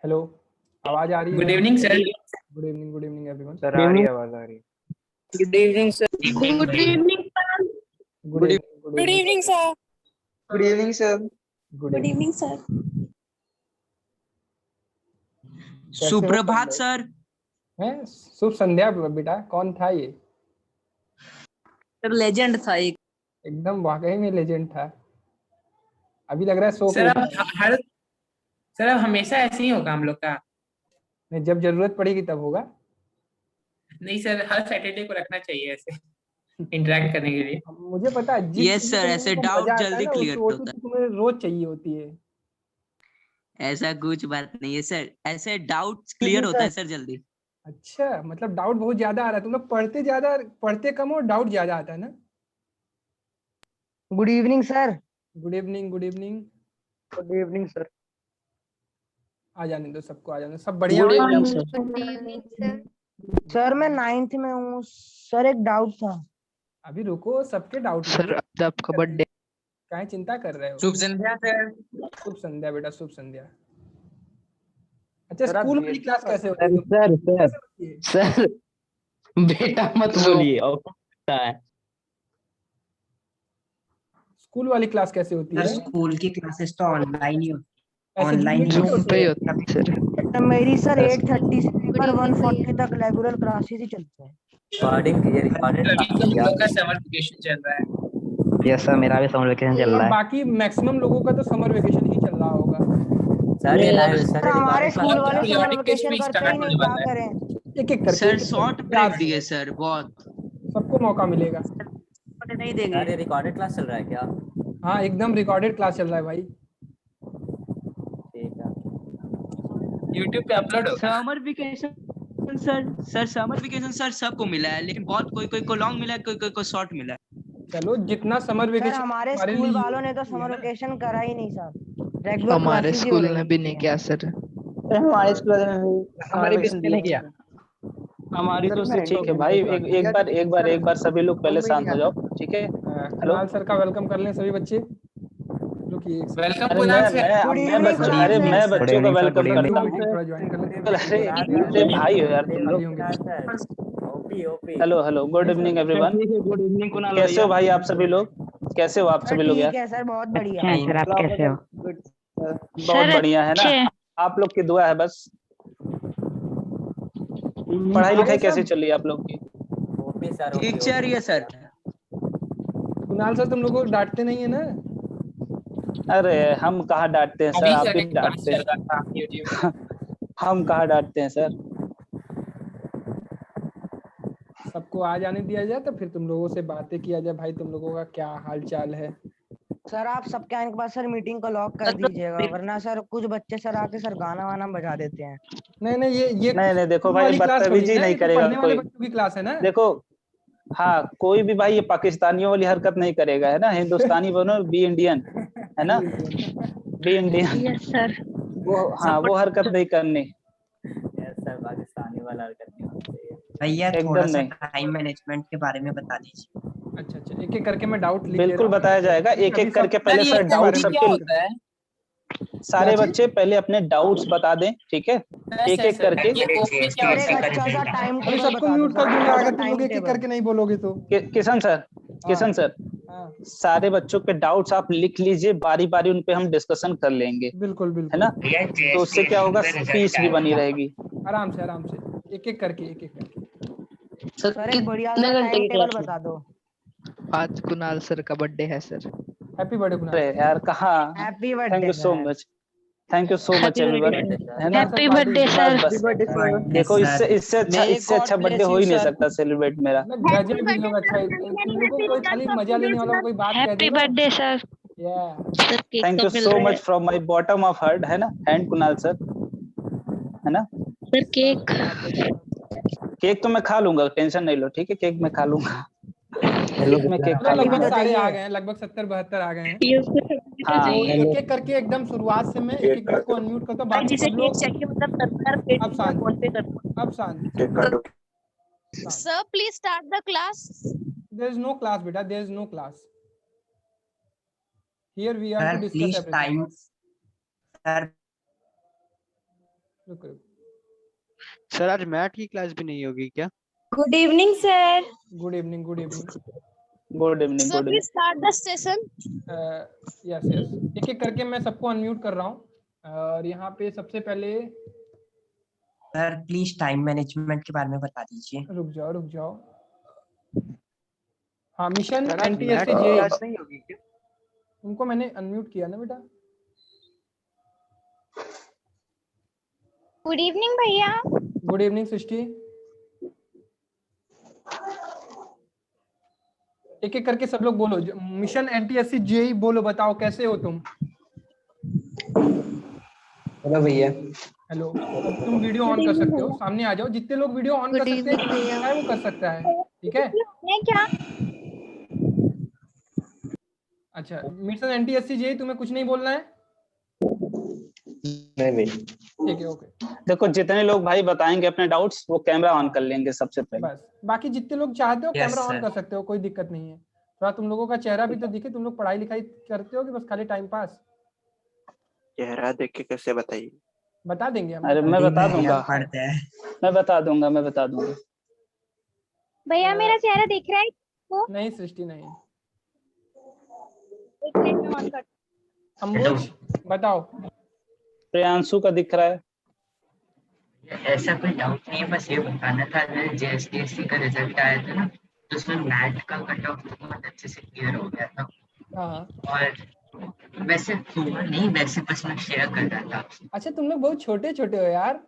Hello, आवाज आ रही है गुड मेरी? Evening sir. Good evening everyone. Sir आ रही है, आवाज आ रही है। Good evening sir. Good evening sir. Good evening sir. Good evening sir. Good good evening. Evening sir. कैसे हो सुप्रभात सब सर। लोग? हैं? शुभ संध्या बेटा। कौन था ये? सर लेजेंड था एक। एकदम वाकई में लेजेंड था। अभी लग रहा है सो के सर अब उठा है। हर सर अब हमेशा ऐसे ही होगा हम लोग का। नहीं, जब जरूरत पड़ेगी तब होगा। नहीं सर, हर सैटरडे को रखना चाहिए ऐसे इंटरेक्ट करने के लिए। मुझे पता है, जिस यस चीज में सर, तुम ऐसे लोगों को डाउट मजा आता है जल्दी ना, क्लियर वो होता चीज तुम्हें रोज चाहिए होती है। है। ऐसा कुछ बात नहीं है सर, ऐसे डाउट क्लियर होता है सर जल्दी। अच्छा, मतलब डाउट बहुत ज्यादा आ रहा है। तुम लोग पढ़ते कम और डाउट ज्यादा आता है ना? Good evening sir. Good evening, good evening. Good evening sir. आ जाने दो सबको, आ जाने दो। सब बढ़िया गुड हो? Evening sir. Good evening sir. Sir मैं 9th में हूँ सर, एक डाउट था। अभी रुको, सबके डाउट सर लेंगे। अब आपका बर्थडे। काहे चिंता कर रहे हो? शुभ संध्या सर। शुभ संध्या बेटा, शुभ संध्या। अच्छा, सर आप स्कूल वाली क्लास कैसे होती है? सर सर कैसे होती है? सर बेटा मत बोलिए और क्या है। स्कूल वाली क्लास कैसे होती सर है? स्कूल की क्लासेस तो ऑनलाइन ही होती ऐसे ऑनलाइन ही Zoom पे होती होती है? सर मेरी सर 8:30 से गुड लेकर इवनिंग 1:40 तक रेगुलर क्लासेस ही चलते हैं। रिकॉर्डिंग ये रिकॉर्डेड अभी तो हम लोग का समर वेकेशन चल रहा है। यस सर, मेरा भी समर वेकेशन चल और रहा है। बाकी मैक्सिमम लोगों का तो समर वेकेशन ही चल रहा होगा। सर ये लाइव सर हमारे स्कूल वाले समर पीरियोडिक टेस्ट वेकेशन भी करते ही स्टार्ट नहीं, होने क्या वाला है। करें। एक एक करके, सर एक एक शॉर्ट करके, ब्रेक प्यार दिए से सर बहुत। सबको मौका मिलेगा। है। नहीं देंगे। अरे रिकॉर्डेड क्लास चल रहा है क्या? हाँ, एकदम रिकॉर्डेड क्लास चल रहा है भाई। ठीक है। यूट्यूब पे अपलोड होगा। Summer vacation sir summer vacation sir सबको मिला है, लेकिन बहुत कोई कोई को लॉन्ग मिला है, कोई कोई को शॉर्ट मिला है। चलो, जितना समर सर वेकेशन हमारे हमारे स्कूल लिए वालों ने तो यूजफुल है समर ना। वेकेशन करा ही नहीं सर, रेगुलर हमारे क्लासेस ही हो स्कूल रही ने भी नहीं हैं। किया सर। हमारे स्कूल में हमारी बेस पे नहीं किया। हमारी तो सर ठीक है भाई। एक बार सभी लोग पहले शांत हो जाओ, ठीक है। हेलो। कुणाल सर का वेलकम कर लें सभी बच्चे। रुकिए एक सेकंड। वेलकम अरे Kunal sir. Good evening Kunal sir. मैं बच्चों का वेलकम करता हूँ। थोड़ा ज्वाइन कर लें। अरे अरे भाई हो यार तुम खाली लोग। होंगे। OP OP. Hello hello, good evening everyone. Good evening Kunal कैसे हो भाई आप सभी लोग? कैसे हो आप सर सभी लोग ठीक यार? है सर, बहुत बढ़िया। हैं सर, आप कैसे हो? बहुत बढ़िया है ना। आप लोग की दुआ है बस। पढ़ाई लिखाई कैसी चल रही है आप लोग की? ओपी सर, ठीक ओपी चल रही है सर। कुणाल सर, तुम लोगों को डांटते नहीं है ना? अरे हम कहाँ डांटते हैं सर, अभी आप सर ही एक क्लास डांटते चल रहा हैं। था यूट्यूब पे। हम कहाँ डांटते हैं सर। सबको आ जाने दिया जाए तो फिर तुम लोगों से बातें किया जाए। भाई तुम लोगों का क्या हाल चाल है? सर आप सबके आने के बाद सर मीटिंग को लॉक कर दीजिएगा, वरना सर कुछ बच्चे सर आके सर गाना वाना बजा देते हैं। नहीं, ये नहीं देखो स्कूल भाई, वाली क्लास थोड़ी बदतमीजी ना, नहीं ये तो करेगा पढ़ने वाले कोई। बच्चों की क्लास है ना। देखो, हाँ कोई भी भाई ये पाकिस्तानियों वाली हरकत नहीं करेगा, है ना। हिंदुस्तानी बनो, बी इंडियन, है ना। Be Indian. Yes sir. वो हाँ वो हरकत नहीं करनी। यस सर, पाकिस्तानी वाला हरकत नहीं होना चाहिए। भैया थोड़ा एकदम सा नहीं। टाइम मैनेजमेंट के बारे में बता दीजिए। अच्छा, एक एक करके मैं डाउट लिख ले बिल्कुल रहा हूँ। बताया जाएगा, एक अभी एक करके। सब पहले ये सर इसके डाउट बारे में क्या सबके, होता है? क्या सारे चीज? बच्चे पहले अपने डाउट्स बता दें, ठीक है। एक एक करके। ये ओपी क्या सर होता एक है? अच्छा सा टाइम अभी टेबल सबको बता दो म्यूट सर, कर दूंगा अच्छा सा अगर तुम लोग टाइम एक एक टेबल। करके नहीं बोलोगे तो। किशन सर, किशन सर, हाँ, सारे बच्चों के डाउट्स आप लिख लीजिए, बारी बारी उन पे हम डिस्कशन कर लेंगे, बिल्कुल है बिल्कुल। ना। तो उससे क्या होगा, स्पीच भी बनी रहेगी। आराम से एक एक करके। सर एक बढ़िया सा टाइम टेबल बता दो। आज कुणाल सर का बर्थडे है सर। हैप्पी बर्थडे कुणाल अरे सर। यार कहाँ। Happy thank birthday you so sir. Much, thank you so much everyone, है ना। हैप्पी बर्थडे बस सर। बस देखो, इससे अच्छा बर्थडे हो ही नहीं सकता सेलिब्रेट मेरा। गजब इन लोग। अच्छा, तुम लोगों को कोई खाली मजा लेने वाला कोई बात कह हैप्पी देगा। Birthday sir. या सर केक थैंक यू कब मिल सो रहा है? Much from my bottom of heart, है ना। एंड कुणाल सर, है ना। Sir cake. केक तो मैं खा लूंगा, टेंशन नहीं लो, ठीक है। केक मैं खा लूंगा, केक में केक खा लगभग लूंगा। सारे आ गए हैं, लगभग 70-72 आ गए हैं। ये उसको सबमिट हाँ तो चाहिए। एक एक करके एकदम शुरुआत से मैं एक एक को अनम्यूट करता हूँ। भाई बाकी जिसे सब केक लोग चाहिए मतलब 70 पेट अब शांत, फोन पे कर दो। अब शांत। Sir, please start the class. There is no class, beta. There is no class. Here we are to sir discuss please everything. Time, sir रुको सर आज मैथ की क्लास भी नहीं होगी क्या? Good evening, sir. Good evening good evening Sir, good evening please start the session. Yes yes, एक एक करके मैं सबको अनम्यूट कर रहा हूँ। और यहाँ पे सबसे पहले सर प्लीज टाइम मैनेजमेंट के बारे में बता दीजिए। रुक जाओ। हाँ, मिशन सर आज मैथ एनटीएससी की जे, क्लास नहीं होगी क्या? उनको मैंने अनम्यूट किया ना बेटा। Good evening, भैया. गुड इवनिंग सृष्टि। एक एक करके सब लोग बोलो, मिशन एनटीएससी जेई बोलो, बताओ कैसे हो तुम। हेलो भैया। हेलो, अब तुम वीडियो ऑन कर सकते हो, सामने आ जाओ। जितने लोग वीडियो ऑन कर Good सकते हैं, evening, भैया. वो कर सकता है, ठीक है। नहीं क्या? अच्छा, मिशन एनटीएससी जेई तुम्हें कुछ नहीं बोलना है? नहीं भैया। ठीक है, ओके। देखो जितने लोग भाई बताएंगे अपने डाउट्स, वो कैमरा ऑन कर लेंगे सबसे पहले। बस बाकी जितने लोग चाहते हो Yes, कैमरा ऑन sir. कर सकते हो, कोई दिक्कत नहीं है। थोड़ा तुम लोगों का चेहरा भी तो दिखे, तुम लोग पढ़ाई लिखाई करते हो कि बस खाली टाइम पास? चेहरा देख के कैसे बताइए? बता देंगे हम। अरे मैं बता दूंगा, पढ़ते हैं। मैं बता दूंगा। भैया मेरा चेहरा दिख रहा है? नहीं सृष्टि नहीं। एक मिनट में ऑन कर. अंबुज बताओ। प्रियांशु का दिख रहा है। ऐसा कोई डाउट नहीं है, बस ये बताना था, जेएसटीएससी का रिजल्ट आया था ना, तो उसमें मैथ का कट ऑफ बहुत अच्छे से क्लियर हो गया था। हाँ, और वैसे नहीं, वैसे बस मैं शेयर कर रहा था। अच्छा तुम लोग बहुत छोटे छोटे हो यार।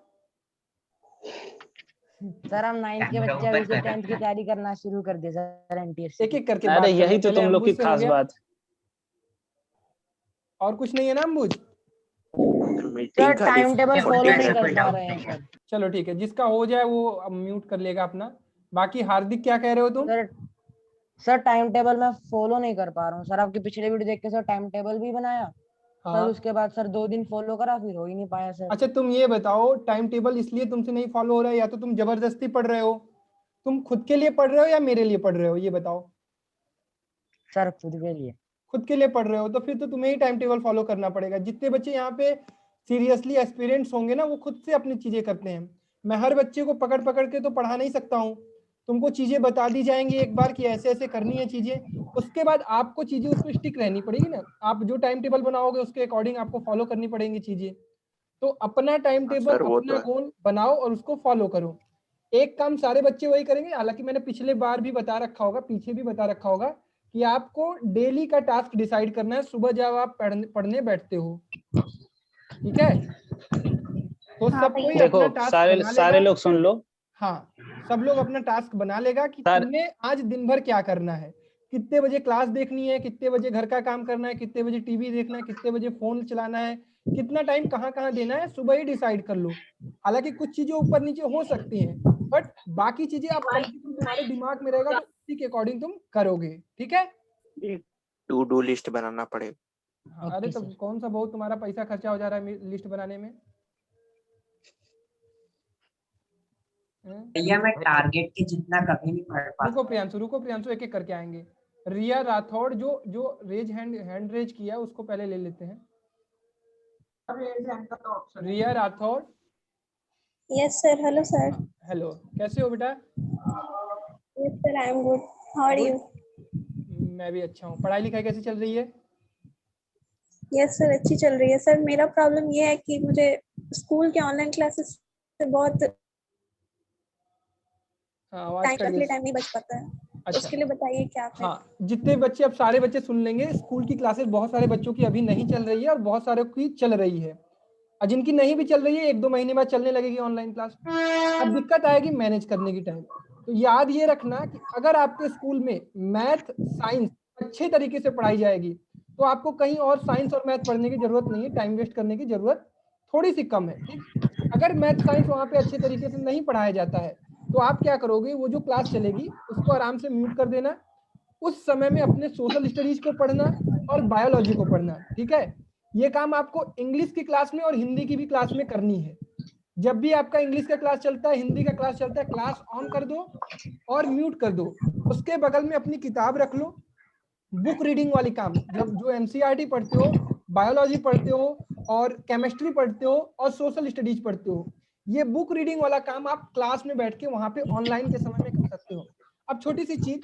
सर हम 9th के बच्चे अभी से 10th की तैयारी करना शुरू कर दिए सर एनटीएससी। एक एक करके अरे बात यही करो। तो पहले तुम लोग की अंबुज से हो खास गया। बात। और कुछ नहीं है ना अंबुज? सर मीटिंग का टाइम टेबल फॉलो नहीं ऐसा कर कोई पा डाउट रहे हैं नहीं है। सर। चलो ठीक है, जिसका हो जाए वो अब म्यूट कर लेगा अपना। बाकी हार्दिक क्या कह रहे हो तुम? सर टाइम टेबल मैं फॉलो नहीं कर पा रहा हूँ सर। आपकी पिछले वीडियो देख के सर टाइम टेबल भी बनाया, हाँ। सर उसके बाद सर 2 दिन फॉलो करा, फिर हो ही नहीं पाया सर। अच्छा तुम ये बताओ, टाइम टेबल इसलिए तुमसे नहीं फॉलो हो रहा है, या तो तुम जबरदस्ती पढ़ रहे हो, तुम खुद के लिए पढ़ रहे हो या मेरे लिए पढ़ रहे हो, ये बताओ। सर खुद के लिए। खुद के लिए पढ़ रहे हो तो फिर तो तुम्हें ही टाइम टेबल फॉलो करना पड़ेगा। जितने बच्चे यहाँ पे सीरियसली एस्पिरेंट्स होंगे ना, वो खुद से अपनी चीजें करते हैं। मैं हर बच्चे को पकड़ पकड़ के तो पढ़ा नहीं सकता हूँ। तुमको चीजें बता दी जाएंगी एक बार कि ऐसे ऐसे करनी है चीजें, उसके बाद आपको चीजें उसमें स्टिक रहनी पड़ेगी ना। आप जो टाइम टेबल बनाओगे उसके अकॉर्डिंग आपको फॉलो करनी पड़ेंगी चीजें। तो अपना टाइम टेबल, सर, वो अपना तो है। गोल बनाओ और उसको फॉलो करो। एक काम सारे बच्चे वही करेंगे। हालांकि मैंने पिछले बार भी बता रखा होगा, पीछे भी बता रखा होगा कि आपको डेली का टास्क डिसाइड करना है सुबह जब आप पढ़ने बैठते हो, ठीक है। तो सब कोई देखो अपना टास्क बना सारे लेगा। लोग सुन लो। हाँ, सब लोग अपना टास्क बना लेगा कि सर- तुमने आज दिन भर क्या करना है, कितने बजे क्लास देखनी है, कितने बजे घर का काम करना है, कितने बजे टीवी देखना है, कितने बजे फोन चलाना है, कितना टाइम कहाँ कहाँ देना है, सुबह ही डिसाइड कर लो। हालांकि कुछ चीजें ऊपर नीचे हो सकती हैं, बट बाकी चीजें आप कम से कम तुम्हारे दिमाग में रहेगा, तो उसी के अकॉर्डिंग तुम करोगे, ठीक है। टू डू लिस्ट बनाना पड़ेगा। हाँ, अरे तो कौन सा बहुत तुम्हारा पैसा खर्चा हो जा रहा है लिस्ट बनाने में? भैया मैं टारगेट के जितना कभी नहीं पढ़ पाता। रुको प्रियांशु, एक एक करके आएंगे। रिया राठौड़ जो हैंड रेज किया उसको पहले ले लेते हैं। Riya Rathore. Yes, sir. Hello, sir. Hello, कैसे हो बेटा? Yes, sir. I am good. How are you? मैं भी अच्छा हूँ। पढ़ाई लिखाई कैसी चल रही है? Yes, sir. अच्छी चल रही है सर। मेरा प्रॉब्लम ये है कि मुझे स्कूल के ऑनलाइन क्लासेस से बहुत टाइम नहीं बच पाता है। अच्छा, उसके लिए बताइए क्या करें? हाँ, जितने बच्चे, अब सारे बच्चे सुन लेंगे। स्कूल की क्लासेस बहुत सारे बच्चों की अभी नहीं चल रही है और बहुत सारे की चल रही है, और जिनकी नहीं भी चल रही है 1-2 महीने बाद चलने लगेगी ऑनलाइन क्लास। अब दिक्कत आएगी मैनेज करने की टाइम। तो याद ये रखना कि अगर आपके स्कूल में मैथ साइंस अच्छे तरीके से पढ़ाई जाएगी तो आपको कहीं और साइंस और मैथ पढ़ने की जरूरत नहीं है, टाइम वेस्ट करने की जरूरत थोड़ी सी कम है, ठीक। अगर मैथ साइंस वहाँ पे अच्छे तरीके से नहीं पढ़ाया जाता है तो आप क्या करोगे, वो जो क्लास चलेगी उसको आराम से म्यूट कर देना। उस समय में अपने सोशल स्टडीज को पढ़ना और बायोलॉजी को पढ़ना, ठीक है। ये काम आपको इंग्लिश की क्लास में और हिंदी की भी क्लास में करनी है। जब भी आपका इंग्लिश का क्लास चलता है, हिंदी का क्लास चलता है, क्लास ऑन कर दो और म्यूट कर दो। उसके बगल में अपनी किताब रख लो, बुक रीडिंग वाली काम। जब जो एनसीईआरटी पढ़ते हो, बायोलॉजी पढ़ते हो और केमिस्ट्री पढ़ते हो और सोशल स्टडीज पढ़ते हो, ये बुक रीडिंग वाला काम आप क्लास में बैठ के वहां पे ऑनलाइन के समय में कर सकते हो। अब छोटी सी चीज,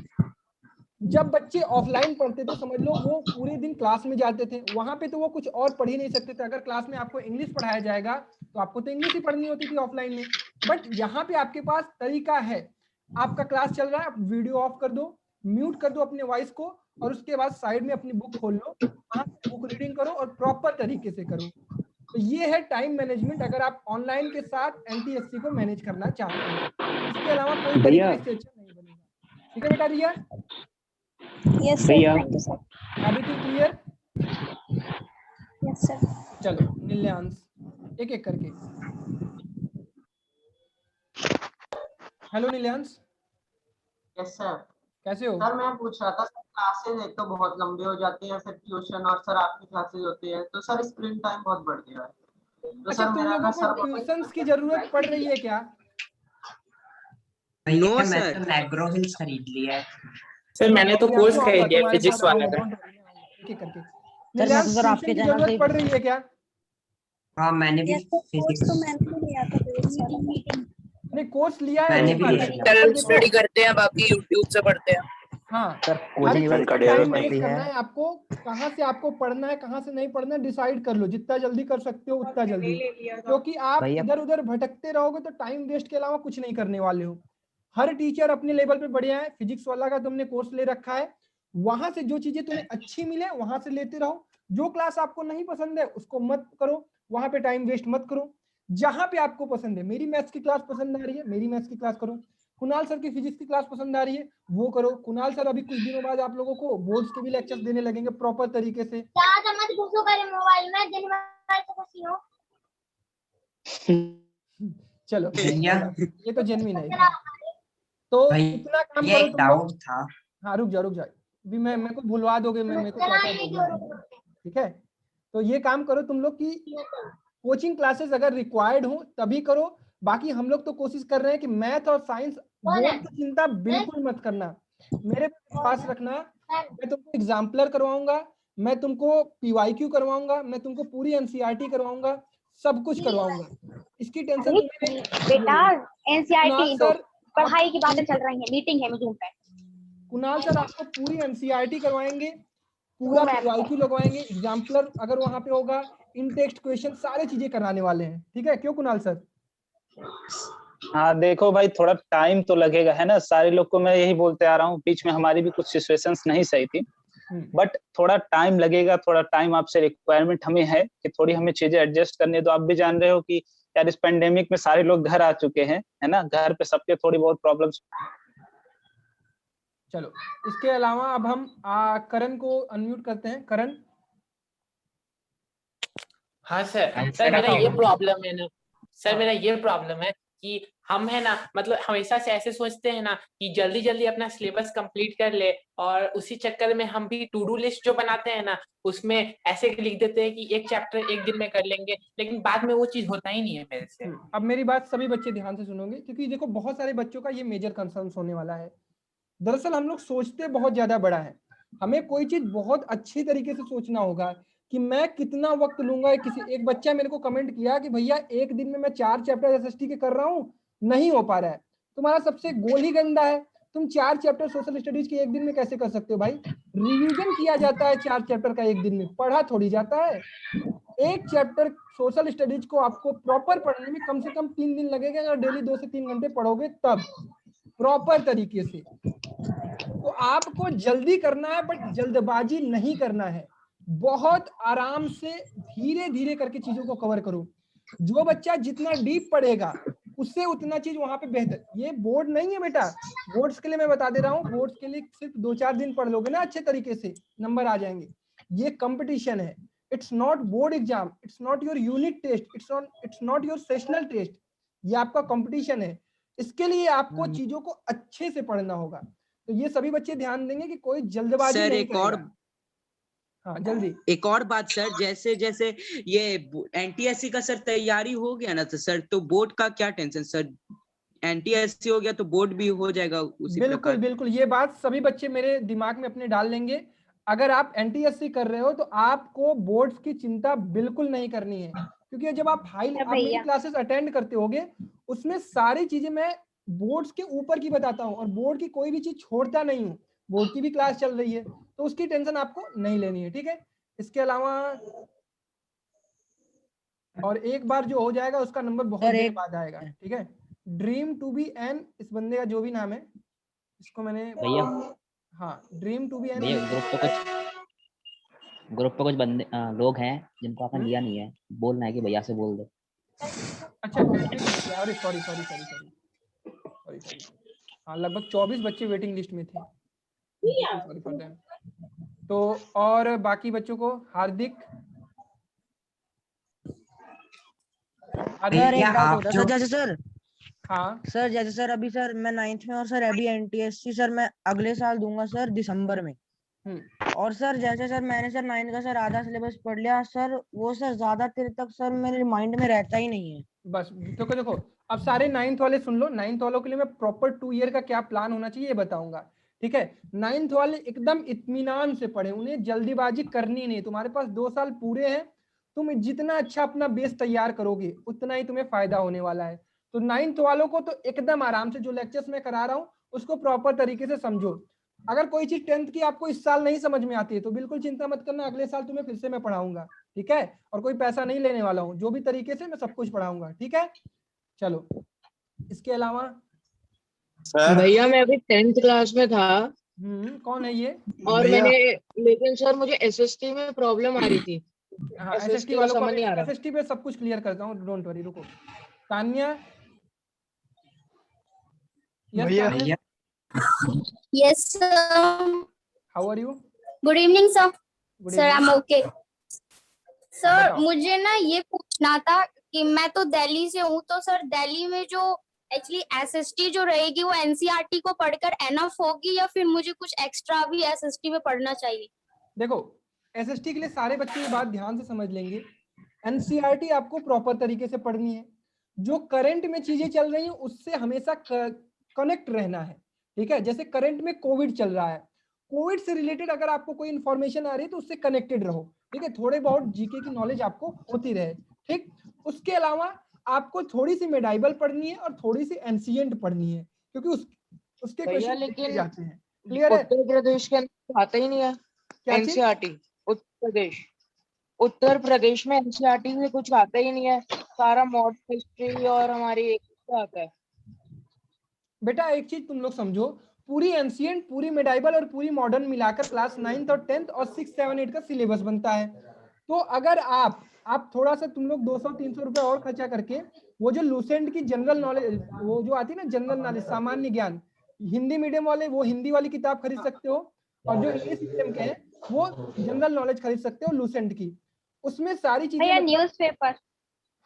जब बच्चे ऑफलाइन पढ़ते थे समझ लो वो पूरे दिन क्लास में जाते थे, वहां पे तो वो कुछ और पढ़ ही नहीं सकते थे। अगर क्लास में आपको इंग्लिश पढ़ाया जाएगा तो आपको तो इंग्लिश ही पढ़नी होती थी ऑफलाइन में। बट यहाँ पे आपके पास तरीका है, आपका क्लास चल रहा है, आप वीडियो ऑफ कर दो, म्यूट कर दो अपने वॉइस को, और उसके बाद साइड में अपनी बुक खोल लो, वहां से बुक रीडिंग करो और प्रॉपर तरीके से करो। तो ये है टाइम मैनेजमेंट, अगर आप ऑनलाइन के साथ एनटीएससी को मैनेज करना चाहते हैं। इसके अलावा कोई तरीका इससे अच्छा नहीं बनेगा। ठीक है बेटा Riya? Yes sir, thank you sir. Everything clear? Yes sir. चलो निल्यांश, एक एक करके। Hello Nilyansh, yes sir. कैसे हो? सर मैं पूछ रहा था, सर क्लासेस एक तो बहुत लंबे हो जाते हैं, फिर ट्यूशन और सर आपकी क्लासेस होती है, तो सर स्क्रीन टाइम बहुत बढ़ गया है। तो अच्छा, सर तुम मेरा लोगों सर को ट्यूशंस की जरूरत पड़ रही है क्या? भैया नो मैं सर। तो मैग्रो हिल्स खरीद लिया है। सर मैंने तो कोर्स खरीद लिया तुम्हारे फिजिक्स साथ वाले आऊंगा, का। don't worry, मैं आऊंगा, एक एक करके। सर मैं निल्यांश, तो सर आपके ट्यूशन की चैनल जरूरत से पड़ रही है क्या? हाँ मैंने भी यस सर, कोर्स फिजिक्स तो मैंने भी लिया था फिजिक्स वाला। नहीं, कोर्स लिया है मैंने अच्छी भी बात लिया है। है। पर देखो, करते हैं, बाकी यूट्यूब से पढ़ते हैं। हाँ, सर हर कोचिंग चीज सर का का टाइम डेढ़ मैनेज करना है आपको, कहाँ से आपको पढ़ना है कहाँ से नहीं पढ़ना है डिसाइड कर लो, जितना जल्दी कर सकते हो उतना जल्दी, क्योंकि आप भैया इधर उधर भटकते रहोगे तो टाइम वेस्ट के अलावा कुछ नहीं करने वाले हो। हर टीचर अपने लेवल पे बढ़िया है, फिजिक्स वाला का तुमने कोर्स ले रखा है, वहां से जो चीजें तुम्हें अच्छी मिले वहां से लेते रहो। जो क्लास आपको नहीं पसंद है उसको मत करो, वहां पे टाइम वेस्ट मत करो। जहां पे आपको पसंद है, मेरी मैथ्स की क्लास पसंद आ रही है, मेरी मैथ्स की क्लास करो। कुणाल सर की फिजिक्स की क्लास पसंद आ रही है, वो करो। कुणाल सर अभी कुछ दिनों बाद आप लोगों को बोर्ड्स के भी लेक्चर्स देने लगेंगे प्रॉपर तरीके से। मोबाइल में दिन भर तो खुशी हो। चलो भैया ये तो जेन्युइन है। तो इतना काम भैया करो एक तुम लोग। डाउट था। हाँ रुक जाओ अभी मैं मेरे को भुलवा दोगे, मैं मेरे को क्या क्या बोलना है, ठीक है? तो ये काम करो तुम लोग की कोचिंग क्लासेस अगर रिक्वायर्ड हो तभी करो, बाकी हम लोग तो कोशिश कर रहे हैं कि मैथ और साइंस बोर्ड की चिंता बिल्कुल मत करना, मेरे पे विश्वास रखना। मैं तुमको एग्जाम्पलर करवाऊंगा, मैं तुमको पीवाईक्यू करवाऊंगा, मैं तुमको पूरी एनसीईआरटी करवाऊंगा, सब कुछ करवाऊंगा, इसकी टेंशन बेटा एनसीईआरटी तो सर पढ़ाई की बातें चल रही हैं, मीटिंग है मीटिंग पे। कुणाल सर आपको पूरी एनसीईआरटी करवाएंगे, पूरा पीवाईक्यू लगवाएंगे, एग्जाम्पलर अगर वहां पे होगा, इन टेक्स्ट क्वेश्चन सारी चीजें कराने वाले हैं, ठीक है? क्यों कुणाल सर? हाँ देखो भाई, थोड़ा टाइम तो लगेगा है ना, सारे लोग को मैं यही बोलते आ रहा हूँ, बीच में हमारी भी कुछ सिचुएशंस नहीं सही थी, बट थोड़ा टाइम लगेगा, थोड़ा टाइम आपसे रिक्वायरमेंट हमें है कि थोड़ी हमें चीजें एडजस्ट करनी है। तो आप भी जान रहे हो कि यार इस पेंडेमिक में सारे लोग घर आ चुके हैं, है ना, घर पे सबके थोड़ी बहुत प्रॉब्लम्स। चलो इसके अलावा अब हम करण को अनम्यूट करते हैं। करण। हाँ सर, सर मेरा ये प्रॉब्लम है ना, सर मेरा ये प्रॉब्लम है कि हम है ना, मतलब हमेशा से ऐसे सोचते हैं ना कि जल्दी जल्दी अपना सिलेबस कंप्लीट कर ले, और उसी चक्कर में हम भी टू डू लिस्ट जो बनाते हैं ना उसमें ऐसे लिख देते हैं कि एक चैप्टर एक दिन में कर लेंगे, लेकिन बाद में वो चीज होता ही नहीं है मेरे से। अब मेरी बात सभी बच्चे ध्यान से सुनोगे, क्योंकि देखो बहुत सारे बच्चों का ये मेजर कंसर्न होने वाला है। दरअसल हम लोग सोचते बहुत ज्यादा बड़ा है, हमें कोई चीज बहुत अच्छी तरीके से सोचना होगा कि मैं कितना वक्त लूंगा। एक बच्चा मेरे को कमेंट किया कि भैया एक दिन में मैं 4 चैप्टर एसएसटी के कर रहा हूँ, नहीं हो पा रहा है। तुम्हारा सबसे गोल ही गंदा है, तुम 4 चैप्टर सोशल स्टडीज के एक दिन में कैसे कर सकते हो भाई? रिवीजन किया जाता है 4 चैप्टर का एक दिन में, पढ़ा थोड़ी जाता है। एक चैप्टर सोशल स्टडीज को आपको प्रॉपर पढ़ने में कम से कम 3 दिन लगेगा, अगर डेली 2 से 3 घंटे पढ़ोगे तब प्रॉपर तरीके से। तो आपको जल्दी करना है, बट जल्दबाजी नहीं करना है, बहुत आराम से धीरे धीरे करके चीजों को कवर करो। जो बच्चा जितना डीप पढ़ेगा उससे उतना चीज वहां पे बेहतर। ये बोर्ड नहीं है बेटा, बोर्ड्स के लिए मैं बता दे रहा हूँ, बोर्ड्स के लिए सिर्फ 2-4 दिन पढ़ लोगे ना अच्छे तरीके से, नंबर आ जाएंगे। ये कंपटीशन है, it's not board exam, it's not your unit test, it's not your sessional test, ये आपका कंपटीशन है। इसके लिए आपको चीजों को अच्छे से पढ़ना होगा। तो ये सभी बच्चे ध्यान देंगे कि कोई जल्दबाजी सर नहीं एक करेगा। और हाँ जल्दी। एक और बात सर, जैसे जैसे ये एनटीएससी का सर तैयारी हो गया ना, तो सर तो बोर्ड का क्या टेंशन सर? एनटीएससी हो गया तो बोर्ड भी हो जाएगा उसी बिल्कुल प्रकार। बिल्कुल, ये बात सभी बच्चे मेरे दिमाग में अपने डाल लेंगे। अगर आप एनटीएससी कर रहे हो तो आपको बोर्ड्स की चिंता बिल्कुल नहीं करनी है, क्योंकि जब आप मेरी क्लासेस अटेंड करते होगे उसमें सारी चीजें मैं बोर्ड्स के ऊपर की बताता हूँ और बोर्ड की कोई भी चीज छोड़ता नहीं हूँ। बोर्ड की भी क्लास चल रही है तो उसकी टेंशन आपको नहीं लेनी है, ठीक है। इसके अलावा और एक बार जो हो जाएगा उसका नंबर बहुत देर बाद आएगा, ठीक है। ड्रीम टू बी एन, इस बंदे का जो भी नाम है इसको मैंने भैया, हाँ dream to be an. Group पे कुछ बंदे लोग हैं जिनको आपने लिया नहीं है, बोलना है कि भैया से बोल दो। अच्छा अरे सॉरी हाँ लगभग 24 बच्चे वेटिंग लिस्ट में थे, सॉरी फॉर दैट। तो और बाकी बच्चों को हार्दिक सर जैसे सर हाँ सर जैसे सर अभी सर मैं 9th में और सर अभी एनटीएससी सर मैं अगले साल दूंगा सर दिसंबर में। और सर जैसे सर मैंने सर 9th का सर आधा सिलेबस पढ़ लिया सर, वो सर ज्यादा देर तक सर मेरे माइंड में रहता ही नहीं है। बस देखो अब सारे 9th वाले सुन लो। 9th वालों के लिए मैं प्रॉपर 2 ईयर का क्या प्लान होना चाहिए ये बताऊंगा, ठीक है। 9th वाले एकदम इत्मीनान से पढ़े, उन्हें जल्दीबाजी करनी नहीं। तुम्हारे पास 2 साल पूरे हैं, तुम जितना अच्छा अपना बेस तैयार करोगे उतना ही तुम्हें फायदा होने वाला है। तो 9th वालों को तो एकदम आराम से जो लेक्चर्स मैं करा रहा हूँ उसको प्रॉपर तरीके से समझो। अगर कोई चीज 10th की आपको इस साल नहीं समझ में आती है तो बिल्कुल चिंता मत करना, अगले साल तुम्हें फिर से मैं पढ़ाऊंगा, ठीक है। और कोई पैसा नहीं लेने वाला हूँ, जो भी तरीके से मैं सब कुछ पढ़ाऊंगा, ठीक है। चलो इसके अलावा भैया मैं अभी 10th क्लास में था। कौन है ये? और लेकिन सर मुझे एसएसटी में प्रॉब्लम आ रही थी। हाँ एसएसटी वालों को एसएसटी पे सब कुछ क्लियर करता हूँ, डोंट वरी। रुको तान्या। भैया Yes, sir. How are you? Good evening, sir. Good Sir, evening. I'm okay. Sir मुझे ना ये पूछना था कि मैं तो दिल्ली से हूँ, तो सर दिल्ली में जो एक्चुअली एसएसटी जो रहेगी वो एनसीईआरटी को पढ़कर एनफ होगी या फिर मुझे कुछ एक्स्ट्रा भी एसएसटी में पढ़ना चाहिए? देखो एसएसटी के लिए सारे बच्चे ये बात ध्यान से समझ लेंगे, एनसीईआरटी आपको प्रॉपर तरीके से पढ़नी है। जो करंट में चीजें चल रही हैं उससे हमेशा कनेक्ट रहना है, ठीक है। जैसे करंट में कोविड चल रहा है, कोविड से रिलेटेड अगर आपको कोई इंफॉर्मेशन आ रही है तो उससे कनेक्टेड रहो, ठीक है। थोड़े बहुत जीके की नॉलेज आपको होती रहे, ठीक। उसके अलावा आपको थोड़ी सी मेडाइबल पढ़नी है और थोड़ी सी एंशिएंट पढ़नी है, क्योंकि उसके क्वेश्चन पूछे जाते हैं। क्लियर है? उत्तर प्रदेश के अंदर आता ही नहीं है एनसीईआरटी। उत्तर प्रदेश में एनसीईआरटी में कुछ आता ही नहीं है, सारा मॉडर्न हिस्ट्री और हमारी आता है। बेटा एक चीज तुम लोग समझो, पूरी एंशिएंट, पूरी मेडाइबल और पूरी मॉडर्न मिलाकर क्लास 9th और 10th और 6, 7, 8 का सिलेबस बनता है। तो अगर आप थोड़ा सा तुम लोग 200-300 रुपए और खर्चा करके वो जो लूसेंट की जनरल नॉलेज वो जो आती है ना, जनरल नॉलेज सामान्य ज्ञान, हिंदी मीडियम वाले वो हिंदी वाली किताब खरीद सकते हो, और जो इंग्लिश मीडियम के हैं वो जनरल नॉलेज खरीद सकते हो लूसेंट की। उसमें सारी चीजें न्यूज़पेपर।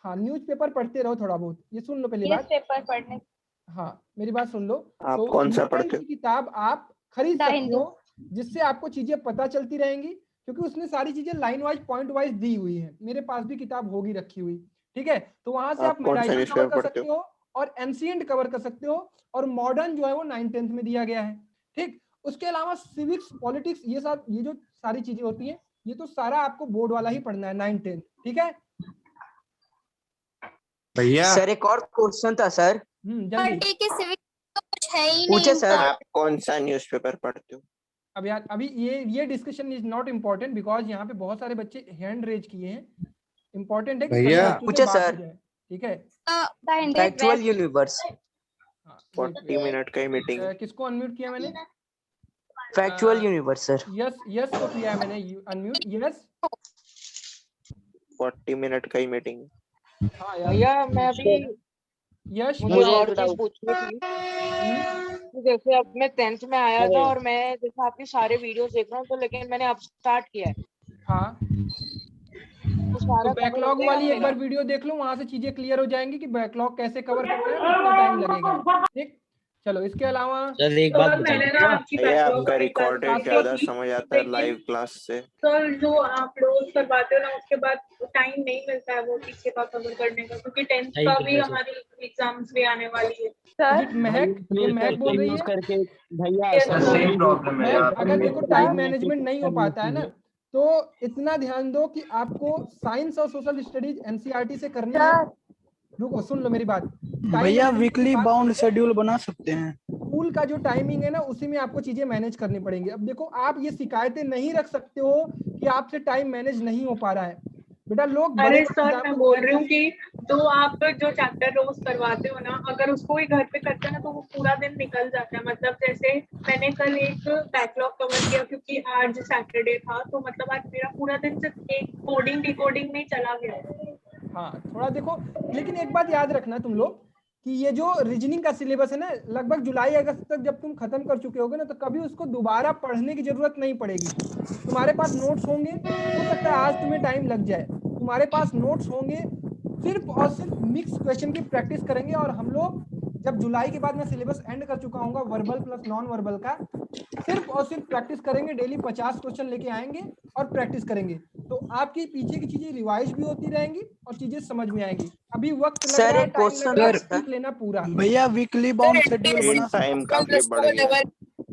हाँ न्यूज़पेपर पढ़ते रहो थोड़ा बहुत। ये सुन लो पहली बात, न्यूज़पेपर पढ़ने। हाँ मेरी बात सुन लो। आप तो कौन सा पढ़ते हो? किताब आप खरीद सकते हो जिससे आपको चीजें पता चलती रहेंगी, क्योंकि उसने सारी चीजें लाइन वाइज पॉइंट वाइज दी हुई है। मेरे पास भी किताब होगी रखी हुई, ठीक है। तो वहां से आप मेडाइबल कवर कर सकते हो और एंशिएंट कवर कर सकते हो, और मॉडर्न जो है वो 9th 10th में दिया गया है, ठीक। उसके अलावा सिविक्स, पॉलिटिक्स, ये जो सारी चीजें होती है ये तो सारा आपको बोर्ड वाला ही पढ़ना है 9th 10th, ठीक है भैया। सर एक और क्वेश्चन था सर। जल्दी कुछ है ही पूछे नहीं। सर। आप कौन सा न्यूज़पेपर पढ़ते हो? अब यार अभी ये discussion is not important, because यहाँ पे बहुत सारे बच्चे हैंड रेज किए हैं। इम्पोर्टेंट है कि भैया पूछे सर, ठीक है। फैक्चुअल यूनिवर्स 40 मिनट का ही मीटिंग। किसको अनम्यूट किया मैंने? Factual universe sir. यस को किया है मैंने अनम्यूट। यस 40 मिनट का ही मीटिंग। हाँ भैया मैं अभी यश मुझे और चीज पूछनी थी। जैसे अब मैं 10th में आया था और मैं जैसे आपके सारे वीडियोस देख रहा हूँ, तो लेकिन मैंने अब स्टार्ट किया है। हाँ तो बैकलॉग वाली एक बार वीडियो देख लो, वहां से चीजें क्लियर हो जाएंगी कि बैकलॉग कैसे कवर करना है, कितना टाइम लगेगा, ठीक। चलो इसके अलावा सर एक बात मैंने ना बताइए, आपकी ये बैकलॉग आपका वाली रिकॉर्डेड बात ज्यादा की, समझ आता है लेकिन लाइव क्लास से। सर जो आप रोज करवाते हो ना उसके बाद टाइम नहीं मिलता है वो पीछे का कवर करने का, क्योंकि 10th सही का कह भी रहे हो। हमारी एग्जाम्स भी आने वाली है जी सर। महक, ये महक बोल रही यूज है। करके भैया Yes, सब sir. लोग सेम प्रॉब्लम है महक, यार। अगर देखो टाइम मैनेजमेंट नहीं हो पाता है ना, तो इतना ध्यान दो कि आपको साइंस और सोशल स्टडीज एनसीईआरटी से करनी है। रुको सुन लो मेरी बात। भैया वीकली बाउंड शेड्यूल बना सकते हैं। स्कूल का जो टाइमिंग है ना उसी में आपको चीजें मैनेज करनी पड़ेंगी। अब देखो आप ये शिकायतें नहीं रख सकते हो कि आपसे टाइम मैनेज नहीं हो पा रहा है। बेटा लोग अरे बड़े सर मैं बोल रही हूँ कि जो आप जो चैप्टर रोज करवाते हो ना, अगर उसको ही घर पे करते हैं ना तो वो पूरा दिन निकल जाता है। मतलब जैसे मैंने कल एक बैकलॉग कवर किया क्योंकि आज सैटरडे था, तो मतलब आज मेरा पूरा दिन सिर्फ एक कोडिंग डिकोडिंग में ही चला गया। हाँ थोड़ा देखो, लेकिन एक बात याद रखना तुम लोग कि ये जो रीजनिंग का सिलेबस है ना, लगभग जुलाई अगस्त तक जब तुम खत्म कर चुके होगे ना, तो कभी उसको दोबारा पढ़ने की जरूरत नहीं पड़ेगी। तुम्हारे पास नोट्स होंगे, हो सकता है आज तुम्हें टाइम लग जाए, तुम्हारे पास नोट्स होंगे, सिर्फ और सिर्फ मिक्स क्वेश्चन की प्रैक्टिस करेंगे। और हम लोग जब जुलाई के बाद मैं सिलेबस एंड कर चुका हूँ वर्बल प्लस नॉन वर्बल का, सिर्फ और सिर्फ प्रैक्टिस करेंगे। डेली 50 क्वेश्चन लेके आएंगे और प्रैक्टिस करेंगे, तो आपकी पीछे की चीजें रिवाइज भी होती रहेंगी और चीजें समझ में आएंगी। अभी वक्त लग रहा है, टाइम लग रहा है, सीख लेना पूरा। भैया वीकली बाउंड शेड्यूल बना टाइम सकते काफी बढ़ गया।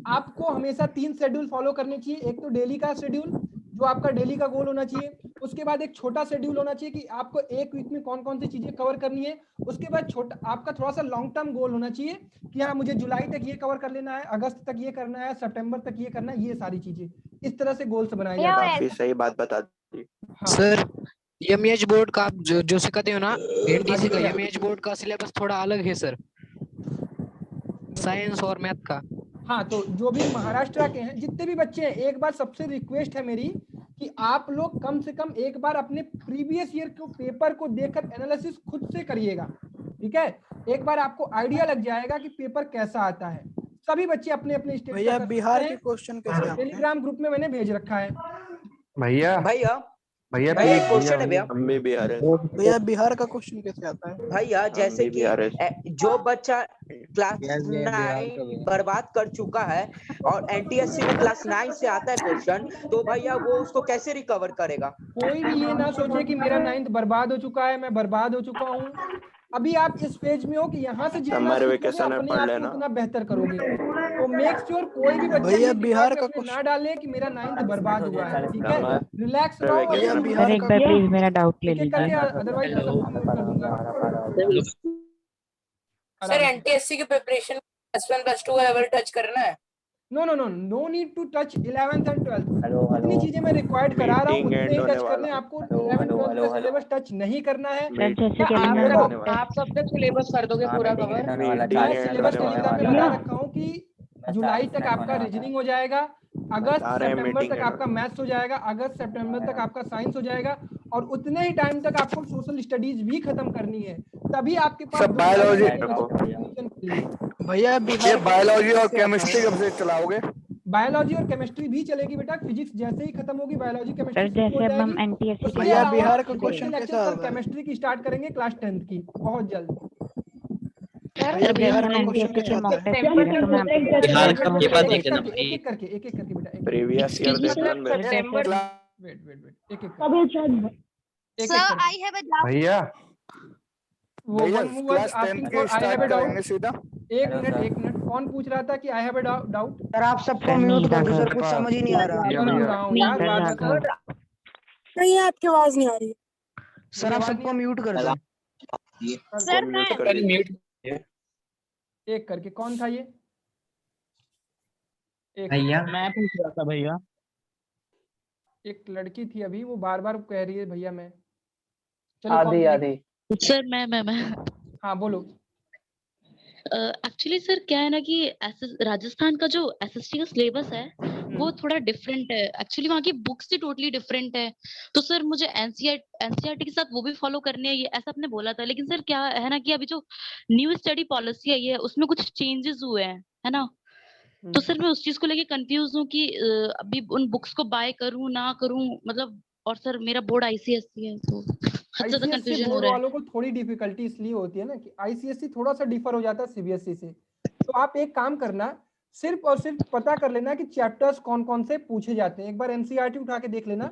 आपको हमेशा 3 शेड्यूल फॉलो करने चाहिए। एक तो डेली का शेड्यूल जो आपका डेली का गोल होना चाहिए, उसके बाद एक छोटा शेड्यूल होना चाहिए कि आपको एक वीक में कौन कौन सी चीजें कवर करनी है, उसके बाद छोटा आपका थोड़ा सा लॉन्ग टर्म गोल होना चाहिए कि हाँ मुझे जुलाई तक ये कवर कर लेना है, अगस्त तक ये करना है, सितंबर तक ये करना है। ये सारी चीजें इस तरह से गोल्स बनाए जाते हैं। काफी सही बात बता दी। सर एमईएच बोर्ड का आप जो सिखाते हो ना, एनटीसी का एमईएच बोर्ड का सिलेबस थोड़ा अलग है सर, साइंस और मैथ का। हाँ तो जो भी महाराष्ट्र के हैं जितने भी बच्चे हैं, एक बार सबसे रिक्वेस्ट है मेरी कि आप लोग कम से कम एक बार अपने प्रीवियस ईयर के पेपर को देखकर एनालिसिस खुद से करिएगा, ठीक है। एक बार आपको आइडिया लग जाएगा कि पेपर कैसा आता है। सभी बच्चे अपने अपने स्टेट भैया बिहार के क्वेश्चन कैसे आते हैं? टेलीग्राम ग्रुप में मैंने भेज रखा है। भैया भैया भैया एक क्वेश्चन है भैया। हम भी बिहार है। भैया बिहार का क्वेश्चन कैसे आता है? भैया जैसे भी कि बिहार है। जो बच्चा क्लास 9 बर्बाद कर चुका है और एनटीएससी में क्लास 9 से आता है क्वेश्चन, तो भैया वो उसको कैसे रिकवर करेगा? कोई भी ये ना सोचे कि मेरा 9th बर्बाद हो चुका है, मैं बर्बाद हो चुका हूँ। अभी आप इस फेज में हो कि यहाँ से जितना समर सीखोगे वेकेशन में अपने पढ़ आप को लेना। उतना बेहतर करोगे। तो मेक श्योर कोई भी बच्चा भैया ये बिहार दिमाग में का अपने ना डाले कि मेरा 9th बर्बाद हुआ है, ठीक है। समर रिलैक्स रहो। भैया और बिहार एक बार प्लीज मेरा डाउट ले एक एक करके, लीजिए। अदरवाइज मैं सबको म्यूट कर दूंगा। सर एनटीएससी की प्रिपरेशन +1 +2 लेवल टच करना है? No no no no need to touch 11th and 12th। जितनी चीजें मैं रिक्वायर्ड करा रहा हूँ मीटिंग उतने ही एंड टच होने करने। वाला। आपको 11th 12th का सिलेबस टच नहीं करना है। सर जैसे कि मीटिंग अभी एंड मैं होने वाला। आप कब तक सिलेबस कर दोगे पूरा कवर? मीटिंग मैं एंड सिलेबस होने टेलीग्राम में वाला। बता रखा हूँ कि जुलाई तक आपका रीजनिंग हो जाएगा, अगस्त बता रहे हैं सितंबर meeting तक है। आपका मैथ्स हो जाएगा, अगस्त सितंबर तक आपका साइंस हो जाएगा, और उतने ही टाइम तक आपको सोशल स्टडीज भी खत्म करनी है। तभी आपके पास सब बायोलॉजी भैया ये बायोलॉजी और केमिस्ट्री कब से चलाओगे? बायोलॉजी और केमिस्ट्री भी चलेगी बेटा। फिजिक्स जैसे ही खत्म होगी बायोलॉजी सर केमिस्ट्री जैसे अब हम एनटीएससी के भैया बिहार का क्वेश्चन कैसा लेक्चर आता है? केमिस्ट्री की स्टार्ट करेंगे क्लास 10th की बहुत जल्द। भैया बिहार का क्वेश्चन कैसे आता है? बिहार का पेपर देखे ना एक एक करके बेटा। प्रीवियस ईयर देख लो ना। वेट एक एक sir I have a doubt. भैया वो क्लास 10 के स्टार्ट करेंगे सीधा। एक मिनट कौन पूछ रहा था कि I have a doubt? Sir आप सबको म्यूट कर दो सर, कुछ समझ ही नहीं आ रहा। कर रहा हूँ यार, बात कर। नहीं आपकी आवाज नहीं आ रही। सर आप सबको म्यूट कर दो। सर मैं एक करके कौन था ये? एक भैया मैं पूछ रहा था भैया। एक लड़की थी अभी, वो बार बार कह रही है भैया मैं। आदि आदि सर मैं हाँ बोलो। एक्चुअली सर क्या है ना कि राजस्थान का जो एसएसटी का सिलेबस है वो थोड़ा डिफरेंट है। एक्चुअली वहाँ की बुक्स ही टोटली डिफरेंट है। तो सर मुझे एनसीईआरटी के साथ वो भी फॉलो करनी है, ये ऐसा आपने बोला था। लेकिन सर क्या है ना कि अभी जो न्यू स्टडी पॉलिसी आई है उसमें कुछ चेंजेस हुए हैं, है ना। तो सर मैं उस चीज को लेके कंफ्यूज हूँ कि अभी उन बुक्स को बाय करूँ ना करूँ, मतलब। और सर मेरा बोर्ड आईसीएसई है तो हद से ज्यादा कंफ्यूजन हो बोर्ड रहा है। वालों को थोड़ी डिफिकल्टी इसलिए होती है ना कि आईसीएसई थोड़ा सा डिफर हो जाता है सीबीएसई से। तो आप एक काम करना, सिर्फ और सिर्फ पता कर लेना कि चैप्टर्स कौन कौन से पूछे जाते हैं। एक बार एनसीईआरटी उठा के देख लेना,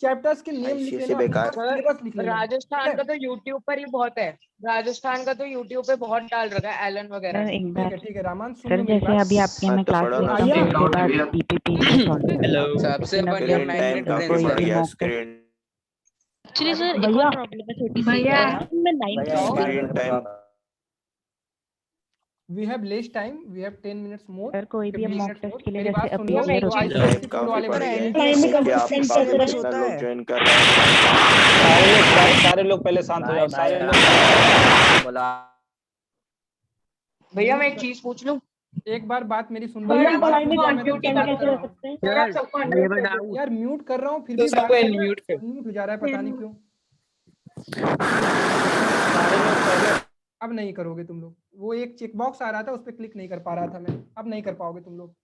चैप्टर्स के नेम लिख ICSE लेना, बेकार। सिलेबस लिख लेना। राजस्थान का तो यूट्यूब पर ही बहुत है, राजस्थान का तो यूट्यूब पे बहुत डाल रखा है एलन वगैरह सर ने। एक बार ठीक है रामान, सुन सर लो मेरी जैसे बात। अभी आपके में हाँ, तो क्लास पढ़ो ली ना। तो आइए। उसके बाद पीपीटी में सॉल्व करना था। सबसे लेकिन बढ़िया अभी स्क्रीन टाइम मैग्नेट काफी कोई बढ़ भी गया। मॉक टेस्ट एक्चुअली सर एक और प्रॉब्लम है छोटी सी। भैया मैं 9th भैया एक बात स्क्रीन मेरे टाइम को We have less time. We have 10 minutes more. Sir कोई भी 15 मॉक minutes टेस्ट more. के लिए मेरी जैसे बात सुन लो, अपीयर जो होती है ICSE टाइम कोड काफी वाले बढ़ बच्चे गया हैं, है, क्योंकि आप बाकी जितना लोग ज्वाइन कर रहे हैं। सारे लोग पहले शांत हो जाओ, सारे लोग। बोला भैया मैं एक चीज पूछ लूं? एक बार बात मेरी सुन लो। सर मेरी आप बात सबको सुन लो, मैं अनम्यूट तुमसे कैसे बात कर कर रहा हूँ। सकते हैं? सर आप सबको अनम्यूट कर दो। यार म्यूट कर रहा हूँ फिर तो भी बात सबको कर अनम्यूट कर। म्यूट हो जा रहा है, पता नहीं क्यों। सारे लोग पहले। अब नहीं करोगे तुम लोग। वो एक चेक बॉक्स आ रहा था, उस पर क्लिक नहीं कर पा रहा था मैं। अब नहीं कर पाओगे तुम लोग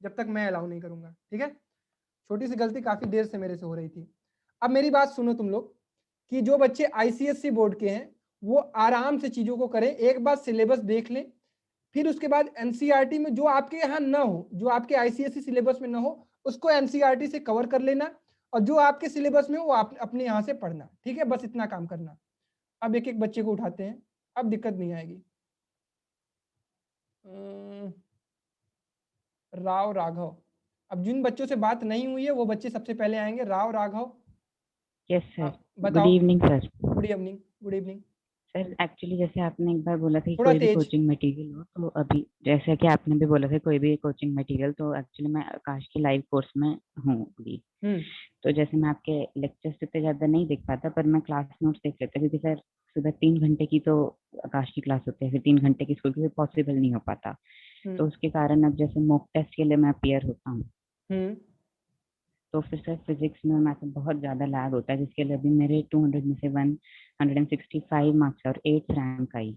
जब तक मैं अलाउ नहीं करूंगा, ठीक है? छोटी सी गलती काफी देर से मेरे से हो रही थी। अब मेरी बात सुनो तुम लोग, कि जो बच्चे आईसीएससी बोर्ड के हैं वो आराम से चीजों को करें। एक बार सिलेबस देख लें, फिर उसके बाद एनसीईआरटी में जो आपके यहाँ ना हो, जो आपके आईसीएससी सिलेबस में ना हो, उसको एनसीईआरटी से कवर कर लेना, और जो आपके सिलेबस में हो वो आप अपने यहाँ से पढ़ना, ठीक है? बस इतना काम करना। अब एक एक बच्चे को उठाते हैं, अब दिक्कत नहीं आएगी। राव राघव, अब जिन बच्चों से बात नहीं हुई है वो बच्चे सबसे पहले आएंगे। Rao Raghav. Yes sir. Good बताओ। Evening sir. Good evening. Good evening sir actually जैसे आपने एक बार बोला था कि थोड़ा कोई भी तेज। कोचिंग मटेरियल हो, तो अभी जैसे कि आपने भी बोला था कोई भी कोचिंग मटेरियल, तो एक्चुअली मैं आकाश की लाइव कोर्स में हूँ अभी। तो जैसे मैं आपके लेक्चर्स इतने ज़्यादा नहीं देख पाता, पर मैं क्लास नोट्स देख लेता, क्योंकि सर सुबह 3 घंटे की तो आकाश की क्लास होती है, फिर 3 घंटे की स्कूल की, पॉसिबल नहीं हो पाता। तो उसके कारण अब जैसे मॉक टेस्ट के लिए मैं अपियर होता हूँ, तो फिर सर फिजिक्स में मैथ बहुत ज़्यादा लैग होता है, जिसके लिए अभी मेरे 200 में से 165 मार्क्स और 8th रैंक आई।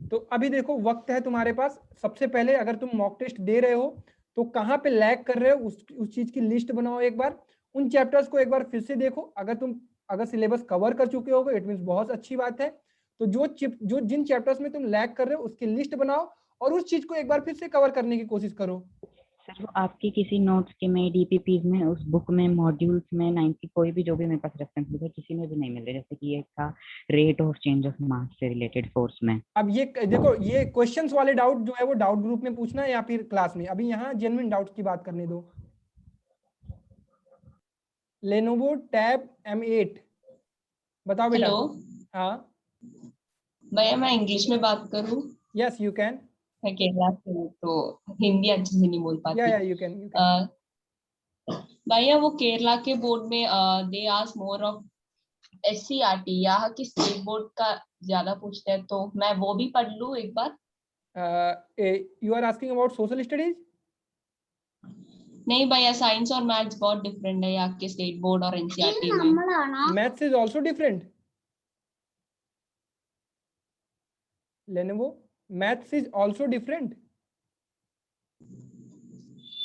तो अभी देखो वक्त है तुम्हारे पास। सबसे पहले अगर तुम मॉक टेस्ट दे रहे हो तो कहाँ पे लैग कर रहे हो उस चीज की लिस्ट बनाओ। एक बार उन चैप्टर्स को एक बार फिर से देखो। अगर सिलेबस कवर कर चुके हो इट मींस बहुत अच्छी बात है। तो जो जिन चैप्टर्स में तुम लैग कर रहे हो उसकी लिस्ट बनाओ और उस चीज को एक बार फिर से कवर करने की कोशिश करो। सर वो आपकी किसी नोट्स के में, डीपीपीज में, उस बुक में, मॉड्यूल्स में 90 कोई भी जो भी मेरे पास रेफरेंस बुक है किसी में भी नहीं मिल रहा। जैसे कि ये था rate of change of mass से रिलेटेड फोर्स में। अब ये देखो, ये क्वेश्चंस वाले डाउट जो है वो डाउट ग्रुप में पूछना है या फिर क्लास में। अभी यहाँ जेन्युइन डाउट्स की बात करने दो। लेनोवो टैब M8 बताओ बेटा। हेलो हाँ भैया, मैं इंग्लिश में बात करूं? Yes you can. मैं केरला से हूँ तो हिंदी अच्छे से नहीं बोल पाती। या यू कैन भैया वो केरला के बोर्ड में they ask more of SCRT, यहाँ की स्टेट बोर्ड का ज्यादा पूछते हैं, तो मैं वो भी पढ़ लूं एक बार? You are asking about social studies? नहीं भैया, साइंस और मैथ्स बहुत डिफरेंट है यहाँ के स्टेट बोर्ड और NCERT में। Maths is also different. Lenovo maths is also different.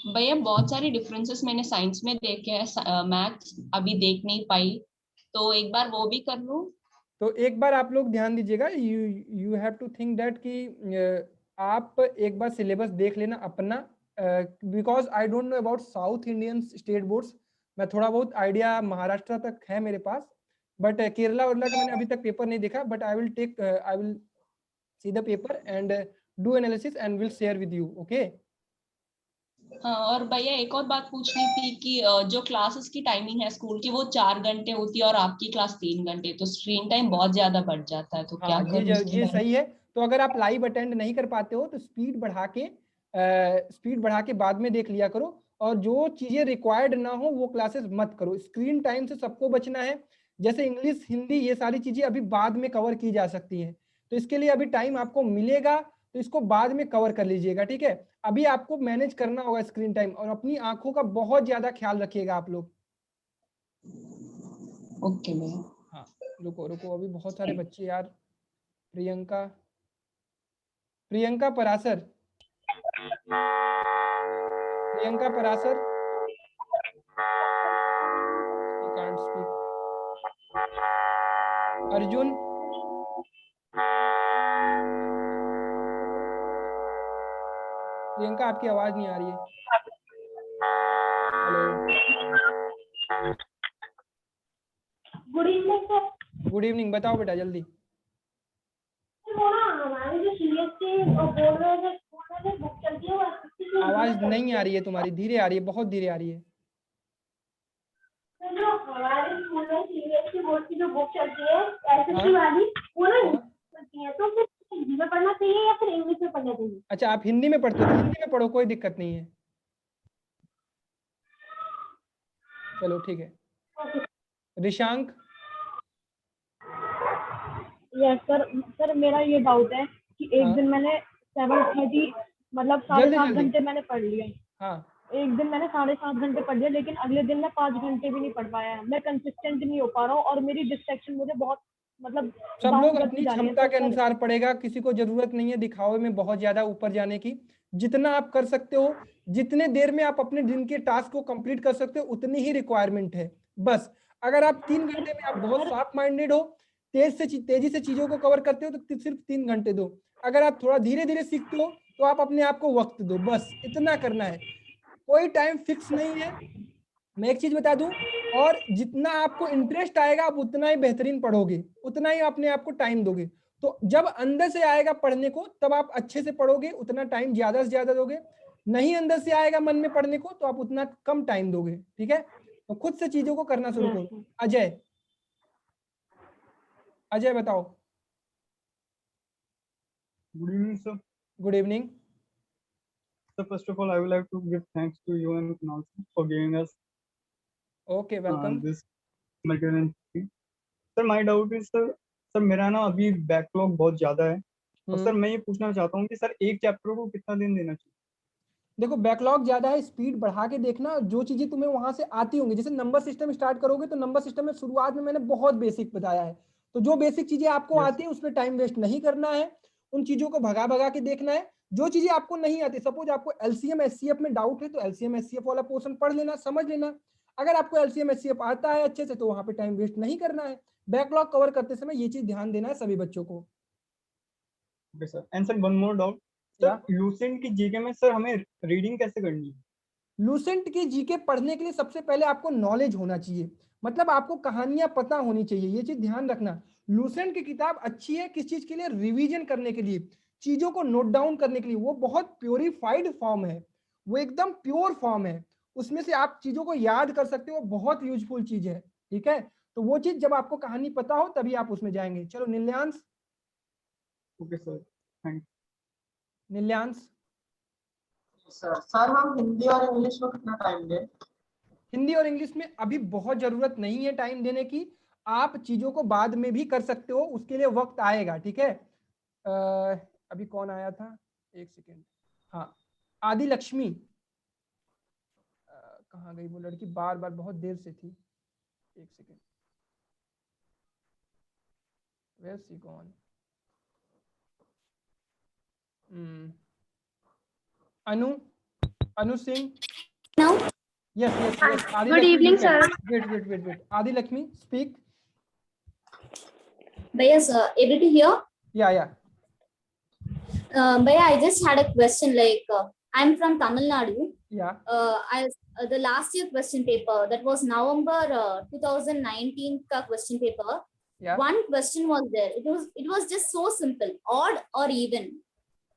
भैया बहुत सारे डिफरेंसेस मैंने साइंस में देखे हैं, मैथ्स अभी देख नहीं पाई, तो एक बार वो भी कर लूं? तो एक बार आप लोग ध्यान दीजिएगा। You have to think that कि आप एक बार सिलेबस देख लेना अपना, because I don't know about South Indian state boards. मैं थोड़ा बहुत आइडिया महाराष्ट्र तक है मेरे पास, बट केरला वरला का मैंने अभी तक पेपर नहीं देखा। But I will see the paper and do analysis and will share with you. Okay. हाँ, और भैया एक और बात पूछनी थी कि जो क्लासेस की टाइमिंग है स्कूल की वो 4 घंटे होती है और आपकी क्लास 3 घंटे, तो स्क्रीन टाइम बहुत ज्यादा बढ़ जाता है, तो क्या करूं इसके ये बारे में? सही है। तो अगर आप लाइव अटेंड नहीं कर पाते हो तो स्पीड बढ़ा के बाद में देख लिया करो, और जो चीजें रिक्वायर्ड ना हो वो क्लासेस मत करो। स्क्रीन टाइम से सबको बचना है। जैसे इंग्लिश, हिंदी, ये सारी चीजें अभी बाद में कवर की जा सकती हैं, तो इसके लिए अभी टाइम आपको मिलेगा, तो इसको बाद में कवर कर लीजिएगा, ठीक है? अभी आपको मैनेज करना होगा स्क्रीन टाइम, और अपनी आंखों का बहुत ज्यादा ख्याल रखिएगा आप लोग। ओके भैया। हाँ रुको अभी बहुत सारे बच्चे यार। Priyanka Parashar you can't speak. Arjun Priyanka आपकी आवाज नहीं आ रही है। Hello, good evening sir. Good evening, बताओ बेटा जल्दी। हमारे जो सीएससी बोर्ड में स्कूल में बुक चलती है वो आवाज नहीं आ रही है तुम्हारी, धीरे आ रही है, बहुत धीरे आ रही है। जो हमारे स्कूल में सीबीएसई बोर्ड की जो बुक चलती है एसएससी वाली वो ना चलती है, तो फिर हिंदी में पढ़ना चाहिए या फिर इंग्लिश में पढ़ना चाहिए? अच्छा, आप हिंदी में पढ़ते हो तो हिंदी में पढ़ो, कोई दिक्कत नहीं है। चलो ठीक है। रिशांक। Yes sir. सर मेरा ये डाउट है कि एक दिन मैंने 7:30 मतलब 7.5 घंटे मैंने पढ़ लिए। हाँ। एक दिन मैंने 7.5 घंटे पढ़ लिया, लेकिन अगले दिन मैं 5 घंटे भी नहीं पढ़ पाया। मैं कंसिस्टेंट नहीं हो पा रहा हूँ और मेरी डिस्ट्रैक्शन मुझे बहुत मतलब सब डाउन लोग करती अपनी जा रही है। क्षमता तो के सर अनुसार पढ़ेगा, किसी को जरूरत नहीं है दिखावे में बहुत ज्यादा ऊपर जाने की। जितना आप कर सकते हो, जितने देर में आप अपने दिन के टास्क को कंप्लीट कर सकते हो, उतनी ही रिक्वायरमेंट है बस। अगर आप 3 घंटे में आप बहुत शार्प माइंडेड हो, तेजी से चीजों को कवर करते हो, तो सिर्फ 3 घंटे दो। अगर आप थोड़ा धीरे धीरे सीखते हो तो आप अपने आप को वक्त दो, बस इतना करना है। कोई टाइम फिक्स नहीं है। मैं एक चीज बता दूं, और जितना आपको इंटरेस्ट आएगा आप उतना ही बेहतरीन पढ़ोगे, उतना ही अपने आप को टाइम दोगे। तो जब अंदर से आएगा पढ़ने को तब आप अच्छे से पढ़ोगे, उतना टाइम ज्यादा से ज्यादा दोगे। नहीं अंदर से आएगा मन में पढ़ने को तो आप उतना कम टाइम दोगे, ठीक है। तो खुद से चीजों को करना शुरू करो। अजय, अजय बताओ। Good evening, sir. Good evening. So first of all, I would like to give thanks to you and Kunal for giving us welcome. this material. Sir, my doubt is sir मेरा ना अभी बैकलॉग बहुत ज्यादा है और sir मैं ये पूछना चाहता हूँ कि सर एक चैप्टर को कितना दिन देना चाहिए? देखो बैकलॉग ज्यादा है, स्पीड बढ़ा के देखना। जो चीजें तुम्हें वहां से आती होंगी, जैसे नंबर सिस्टम स्टार्ट करोगे तो नंबर सिस्टम में शुरुआत में मैंने बहुत बेसिक बताया है, तो जो बेसिक चीजें आपको आती है उसमें टाइम वेस्ट नहीं करना है, उन चीजों को भगा भगा के देखना है। जो चीजें आपको नहीं आती, सपोज आपको एलसीएम एचसीएफ में डाउट है तो एलसीएम एचसीएफ वाला पोर्शन पढ़ लेना, समझ लेना। अगर आपको एलसीएम एचसीएफ आता है अच्छे से तो वहां पे टाइम वेस्ट नहीं करना है। बैकलॉग कवर करते समय ये चीज ध्यान देना है सभी बच्चों को। Okay sir. And sir one more doubt, sir Lucent की जीके में सर हमें रीडिंग कैसे करनी है? लूसेंट की जीके पढ़ने के लिए सबसे पहले आपको नॉलेज होना चाहिए, मतलब आपको कहानियां पता होनी चाहिए, ये चीज ध्यान रखना। लूसेंट की किताब अच्छी है किस चीज के लिए? रिवीजन करने के लिए, चीजों को नोट डाउन करने के लिए। वो बहुत प्योरीफाइड फॉर्म है, वो एकदम प्योर फॉर्म है, उसमें से आप चीजों को याद कर सकते हो, बहुत यूजफुल चीज है, ठीक है। तो वो चीज जब आपको कहानी पता हो तभी आप उसमें जाएंगे। चलो Nilyansh. Okay sir, thank Nilyansh. Sir हम हिंदी और इंग्लिश में कितना टाइम दें? हिंदी और इंग्लिश में अभी बहुत जरूरत नहीं है टाइम देने की, आप चीजों को बाद में भी कर सकते हो, उसके लिए वक्त आएगा, ठीक है। अभी कौन आया था, एक सेकेंड। हाँ, आदि लक्ष्मी। कहाँ गई वो लड़की? बार बार बहुत देर से थी, एक second. Where she gone? Anu Singh. Yes. Adi Good Lakshmi, evening, you can. sir. Wait. Adi Lakshmi, speak. Bhaiya, sir, able to hear? Yeah. Bhaiya, I just had a question. I'm from Tamil Nadu. Yeah. The last year question paper, that was November 2019 ka question paper. Yeah. One question was there. It was just so simple: odd or even.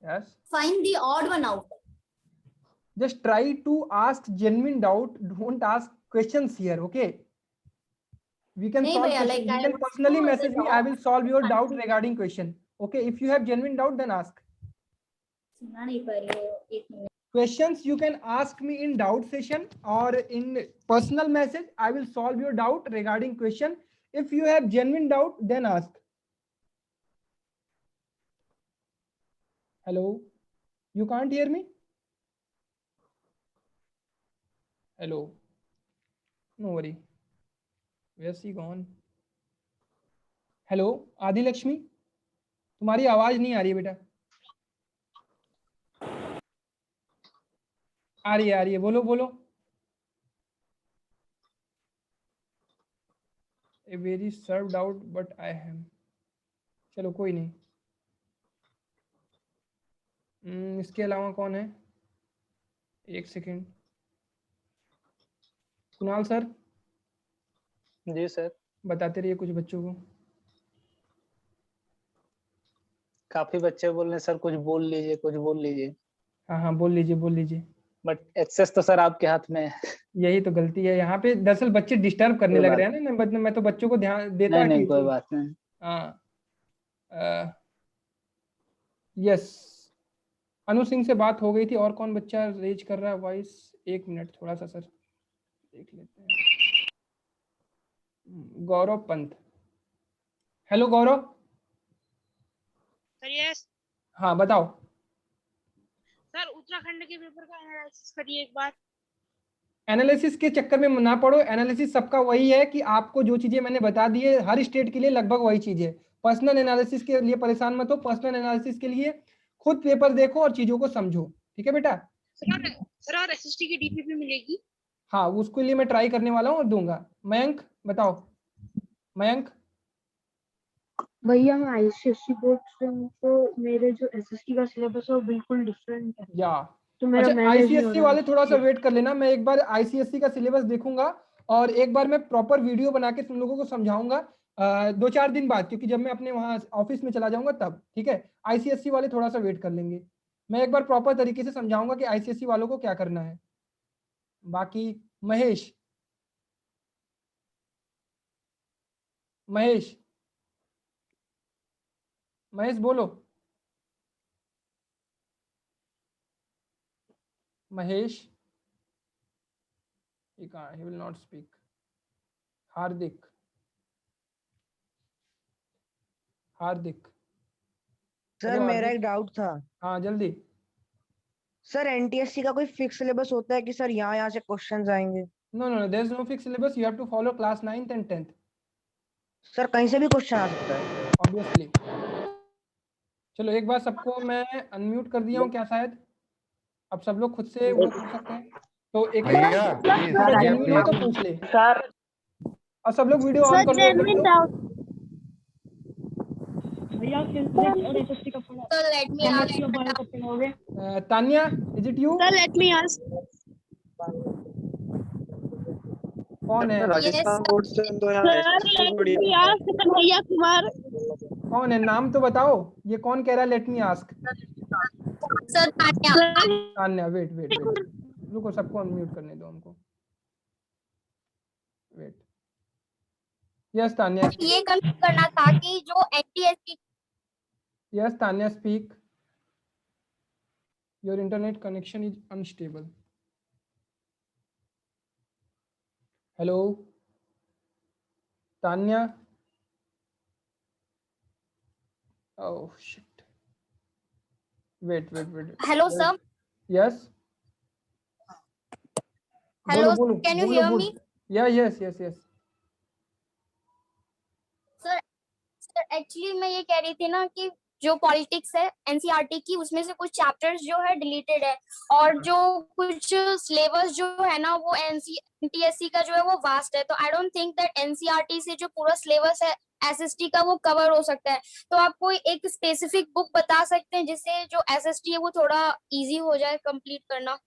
Yes. Find the odd one out. Just try to ask genuine doubt. Don't ask questions here, okay? We can solve questions. You can personally message me. I will solve your doubt regarding question. Okay, if you have genuine doubt, then ask. Questions you can ask me in doubt session or in personal message. I will solve your doubt regarding question. If you have genuine doubt, then ask. Hello, you can't hear me? Hello. No worry. Where's she gone? Hello आदि लक्ष्मी, तुम्हारी आवाज नहीं आ रही है बेटा। आ रही है, बोलो। A very served out but I am. चलो कोई नहीं। इसके अलावा कौन है? एक सेकेंड। कुणाल सर। जी सर। बताते रहिए कुछ बच्चों को। काफी बच्चे बोल रहे हैं सर, कुछ बोल लीजिए, कुछ बोल लीजिए। हाँ हाँ बोल लीजिए, बोल लीजिए। बट एक्सेस तो सर आपके हाथ में है। यही तो गलती है यहाँ पे, दरअसल बच्चे डिस्टर्ब करने लग रहे हैं ना, मैं तो बच्चों को ध्यान देता नहीं नहीं कि कोई बात नहीं। हाँ। यस, अनु सिंह से बात हो गई थी। और कौन बच्चा रेज कर रहा है वॉइस? एक मिनट थोड़ा सा सर देख लेते हैं। Gaurav Pant. Hello Gaurav. Sir yes. हाँ बताओ। सर उत्तराखंड के पेपर का एनालिसिस करिए एक बार। एनालिसिस के चक्कर में ना पड़ो। एनालिसिस सबका वही है कि आपको जो चीजें मैंने बता दी है हर स्टेट के लिए लगभग वही चीज है। पर्सनल एनालिसिस के लिए परेशान मत हो। पर्सनल एनालिसिस के लिए खुद पेपर देखो और चीजों को समझो, ठीक है बेटा? सर और एसएसटी की डीपीपी मिलेगी? हाँ उसके लिए मैं ट्राई करने वाला हूँ और दूंगा। मयंक बताओ। मयंक। भैया मैं आईसीएससी बोर्ड से हूँ, तो मेरे जो एसएसटी का सिलेबस है वो बिल्कुल डिफरेंट है। या तो मेरा अच्छा, मैनेज नहीं हो आईसीएससी रहा वाले थोड़ा सा है। वेट कर लेना। मैं एक बार आईसीएससी का सिलेबस देखूंगा और एक बार मैं प्रॉपर वीडियो बना के तुम लोगों को समझाऊंगा 2-4 दिन बाद, क्योंकि जब मैं अपने वहाँ ऑफिस में चला जाऊंगा तब। ठीक है, आईसीएससी वाले थोड़ा सा वेट कर लेंगे। मैं एक बार प्रॉपर तरीके से समझाऊंगा कि आईसीएससी वालों को क्या करना है। बाकी महेश। महेश। महेश बोलो। Mahesh. he will not speak. Hardik. Hardik. Sir hello मेरा हार्दिक। एक डाउट था। हाँ जल्दी। सर एनटीएससी का कोई फिक्स सिलेबस होता है कि सर यहाँ से क्वेश्चंस आएंगे? No, no, no, there is no fixed syllabus. You have to follow class 9th and 10th. Sir कहीं से भी क्वेश्चन आ सकता है? Obviously. चलो एक बार सबको मैं अनम्यूट कर दिया हूँ क्या शायद? अब सब लोग खुद से वो पूछ सकते हैं। तो एक एक भैया अगर जेन्युइन है तो पूछ ले। सर और सब लोग वीडियो ऑन कर लो एक बार तो। भैया फिजिक्स और एसएसटी का पढ़ा। So let me ask chemistry और बायो कब पढ़ाओगे? Tanya, is it you? Sir let me ask. कौन है? राजस्थान बोर्ड से तो यहाँ sir SST let board me ask Kanhaiya Kumar. कौन है? नाम तो बताओ। ये कौन कह रहा है let me ask? Sir Tanya. Tanya. Wait wait wait, रुको सबको अनम्यूट करने दो हमको। वेट। यस तान्या। ये कंफर्म करना था कि जो NTSC. Yes Tanya speak. Your internet connection is unstable. Hello Tanya. Oh shit. Wait wait wait. Hello sir. Yes. Hello, बोलो कैन यू बोलो हियर बोलो। Me? Yeah yes yes yes. Sir actually मैं ये कह रही थी ना कि जो पॉलिटिक्स है एनसीईआरटी की, उसमें से कुछ चैप्टर्स जो है डिलीटेड है और जो कुछ सिलेबस जो है ना वो एनटीएससी का जो है वो वास्ट है। तो I don't think that NCERT से जो पूरा सिलेबस है एसएसटी का वो कवर हो सकता है। तो आप कोई एक स्पेसिफिक बुक बता सकते हैं जिससे जो एसएसटी है वो थोड़ा इजी हो जाए कंप्लीट करना?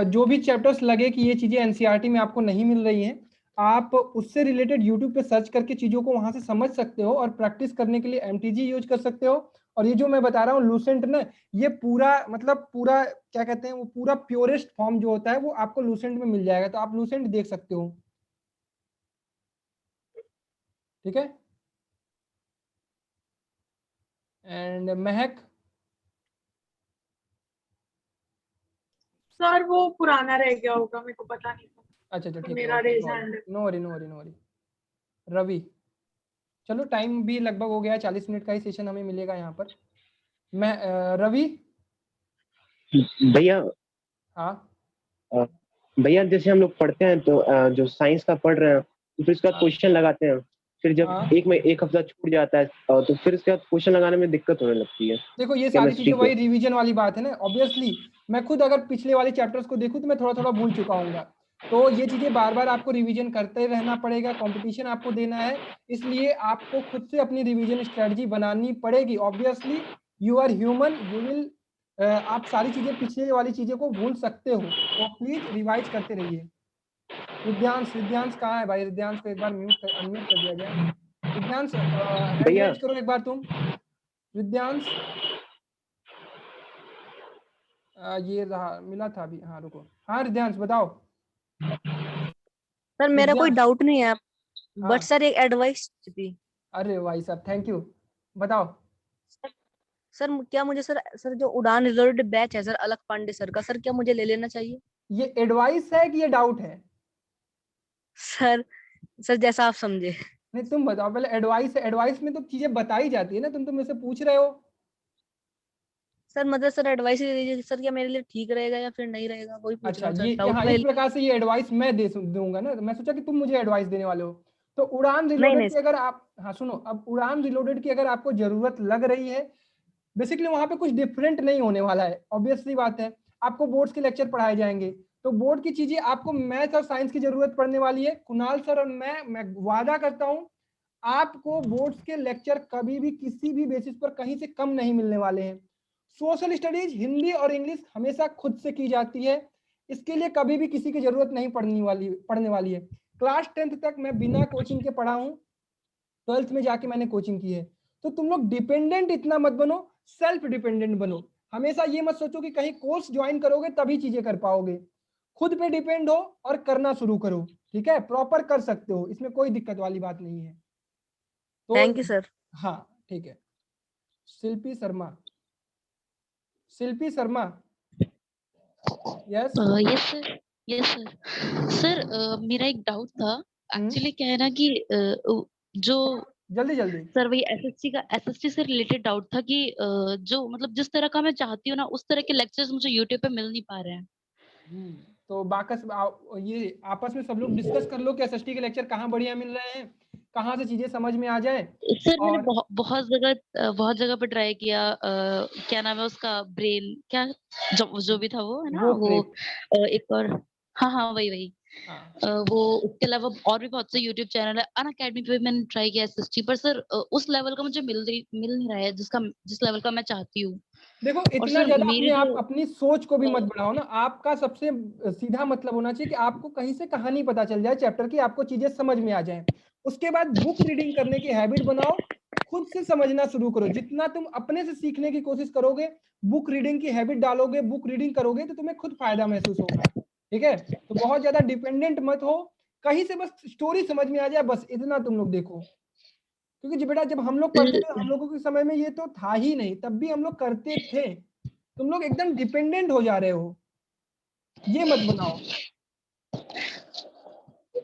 जो भी चैप्टर्स लगे कि ये चीजें एनसीईआरटी में आपको नहीं मिल रही हैं, आप उससे रिलेटेड यूट्यूब पे सर्च करके चीजों को वहां से समझ सकते हो और प्रैक्टिस करने के लिए एमटीजी यूज कर सकते हो। और ये जो मैं बता रहा हूँ लूसेंट ना, ये पूरा मतलब पूरा क्या कहते हैं वो पूरा प्योरेस्ट फॉर्म जो होता है वो आपको लूसेंट में मिल जाएगा। तो आप लूसेंट देख सकते हो। ठीक है। And Mahak. सर वो पुराना रह गया होगा, मेरे को पता नहीं था। अच्छा अच्छा तो ठीक है। मेरा raise hand. No worry no worry no worry. Ravi. चलो टाइम भी लगभग हो गया, 40 मिनट का ही सेशन हमें मिलेगा यहाँ पर। मैं रवि। भैया। हाँ भैया जैसे हम लोग पढ़ते हैं तो जो साइंस का पढ़ रहे हैं तो फिर उसका क्वेश्चन लगाते हैं, फिर जब एक हफ्ता छूट जाता है तो फिर उसके बाद क्वेश्चन लगाने में दिक्कत होने लगती है। देखो ये सारी चीजें वही रिवीजन वाली बात है ना। ऑब्वियसली मैं खुद अगर पिछले वाले चैप्टर्स को देखूं तो मैं थोड़ा थोड़ा भूल चुका हूँ। तो ये चीजें बार बार आपको रिवीजन करते रहना पड़ेगा। कंपटीशन आपको देना है, इसलिए आपको खुद से अपनी रिवीजन स्ट्रेटजी बनानी पड़ेगी। Obviously you are human, you will आप सारी चीजें पिछले वाली चीजें को भूल सकते हो, तो प्लीज रिवाइज करते रहिए। रिद्यांश कहाँ है भाई? रिद्यांश को एक बार अनम्यूट कर दिया जाए। रिद्यांश हैंड रेज करो एक बार तुम। रिद्यांश ये रहा, मिला था अभी। हाँ रुको, हाँ रिद्यांश बताओ। सर मेरा कोई डाउट नहीं है, हाँ। बट सर एक एडवाइस थी। अरे भाई साहब थैंक यू, बताओ। सर क्या मुझे सर जो उड़ान रिलेटेड बैच है सर अलख पांडे सर का, सर क्या मुझे ले लेना चाहिए? ये एडवाइस है कि ये डाउट है? सर जैसा आप समझे। नहीं तुम बताओ पहले। एडवाइस है, एडवाइस में तो चीजें बताई जाती है ना, तुम तो मुझसे पूछ रहे हो। सर मतलब सर एडवाइस दे दीजिए सर, क्या मेरे लिए ठीक रहेगा या फिर नहीं रहेगा, वही पूछ अच्छा रहा हूं ये सर। हाँ, इस प्रकार से ये एडवाइस मैं दूंगा ना, मैं सोचा कि तुम मुझे एडवाइस देने वाले हो। तो उड़ान रिलोडेड की अगर आप, हाँ सुनो, अब उड़ान रिलोडेड की अगर आपको जरूरत लग रही है, बेसिकली वहां पे कुछ डिफरेंट नहीं होने वाला है, ऑब्वियसली बात है। आपको बोर्ड्स के लेक्चर पढ़ाए जाएंगे, तो बोर्ड की चीजें आपको मैथ और साइंस की जरूरत पड़ने वाली है। कुणाल सर और मैं वादा करता हूं आपको बोर्ड्स के लेक्चर कभी भी किसी भी बेसिस पर कहीं से कम नहीं मिलने वाले हैं। सोशल स्टडीज, हिंदी और इंग्लिश हमेशा खुद से की जाती है, इसके लिए कभी भी किसी की जरूरत नहीं पड़ने वाली है। क्लास 10th तक मैं बिना कोचिंग के पढ़ा हूं, 12th में जाके मैंने कोचिंग की है। तो तुम लोग डिपेंडेंट इतना मत बनो, सेल्फ डिपेंडेंट बनो। हमेशा ये मत सोचो कि कहीं कोर्स ज्वाइन करोगे तभी चीजें कर पाओगे। खुद पे डिपेंड हो और करना शुरू करो, ठीक है? प्रॉपर कर सकते हो, इसमें कोई दिक्कत वाली बात नहीं है। तो थैंक यू सर। हाँ ठीक है। Shilpi Sharma, Shilpi Sharma. Yes yes sir. Sir मेरा एक डाउट था, एक्चुअली क्या है ना कि जो जल्दी सर वही एसएसटी से रिलेटेड डाउट था कि जो मतलब जिस तरह का मैं चाहती हूँ ना उस तरह के लेक्चर्स मुझे यूट्यूब पे मिल नहीं पा रहे हैं। तो बाकस ये आपस में सब लोग डिस्कस कर लो कि एसएसटी के लेक्चर कहाँ बढ़िया मिल रहे हैं, कहाँ से चीजें समझ में आ जाए। सर मैंने बहुत जगह पे ट्राई किया। क्या नाम है उसका, ब्रेन क्या, जो भी था वो है ना, वो एक और, हाँ वही वो, उसके अलावा और भी बहुत से यूट्यूब चैनल है। अनअकैडमी पे मैंने ट्राई किया एसएसटी, पर सर उस लेवल का मुझे मिल नहीं रहा है जिस लेवल का मैं चाहती हूँ। देखो इतना ज्यादा अपने आप अपनी सोच को भी मत बढ़ाओ ना। आपका सबसे सीधा मतलब होना चाहिए कि आपको कहीं से कहानी पता चल जाए चैप्टर की, आपको चीजें समझ में आ जाए। उसके बाद बुक रीडिंग करने की हैबिट बनाओ, खुद से समझना शुरू करो। जितना तुम अपने से सीखने की कोशिश करोगे, बुक रीडिंग की हैबिट डालोगे, बुक रीडिंग करोगे, तो तुम्हें खुद फायदा महसूस होगा, ठीक है? तो बहुत ज्यादा डिपेंडेंट मत हो, कहीं से बस स्टोरी समझ में आ जाए, बस इतना तुम लोग देखो। क्योंकि जी बेटा जब हम लोग पढ़ते थे, हम लोगों के समय में ये तो था ही नहीं, तब भी हम लोग करते थे। तुम लोग एकदम डिपेंडेंट हो जा रहे हो, ये मत बनाओ,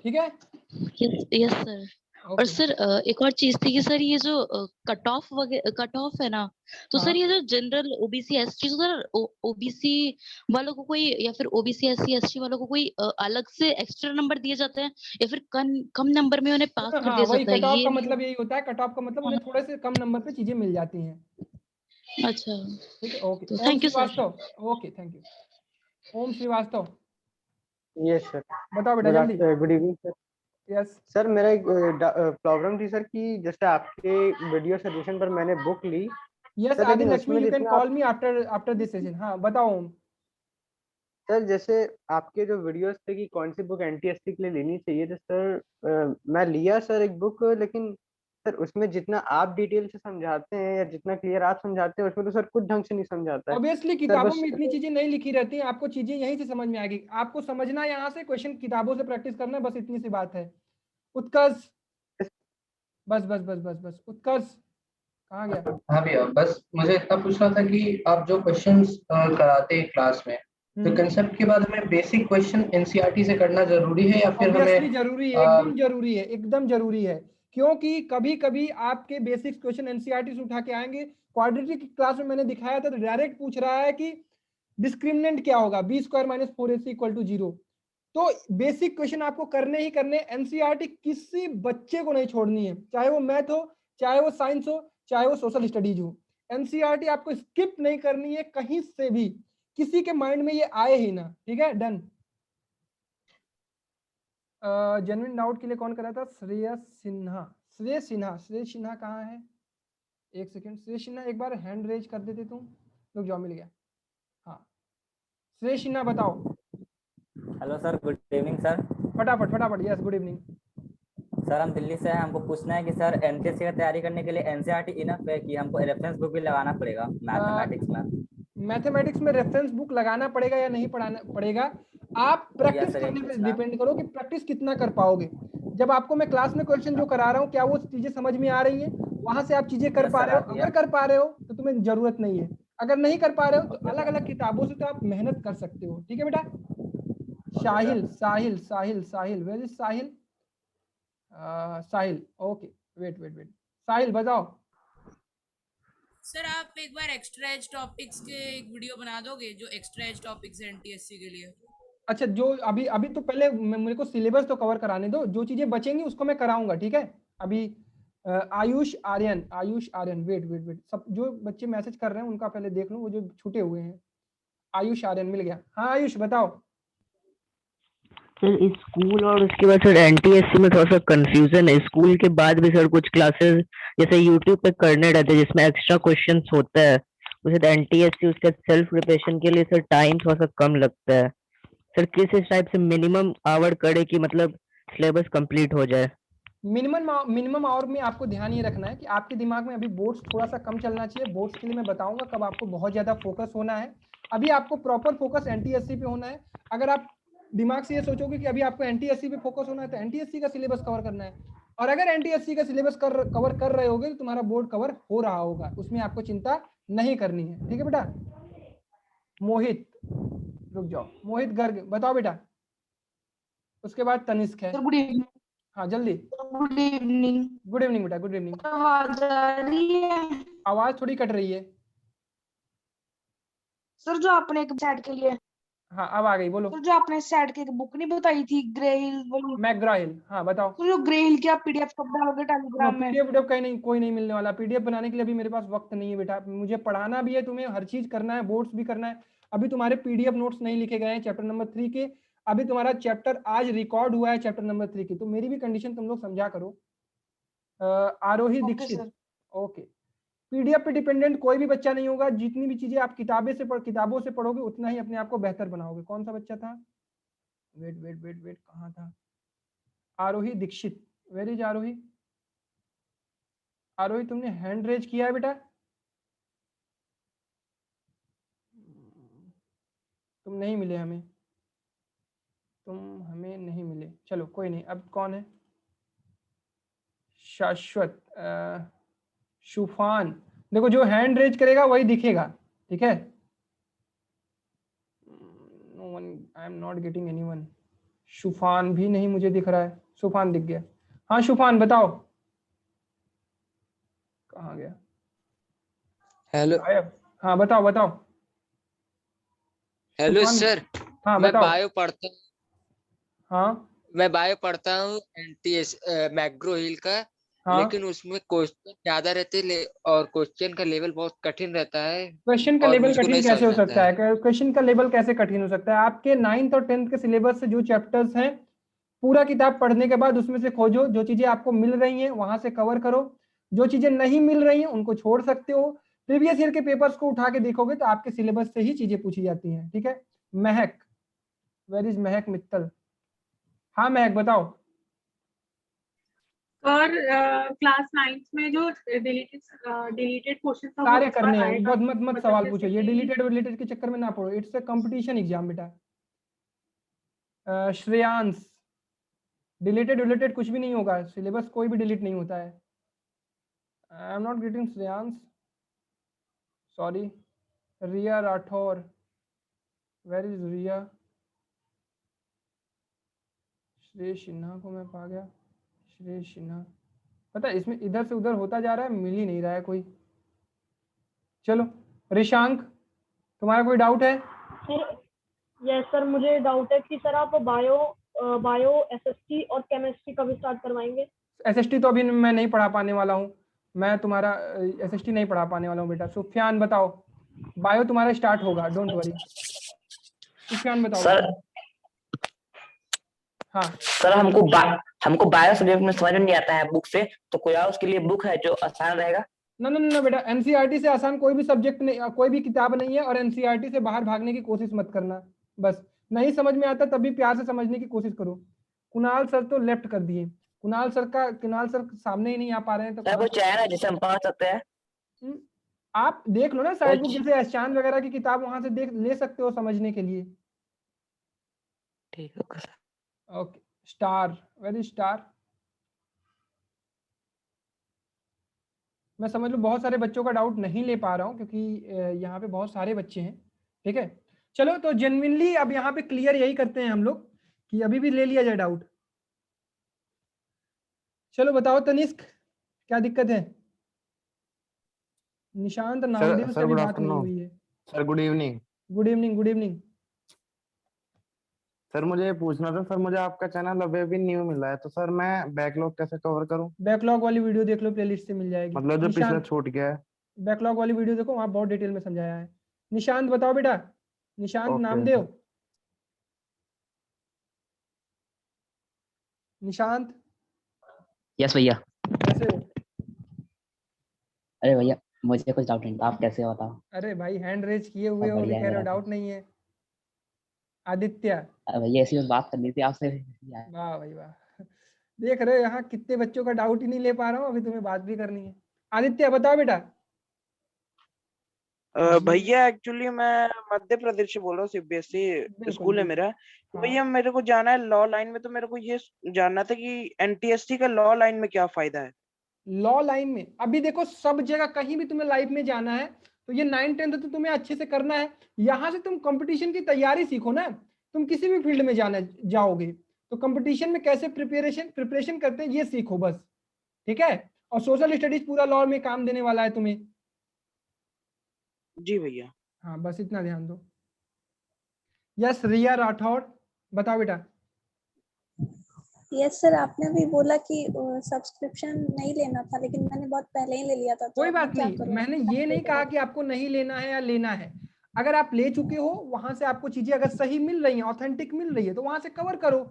ठीक है? Yes sir. और सर एक और चीज थी कि सर ये जो कट ऑफ है ना, तो सर ये जो general OBC ST, sir OBC वालों को कोई, या फिर ओबीसी एससी एसटी वालों को कोई अलग से एक्स्ट्रा नंबर दिए जाते हैं, या फिर कम नंबर में उन्हें पास कर दिया वही जाता है? कट ऑफ ये का मतलब यही होता है। कट ऑफ का मतलब उन्हें थोड़े से कम नंबर पे चीजें मिल जाती हैं। अच्छा ठीक है, ओके। तो Om thank you sir. Shrivastava, okay thank you. Om Shrivastava, yes sir. बताओ बेटा जल्दी। Good evening sir. Yes sir मेरा एक प्रॉब्लम थी सर कि जैसे आपके वीडियो सजेशन पर मैंने बुक ली। यस सर आदि लेकिन लक्ष्मी, उसमें यू कैन जितना call me after this session. हाँ बताओ ओम। सर जैसे आपके जो वीडियोस थे कि कौन सी बुक एनटीएससी के लिए लेनी चाहिए, तो सर मैं लिया सर एक बुक, लेकिन सर उसमें जितना आप डिटेल से समझाते हैं या जितना क्लियर आप समझाते हैं उसमें तो सर कुछ ढंग से नहीं समझाता है। ऑब्वियसली सर किताबों बस में इतनी चीजें नहीं लिखी रहती हैं, आपको चीजें यहीं से समझ में आएगी। आपको समझना यहाँ से, क्वेश्चन किताबों से प्रैक्टिस करना, बस इतनी सी बात है। उत्कर्ष, बस उत्कर्ष कहाँ गया? हाँ भैया, बस मुझे इतना पूछना था कि आप जो क्वेश्चंस कराते हैं क्लास में, तो कंसेप्ट के बाद हमें बेसिक क्वेश्चन एनसीईआरटी से करना जरूरी है या फिर ऑब्वियसली हमें जरूरी है, एकदम जरूरी है, एकदम जरूरी है। क्योंकि कभी कभी आपके बेसिक क्वेश्चन एनसीईआरटी से उठा के आएंगे। क्वाड्रेटिक क्लास में मैंने दिखाया था, तो डायरेक्ट पूछ रहा है कि डिस्क्रिमिनेंट क्या होगा, B square minus 4ac equal to 0। तो बेसिक क्वेश्चन आपको करने ही करने। एनसीईआरटी किसी बच्चे को नहीं छोड़नी है, चाहे वो मैथ हो, चाहे वो साइंस हो, चाहे वो सोशल स्टडीज हो। एनसीईआरटी आपको स्किप नहीं करनी है कहीं से भी, किसी के माइंड में ये आए ही ना, ठीक है? डन। जेन्युइन डाउट के लिए कौन कर रहा था? श्रेयस सिन्हा कहाँ है? एक सेकंड, श्रेयस सिन्हा एक बार हैंड रेज कर देते तुम लोग। जाओ, मिल गया। श्रेय सिन्हा बताओ। Hello sir, good evening sir. फटाफट। Yes, good evening sir. हम दिल्ली से हैं, हमको पूछना है कि सर एमपीएससी का तैयारी करने के लिए एनसीईआरटी इनफ है कि हमको रेफरेंस बुक भी लगाना पड़ेगा मैथमेटिक्स में? मैथमेटिक्स में रेफरेंस बुक लगाना पड़ेगा या नहीं पड़ेगा, आप प्रैक्टिस करने पे डिपेंड करो कि प्रैक्टिस कितना कर पाओगे। जब आपको मैं क्लास में क्वेश्चन जो करा रहा हूँ, क्या वो चीजें समझ में आ रही है, वहां से आप चीजें कर पा रहे हो। अगर कर पा रहे हो तो तुम्हें जरूरत नहीं है, अगर नहीं कर पा रहे हो तो अलग अलग किताबों से तो आप मेहनत कर सकते हो। ठीक है बेटा। Sahil, where is Sahil? Sahil, okay, wait. Sahil बताओ। सर आप एक बार एक्स्ट्रा एज टॉपिक्स के एक वीडियो बना दोगे, जो एक्स्ट्रा एज टॉपिक्स है एनटीएससी के लिए? अच्छा, जो अभी तो पहले मेरे को सिलेबस तो कवर कराने दो, जो चीजें बचेंगी उसको मैं कराऊंगा। ठीक है। अभी आयुष आर्यन, वेट, सब जो बच्चे मैसेज कर रहे हैं उनका पहले देख लो, वो जो छूटे हुए हैं। आयुष आर्यन मिल गया। हाँ आयुष बताओ। सर स्कूल और उसके बाद सर एनटीएससी में थोड़ा सा कंफ्यूजन है। स्कूल के बाद भी सर कुछ क्लासेस जैसे यूट्यूब पे करने रहते हैं जिसमें एक्स्ट्रा क्वेश्चंस होता है, उसे एनटीएससी उसके सेल्फ प्रिपरेशन के लिए सर टाइम थोड़ा सा कम लगता है। सर किस टाइप से मिनिमम आवर करे कि मतलब सिलेबस कंप्लीट हो जाए? मिनिमम आवर में आपको ध्यान ये रखना है कि आपके दिमाग में अभी बोर्ड्स थोड़ा सा कम चलना चाहिए। बोर्ड्स के लिए मैं बताऊंगा कब आपको बहुत ज्यादा फोकस होना है। अभी आपको प्रॉपर फोकस एनटीएससी पे होना है। अगर आप दिमाग से ये सोचोगे कि अभी आपको एनटीएससी पे फोकस होना है तो एनटीएससी का सिलेबस कवर करना है, और अगर एनटीएससी का सिलेबस कवर कर रहे होगे तो तुम्हारा बोर्ड कवर हो रहा होगा, उसमें आपको चिंता नहीं करनी है। ठीक है बेटा। मोहित, रुक जाओ, मोहित गर्ग बताओ बेटा। उसके बाद तनिष्क है। Good evening. हाँ जल्दी। Good evening. गुड इवनिंग बेटा, गुड इवनिंग। आवाज आ रही है? आवाज थोड़ी कट रही है सर। जो आपने एक सेट के लिए, हाँ अब आ गई, बोलो। सर जो आपने सेट की बुक नहीं बताई थी, ग्रेहिल वाली, मैकग्रा-हिल, हाँ बताओ। तो जो ग्रेहिल की आप पीडीएफ कब डालोगे टेलीग्राम में? पीडीएफ कहीं नहीं, कोई नहीं मिलने वाला। पीडीएफ बनाने के लिए अभी मेरे पास वक्त नहीं है बेटा, मुझे पढ़ाना भी है, तुम्हें हर चीज करना है, बोर्ड्स भी करना है। अभी तुम्हारे पीडीएफ नोट्स नहीं लिखे गए हैं चैप्टर नंबर 3 के। अभी तुम्हारा चैप्टर आज रिकॉर्ड हुआ है चैप्टर नंबर 3 की, तो मेरी भी कंडीशन तुम लोग समझा करो। आरोही दीक्षित, ओके। पीडीएफ पे डिपेंडेंट कोई भी बच्चा नहीं होगा। जितनी भी चीजें आप किताबों से पढ़ोगे उतना ही अपने आप को बेहतर बनाओगे। कौन सा बच्चा था? वेट, कहाँ था? आरोही दीक्षित, वेयर इज आरोही? आरोही तुमने हैंड रेज किया है बेटा? तुम नहीं मिले हमें, तुम हमें नहीं मिले। चलो कोई नहीं। अब कौन है? शाश्वत, शूफान। देखो जो हैंड रेज करेगा वही दिखेगा। ठीक है। No one, I am not getting anyone. शूफान भी नहीं मुझे दिख रहा है। शूफान दिख गया। हाँ शूफान बताओ, कहाँ गया? हेलो। हाँ बताओ। Hello sir. हाँ मैं बताओ। बायो पढ़ता हूँ। हाँ मैं बायो पढ़ता हूँ एनटीएस मैकग्रा-हिल का। हाँ। लेकिन उसमें क्वेश्चन ज्यादा रहते और क्वेश्चन का लेवल बहुत कठिन रहता है। क्वेश्चन का और लेवल मुझको कठिन नहीं कैसे समझ हो आता सकता है? क्वेश्चन का लेवल कैसे कठिन हो सकता है? आपके 9th और 10th के सिलेबस से जो चैप्टर्स हैं, पूरा किताब पढ़ने के बाद उसमें से खोजो, जो चीजें आपको मिल रही हैं वहां से कवर करो, जो चीजें नहीं मिल रही हैं उनको छोड़ सकते हो। प्रीवियस ईयर के पेपर्स को उठा के देखोगे तो आपके सिलेबस से ही चीजें पूछी जाती हैं। ठीक है। महक, वेयर इज महक मित्तल? हाँ महक बताओ। और क्लास 9th में जो डिलीटेड क्वेश्चन था सारे वो करने हैं। आएगा? मत मतलब सवाल जैसे पूछो, ये कि- डिलीटेड के चक्कर में ना पढ़ो। इट्स अ कंपटीशन एग्जाम बेटा। श्रेयांश, डिलीटेड कुछ भी नहीं होगा, सिलेबस कोई भी डिलीट नहीं होता है। I am not getting Shreyansh, sorry. Riya Rathore, where is Riya? Shrey Sinha को मैं पा गया। श्रेय सिन्हा, पता है इसमें इधर से उधर होता जा रहा है, मिल ही नहीं रहा है कोई। चलो रिशांक, तुम्हारा कोई डाउट है? सर यस सर, मुझे डाउट है कि सर आप बायो एसएसटी और केमिस्ट्री कब स्टार्ट करवाएंगे? एसएसटी तो अभी मैं नहीं पढ़ा पाने वाला हूँ, मैं तुम्हारा एसएसटी नहीं पढ़ा पाने वाला हूँ बेटा। सुफियान बताओ। बायो तुम्हारा स्टार्ट होगा, डोंट वरी। सुफियान बताओ सर। हाँ सर हमको बायो सब्जेक्ट में समझ में नहीं आता है बुक से, तो कोई और उसके लिए बुक है जो आसान रहेगा? ना ना ना बेटा, एनसीईआरटी से आसान कोई भी सब्जेक्ट नहीं, कोई भी किताब नहीं है, और एनसीईआरटी से बाहर भागने की कोशिश मत करना। बस नहीं समझ में आता तभी प्यार से समझने की कोशिश करो। कुणाल सर तो लेफ्ट कर दिए, कुणाल सर सामने ही नहीं आ पा रहे हैं तो कुछ है ना जिसे हम पढ़ सकते हैं? आप देख लो ना साइड बुक, जैसे एहसान वगैरह की किताब वहां से देख ले सकते हो समझने के लिए। ठीक है sir. Okay, star, very star. मैं समझ लो बहुत सारे बच्चों का डाउट नहीं ले पा रहा हूँ क्योंकि यहाँ पे बहुत सारे बच्चे हैं। ठीक है, चलो तो जेन्युइनली अब यहाँ पे क्लियर यही करते हैं हम लोग कि अभी भी ले लिया जाए डाउट। चलो बताओ तनिष्क, क्या दिक्कत है? निशांत नामदेव से अभी बात नहीं हुई है। Sir good evening. Good evening, good evening. Sir मुझे ये पूछना था, सर मुझे आपका चैनल अभी अभी न्यू मिला है, तो सर मैं बैकलॉग कैसे कवर करूं? बैकलॉग वाली वीडियो देख लो, प्लेलिस्ट से मिल जाएगी। मतलब जो पिछला छूट गया है। बैकलॉग वाली वीडियो देखो, वहाँ बहुत डिटेल में समझाया है। निशांत बताओ बेटा, निशांत नामदेव, निशांत। यस भैया। कैसे हो? अरे भैया मुझे कुछ डाउट नहीं था, आप कैसे हो बताओ? अरे भाई हैंड रेज किए हुए सब हो, बढ़िया कह है रहे हो मेरा डाउट नहीं है। आदित्य। भैया ऐसी बस बात करनी थी आपसे। वाह भाई वाह, देख रहे हो यहाँ कितने बच्चों का डाउट ही नहीं ले पा रहा हूँ, अभी तुम्हें बात भी करनी है। आदित्य बताओ बेटा। भैया एक्चुअली मैं मध्य प्रदेश से बोल रहा हूँ, सीबीएसई स्कूल है मेरा। तो भैया मेरे को जाना है लॉ लाइन में, तो मेरे को ये जानना था कि एनटीएससी का लॉ लाइन में क्या फायदा है? लॉ लाइन में अभी देखो सब जगह कहीं भी तुम्हें लाइफ में जाना है तो ये 9th 10th तो तुम्हें अच्छे से करना है। यहाँ से तुम कंपटीशन की तैयारी सीखो ना। तुम किसी भी फील्ड में जाना जाओगे तो कंपटीशन में कैसे प्रिपरेशन करते हैं ये सीखो बस। ठीक है, और सोशल स्टडीज पूरा लॉ में काम देने वाला है तुम्हें। जी भैया। हाँ बस इतना ध्यान दो। यस रिया राठौड़ बताओ बेटा। यस सर, आपने भी बोला कि सब्सक्रिप्शन नहीं लेना था, लेकिन मैंने बहुत पहले ही ले लिया था। तो कोई बात नहीं, मैंने ये नहीं कहा कि आपको नहीं लेना है या लेना है। अगर आप ले चुके हो वहां से आपको चीजें अगर सही मिल रही हैं, ऑथेंटिक मिल रही है तो वहां से कवर करो।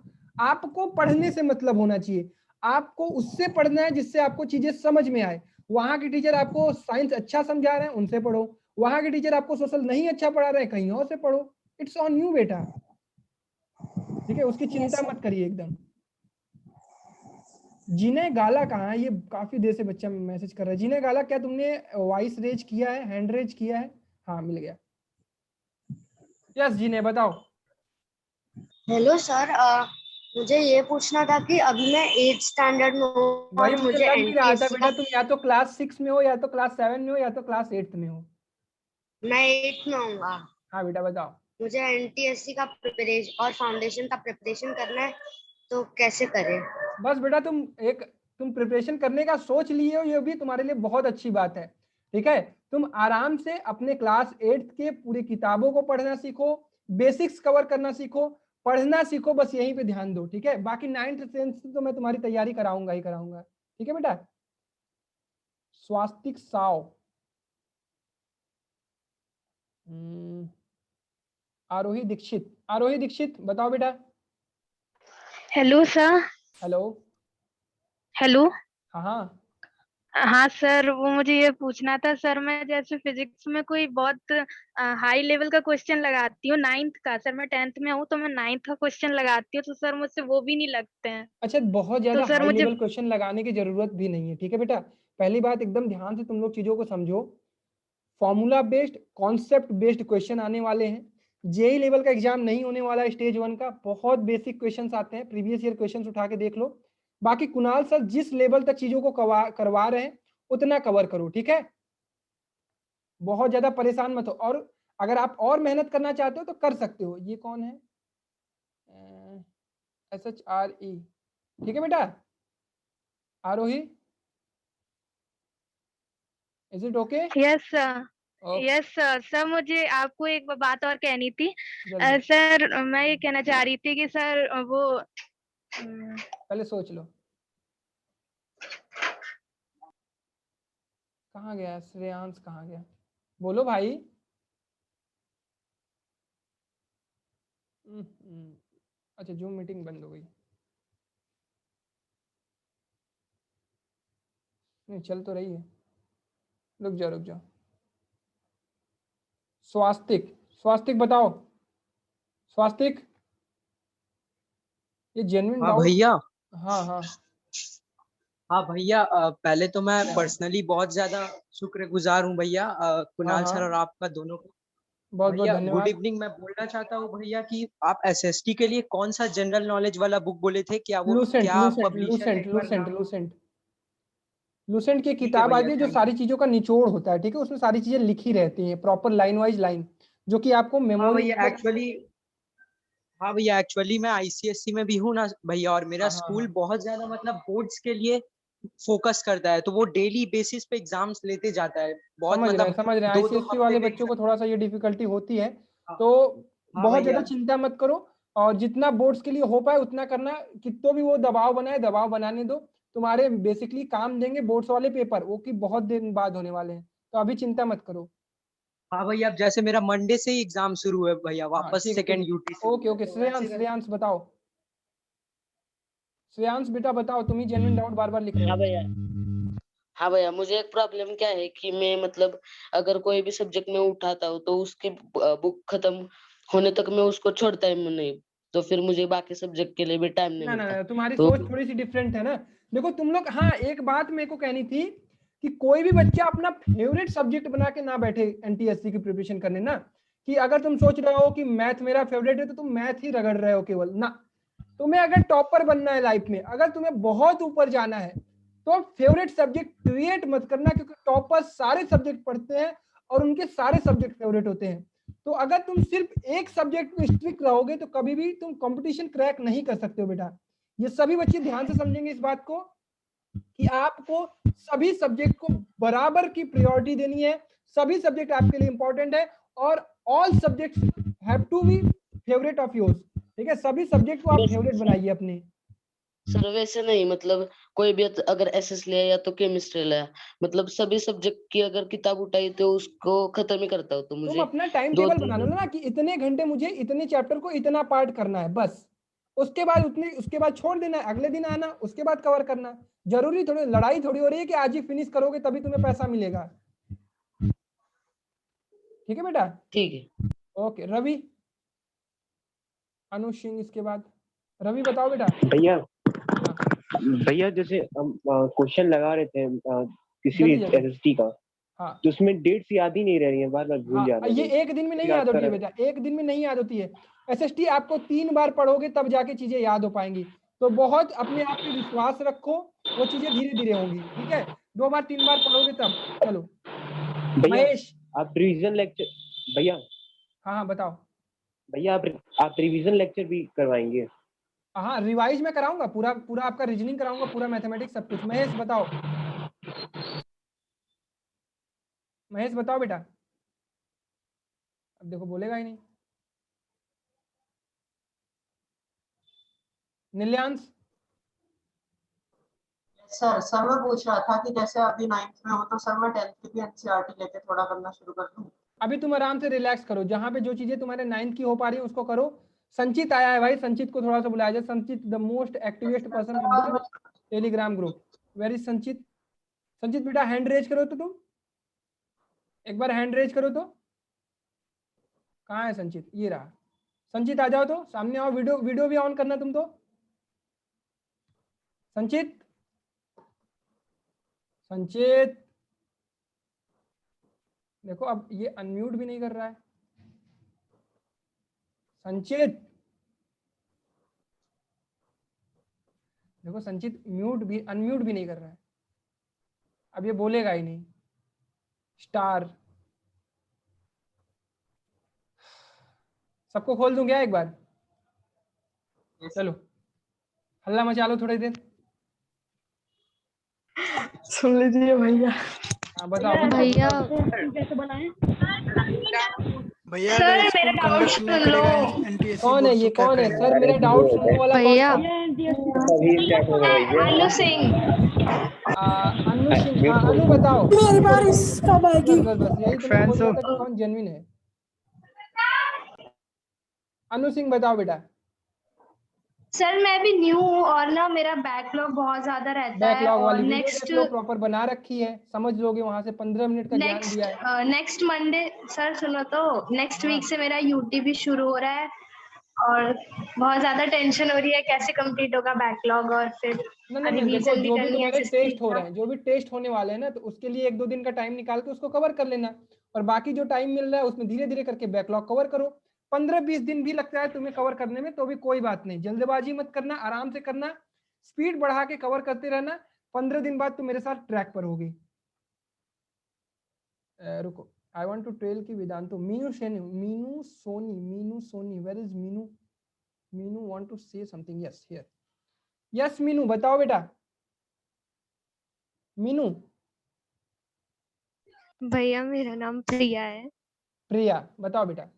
आपको पढ़ने से मतलब होना चाहिए, आपको उससे पढ़ना है जिससे आपको चीजें समझ में आए। वहां के टीचर आपको साइंस अच्छा समझा रहे हैं उनसे पढ़ो, वहां के टीचर आपको सोशल नहीं अच्छा पढ़ा रहे हैं कहीं और से पढ़ो। इट्स ऑन यू बेटा। ठीक है, उसकी चिंता मत करिए एकदम। जिन्हें गाला कहाँ है? ये काफी देर से बच्चा मैसेज कर रहा है। जिन्हें गाला, क्या तुमने वॉइस रेज किया है, हैंड रेज किया है? हाँ मिल गया। यस जिन्हें बताओ। हेलो सर, मुझे ये पूछना था कि अभी मैं 8th स्टैंडर्ड में हूँ भाई और मुझे मुझे लग भी रहा था एनटीएससी बेटा तुम या तो क्लास 6 में हो, या तो क्लास 7 में हो, या तो क्लास 8 में हो। मैं 8th में हूँगा। हाँ बेटा बताओ। मुझे एनटीएससी का प्रिपरेशन और फाउंडेशन का प्रिपरेशन करना है, तो कैसे करें? बस बेटा तुम प्रिपरेशन करने का सोच लिए हो, ये भी तुम्हारे लिए बहुत अच्छी बात है। ठीक है, तुम आराम से अपने क्लास 8 के पूरी किताबों को पढ़ना सीखो, बेसिक्स कवर करना सीखो, पढ़ना सीखो, बस यहीं पे ध्यान दो। ठीक है, बाकी 9th 10th तो मैं तुम्हारी तैयारी कराऊंगा ही कराऊंगा। ठीक है बेटा। स्वास्तिक साव, आरोही दीक्षित, आरोही दीक्षित बताओ बेटा। Hello sir. हेलो। हेलो। हाँ हाँ हाँ सर, वो मुझे ये पूछना था सर, मैं जैसे फिजिक्स में कोई बहुत हाई लेवल का क्वेश्चन लगाती हूँ 9th का, सर मैं 10th में हूँ तो मैं 9th का क्वेश्चन लगाती हूँ, तो सर मुझसे वो भी नहीं लगते हैं। अच्छा, बहुत ज्यादा तो सर हाई मुझे लेवल क्वेश्चन लगाने की जरूरत भी नहीं है। ठीक है बेटा, पहली बात एकदम ध्यान से तुम लोग चीजों को समझो। Formula based, concept based question आने वाले हैं। जेई लेवल का एग्जाम नहीं होने वाला है, स्टेज 1 का बहुत बेसिक क्वेश्चंस आते हैं, प्रीवियस ईयर क्वेश्चंस उठा के देख लो। बाकी कुणाल सर जिस लेवल तक चीजों को करवा रहे हैं उतना कवर करो। ठीक है, बहुत ज्यादा परेशान मत हो, और अगर आप और मेहनत करना चाहते हो तो कर सकते हो। ये कौन है? SHRE। ठीक है बेटा। Aarohi, is it okay? Yes sir. Yes sir. Sir मुझे आपको एक बात और कहनी थी। जल्दी। सर मैं ये कहना चाह रही थी कि सर वो पहले सोच लो। कहाँ गया श्रेयांश, कहाँ गया? बोलो भाई। अच्छा जूम मीटिंग बंद हो गई। नहीं चल तो रही है। रुक जाओ। स्वास्तिक बताओ। स्वास्तिक, ये जेन्युइन हाँ डाउट। भैया। हाँ हाँ भैया, पहले तो मैं पर्सनली बहुत ज्यादा शुक्रगुजार हूँ भैया, कुणाल सर और आपका दोनों को। बहुत भैया गुड धन्यवाद। इवनिंग। मैं बोलना चाहता हूँ भैया कि आप एसएसटी के लिए कौन सा जनरल नॉलेज वाला बुक बोले थे, क्या वो क्या पब्लिशर है, एक बार नाम- लूसेंट की ठीक है किताब भैया, आती है जो thank सारी चीजों का निचोड़ होता है, ठीक है, उसमें सारी चीजें लिखी रहती हैं प्रॉपर लाइन वाइज लाइन, जो कि आपको हाँ मेमोरी। भैया एक्चुअली मैं आईसीएससी में भी हूँ ना भैया, और मेरा हाँ, स्कूल बहुत ज्यादा मतलब बोर्ड्स के लिए फोकस करता है, तो वो डेली बेसिस पे एग्जाम्स लेते जाता है बहुत, समझ रहे मतलब हैं। 2-2 आईसीएससी हफ्ते वाले में बच्चों को थोड़ा सा ये डिफिकल्टी होती है, हाँ। तो हाँ बहुत भैया। ज्यादा चिंता मत करो, और जितना बोर्ड्स के लिए हो पाए उतना करना। कितो भी वो दबाव बनाए, दबाव बनाने दो, तुम्हारे बेसिकली काम देंगे बोर्ड्स वाले पेपर, वो की बहुत दिन बाद होने वाले हैं, तो अभी चिंता मत करो। हाँ भैया, अब जैसे मेरा मंडे से ही एग्जाम शुरू है भैया, हाँ, वापस ठीक सेकंड है। यूटी ओके श्रेयांश बताओ। श्रेयांश बेटा बताओ, तुम ही जेन्युइन डाउट बार बार लिख रहे हो। हाँ भैया। हाँ भैया, मुझे एक प्रॉब्लम क्या है कि मैं मतलब अगर कोई भी सब्जेक्ट में उठाता हूँ तो उसकी बुक खत्म होने तक मैं उसको छोड़ता ही नहीं, तो फिर मुझे बाकी सब्जेक्ट के लिए भी टाइम नहीं मिलता। ना, तुम्हारी तो सोच थोड़ी सी डिफरेंट है ना। देखो तुम लोग, हाँ एक बात मेरे को कहनी थी कि कोई भी बच्चा अपना फेवरेट सब्जेक्ट बना के ना बैठे एनटीएससी की प्रिपरेशन करने ना, कि अगर तुम सोच रहे हो कि मैथ मेरा फेवरेट है तो तुम मैथ ही रगड़ रहे हो केवल ना। तुम्हें अगर टॉपर बनना है लाइफ में, अगर तुम्हें बहुत ऊपर जाना है, तो फेवरेट सब्जेक्ट क्रिएट मत करना, क्योंकि टॉपर सारे सब्जेक्ट पढ़ते हैं और उनके सारे सब्जेक्ट फेवरेट होते हैं। तो अगर तुम सिर्फ एक सब्जेक्ट में स्ट्रिक्ट रहोगे तो कभी भी तुम कंपटीशन क्रैक नहीं कर सकते हो बेटा। ये सभी बच्चे ध्यान से समझेंगे इस बात को कि आपको सभी सब्जेक्ट को बराबर की प्रायोरिटी देनी है, सभी सब्जेक्ट आपके लिए इंपॉर्टेंट है, और all subjects have to be favourite of yours, ठीक है। सभी सब्जेक्ट को आप फेवरेट बनाइए अपने। सर वैसे नहीं, मतलब कोई भी अगर एसएस लिया या तो केमिस्ट्री लिया, मतलब सभी सब्जेक्ट की अगर किताब उठाई तो उसको खत्म ही करता हूँ, तो तुम मुझे अपना टाइम टेबल बना लो ना कि इतने घंटे मुझे इतने चैप्टर को इतना पार्ट करना है बस, उसके बाद उसके बाद छोड़ देना है, अगले दिन आना, उसके बाद कवर करना। जरूरी थोड़ी लड़ाई थोड़ी हो रही है कि आज ही फिनिश करोगे तभी तुम्हें पैसा मिलेगा। ठीक है बेटा, ठीक है। ओके रवि, अनुज सिंह इसके बाद। रवि बताओ बेटा। भैया जैसे हम क्वेश्चन लगा रहे थे किसी भी जल्दी। एसएसटी का, हाँ तो उसमें डेट्स याद ही नहीं रह रही है, बार बार भूल जा रहे हैं। ये एक दिन में नहीं याद होती है बेटा, एक दिन में नहीं याद होती है। एसएसटी आपको 3 बार पढ़ोगे तब जाके चीजें याद हो पाएंगी, तो बहुत अपने आप पे विश्वास रखो, वो चीजें धीरे धीरे होंगी, ठीक है। 2 बार 3 बार पढ़ोगे तब। चलो महेश। आप रिवीजन लेक्चर भैया। हाँ बताओ भैया, आप रिवीजन लेक्चर भी करवाएंगे? हाँ रिवाइज में कराऊंगा, पूरा आपका रीजनिंग कराऊंगा, पूरा मैथमेटिक्स सब कुछ। महेश बताओ। महेश बताओ बेटा। अब देखो बोलेगा ही नहीं। नील्यांश। सर मैं पूछ रहा था कि जैसे अभी 9th में हो तो सर मैं 10th की भी एनसीईआरटी लेके थोड़ा करना शुरू कर दूं? अभी तुम आराम से रिलैक्स करो, जहां पे जो चीजें तुम्हारे 9th की हो पा रही है उसको करो। संचित आया है भाई, संचित को थोड़ा सा बुलाया जाए। Sanchit the most activest person of the Telegram group. Where is Sanchit? Sanchit बेटा हैंड रेज करो तो तुम, एक बार हैंड रेज करो तो। कहाँ है संचित? ये रहा। संचित आ जाओ तो सामने आओ, वीडियो भी ऑन करना तुम तो। संचित देखो अब ये अनम्यूट भी नहीं कर रहा है। संचित देखो, संचित अनम्यूट भी नहीं कर रहा है। अब ये बोलेगा ही नहीं। स्टार सबको खोल दूं क्या एक बार? चलो हल्ला मचा लो थोड़ी देर। सुन लीजिए भैया। हाँ बताओ भैया कैसे बनाए? भैया सर, अगर मेरा स्कूल डाउट कंडक्ट नहीं सुन लो। करेगा एनटीएससी कौन है बोर्ड ये? तो क्या कौन है करेगा? सर? मेरा डाउट सुनने वाला कौन भैया। था? अनु सिंह। अनु सिंह। हाँ अनु बताओ। मेरी बारिश कब आएगी? बस यही तो मैं बोल रहा था कि कौन जेन्युइन है। अनु सिंह बताओ बेटा। सर मैं भी न्यू हूँ और ना मेरा बैकलॉग बहुत ज्यादा रहता है बैकलॉग और वाली वीडियो नेक्स्ट देख लो, प्रॉपर बना रखी है, समझ लोगे, वहां से 15 मिनट का ज्ञान दिया है। नेक्स्ट मंडे सर सुनो तो, नेक्स्ट वीक से मेरा यूटी भी शुरू हो रहा है और बहुत ज्यादा टेंशन हो रही है कैसे कंप्लीट होगा बैकलॉग और फिर देखो रिवीजन भी जो भी करनी है तुम्हारे SST टेस्ट हो रहे हैं, जो भी टेस्ट होने वाले हैं ना, तो उसके लिए 1-2 दिन का टाइम निकाल के उसको कवर कर लेना, और बाकी जो टाइम मिल रहा है उसमें धीरे धीरे करके बैकलॉग कवर करो। 15-20 दिन भी लगता है तुम्हें कवर करने में तो भी कोई बात नहीं, जल्दबाजी मत करना, आराम से करना, स्पीड बढ़ा के कवर करते रहना। 15 दिन बाद तुम मेरे साथ ट्रैक पर होगी। रुको, आई वांट टू टेल की Vedanto, Meenu Soni, where is Meenu want to say something, yes here, yes Meenu बताओ बेटा। मीनू? भैया मेरा नाम प्रिया है। प्रिया बताओ बेटा।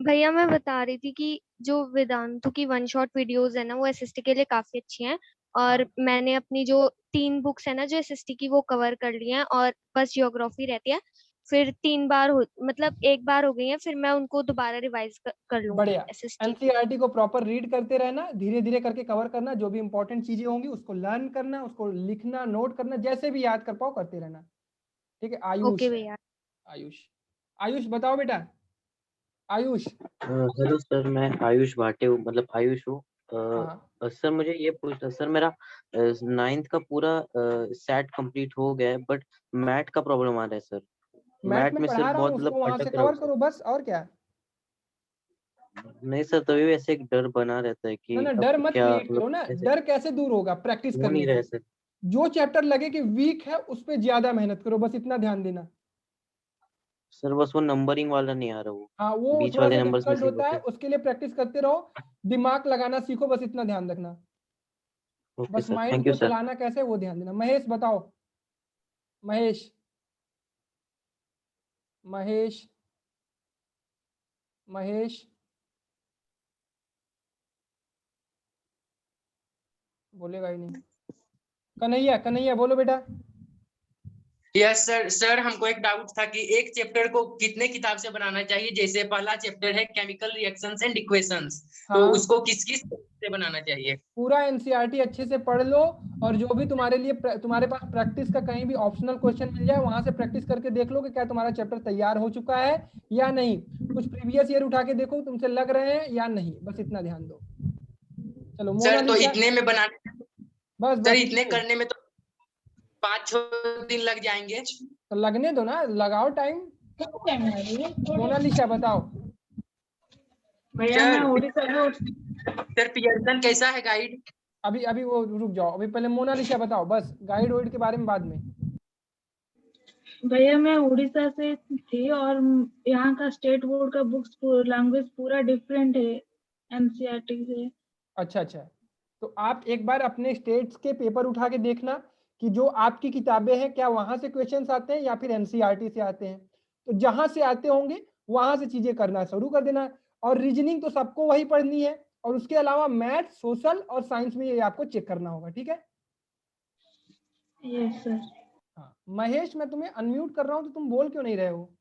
भैया मैं बता रही थी कि जो वेदांतु की वन शॉट वीडियोस है ना वो एसएसटी के लिए काफी अच्छी हैं, और मैंने अपनी जो 3 बुक्स है ना जो एसएसटी की वो कवर कर ली हैं, और बस ज्योग्राफी रहती है, फिर 3 बार मतलब 1 बार हो गई है, फिर मैं उनको दोबारा रिवाइज कर लूंगी बढ़िया। एसएसटी। एनसीईआरटी को प्रॉपर रीड करते रहना, धीरे धीरे करके कवर करना, जो भी इंपॉर्टेंट चीजें होंगी उसको लर्न करना, उसको लिखना, नोट करना, जैसे भी याद कर पाओ करते रहना, ठीक है। आयुष, ओके भैया। आयुष बताओ बेटा। आयुष? हेलो सर, मैं आयुष भाटे हूँ, मतलब आयुष हूँ। सर मुझे ये पूछना, सर मेरा 9th का पूरा सेट कंप्लीट हो गया है, बट मैथ का प्रॉब्लम आ रहा है सर। मैथ में में सर पढ़ा रहा हूँ, बहुत उसको वहां से अटक रहा कवर हूँ करो बस, और क्या। नहीं सर, तभी भी ऐसे एक डर बना रहता है कि ना अब डर मत क्या, क्रिएट मतलब करो ना, कैसे डर कैसे दूर होगा, प्रैक्टिस हो करने नहीं रहा है से। सर। जो चैप्टर लगे कि वीक है उस पर ज्यादा मेहनत करो, बस इतना ध्यान देना। सर बस वो नंबरिंग वाला नहीं आ रहा, वो हाँ वो बीच थोड़ा वाले सा नंबर्स में डिफिकल्ट से होता है, होते। उसके लिए प्रैक्टिस करते रहो, दिमाग लगाना सीखो, बस इतना ध्यान रखना। ओके बस सर, माइंड थैंक यू को सर। चलाना कैसे वो ध्यान देना। महेश बताओ। महेश? महेश? महेश बोलेगा ही नहीं। कन्हैया, कन्हैया बोलो बेटा। Yes sir. सर हमको एक डाउट था कि एक चैप्टर को कितने किताब से बनाना चाहिए, जैसे पहला चैप्टर है केमिकल रिएक्शंस एंड इक्वेशंस, तो उसको किस किस से बनाना चाहिए? पूरा एनसीईआरटी अच्छे से पढ़ लो, और जो भी तुम्हारे लिए तुम्हारे पास प्रैक्टिस का कहीं भी ऑप्शनल क्वेश्चन मिल जाए वहां से प्रैक्टिस करके देख लो कि क्या तुम्हारा चैप्टर तैयार हो चुका है या नहीं। कुछ प्रीवियस ईयर उठा के देखो तुमसे लग रहे हैं या नहीं, बस इतना ध्यान दो। चलो सर तो मोनालिसा। इतने में बनाने, बस सर बस इतने करने में तो 5-6 दिन लग जाएंगे। तो लगने दो ना, लगाओ टाइम। मोनालिसा बताओ। भैया मैं उड़ीसा सर पियर्सन कैसा है गाइड? अभी अभी वो रुक जाओ, अभी पहले मोनालिसा बताओ, बस गाइड वाइड के बारे में बाद में। भैया मैं उड़ीसा से थी और यहाँ का स्टेट बोर्ड का बुक्स लैंग्वेज पूरा डिफरेंट है एनसीईआरटी से। अच्छा, तो आप एक बार अपने स्टेट्स के पेपर उठा के देखना कि जो आपकी किताबें हैं क्या वहां से क्वेश्चंस आते हैं या फिर एनसीईआरटी से आते हैं। तो जहां से आते होंगे वहां से चीजें करना शुरू कर देना, और रीजनिंग तो सबको वही पढ़नी है, और उसके अलावा मैथ, सोशल और साइंस में ये आपको चेक करना होगा, ठीक है। Yes sir. हाँ महेश, मैं तुम्हें अनम्यूट कर रहा हूं तो तुम बोल क्यों नहीं रहे हो?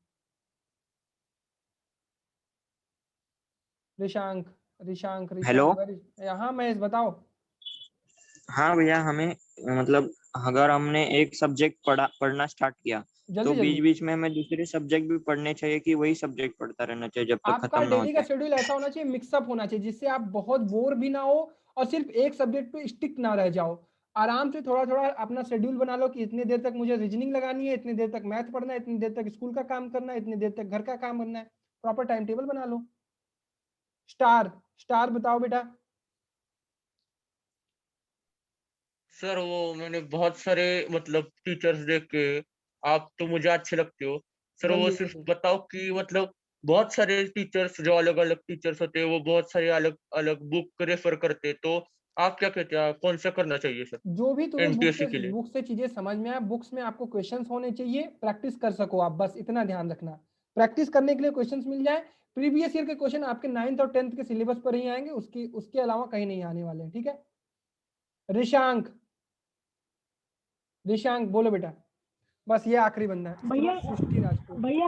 रिशांक, हेलो। हाँ महेश बताओ। हाँ भैया, हमें मतलब अगर हमने एक सब्जेक्ट पढ़ना स्टार्ट किया तो बीच बीच में हमें दूसरे सब्जेक्ट भी पढ़ने चाहिए कि वही सब्जेक्ट पढ़ता रहना चाहिए जब तक आपका खत्म ना हो डेली का जाए? शेड्यूल ऐसा होना चाहिए, मिक्सअप होना चाहिए, जिससे आप बहुत बोर भी ना हो और सिर्फ एक सब्जेक्ट पे स्टिक ना रह जाओ। आराम से थोड़ा थोड़ा अपना शेड्यूल बना लो कि इतनी देर तक मुझे रीजनिंग लगानी है, इतनी देर तक मैथ पढ़ना है, इतनी देर तक स्कूल का काम करना है, इतनी देर तक घर का काम करना है। प्रॉपर टाइम टेबल बना लो। स्टार बताओ बेटा। सर वो मैंने बहुत सारे मतलब टीचर्स देख के, आप तो मुझे अच्छे लगते हो सर, वो सिर्फ बताओ कि मतलब बहुत सारे टीचर्स, जो अलग अलग टीचर्स होते हैं वो बहुत सारे अलग अलग बुक रेफर करते हैं, तो आप क्या कहते हैं, कौन सा करना चाहिए सर जो भी तुम्हें एनटीएससी के लिए? बुक से चीजें समझ में आए, बुक्स में आपको क्वेश्चंस होने चाहिए, प्रैक्टिस कर सको आप, बस इतना ध्यान रखना। प्रैक्टिस करने के लिए क्वेश्चंस मिल जाए, प्रीवियस ईयर के क्वेश्चन आपके 9th और 10th के सिलेबस पर ही आएंगे, उसके अलावा कहीं नहीं आने वाले हैं, ठीक है। रिशांक बोलो बेटा, बस ये आखिरी बंदा है। भैया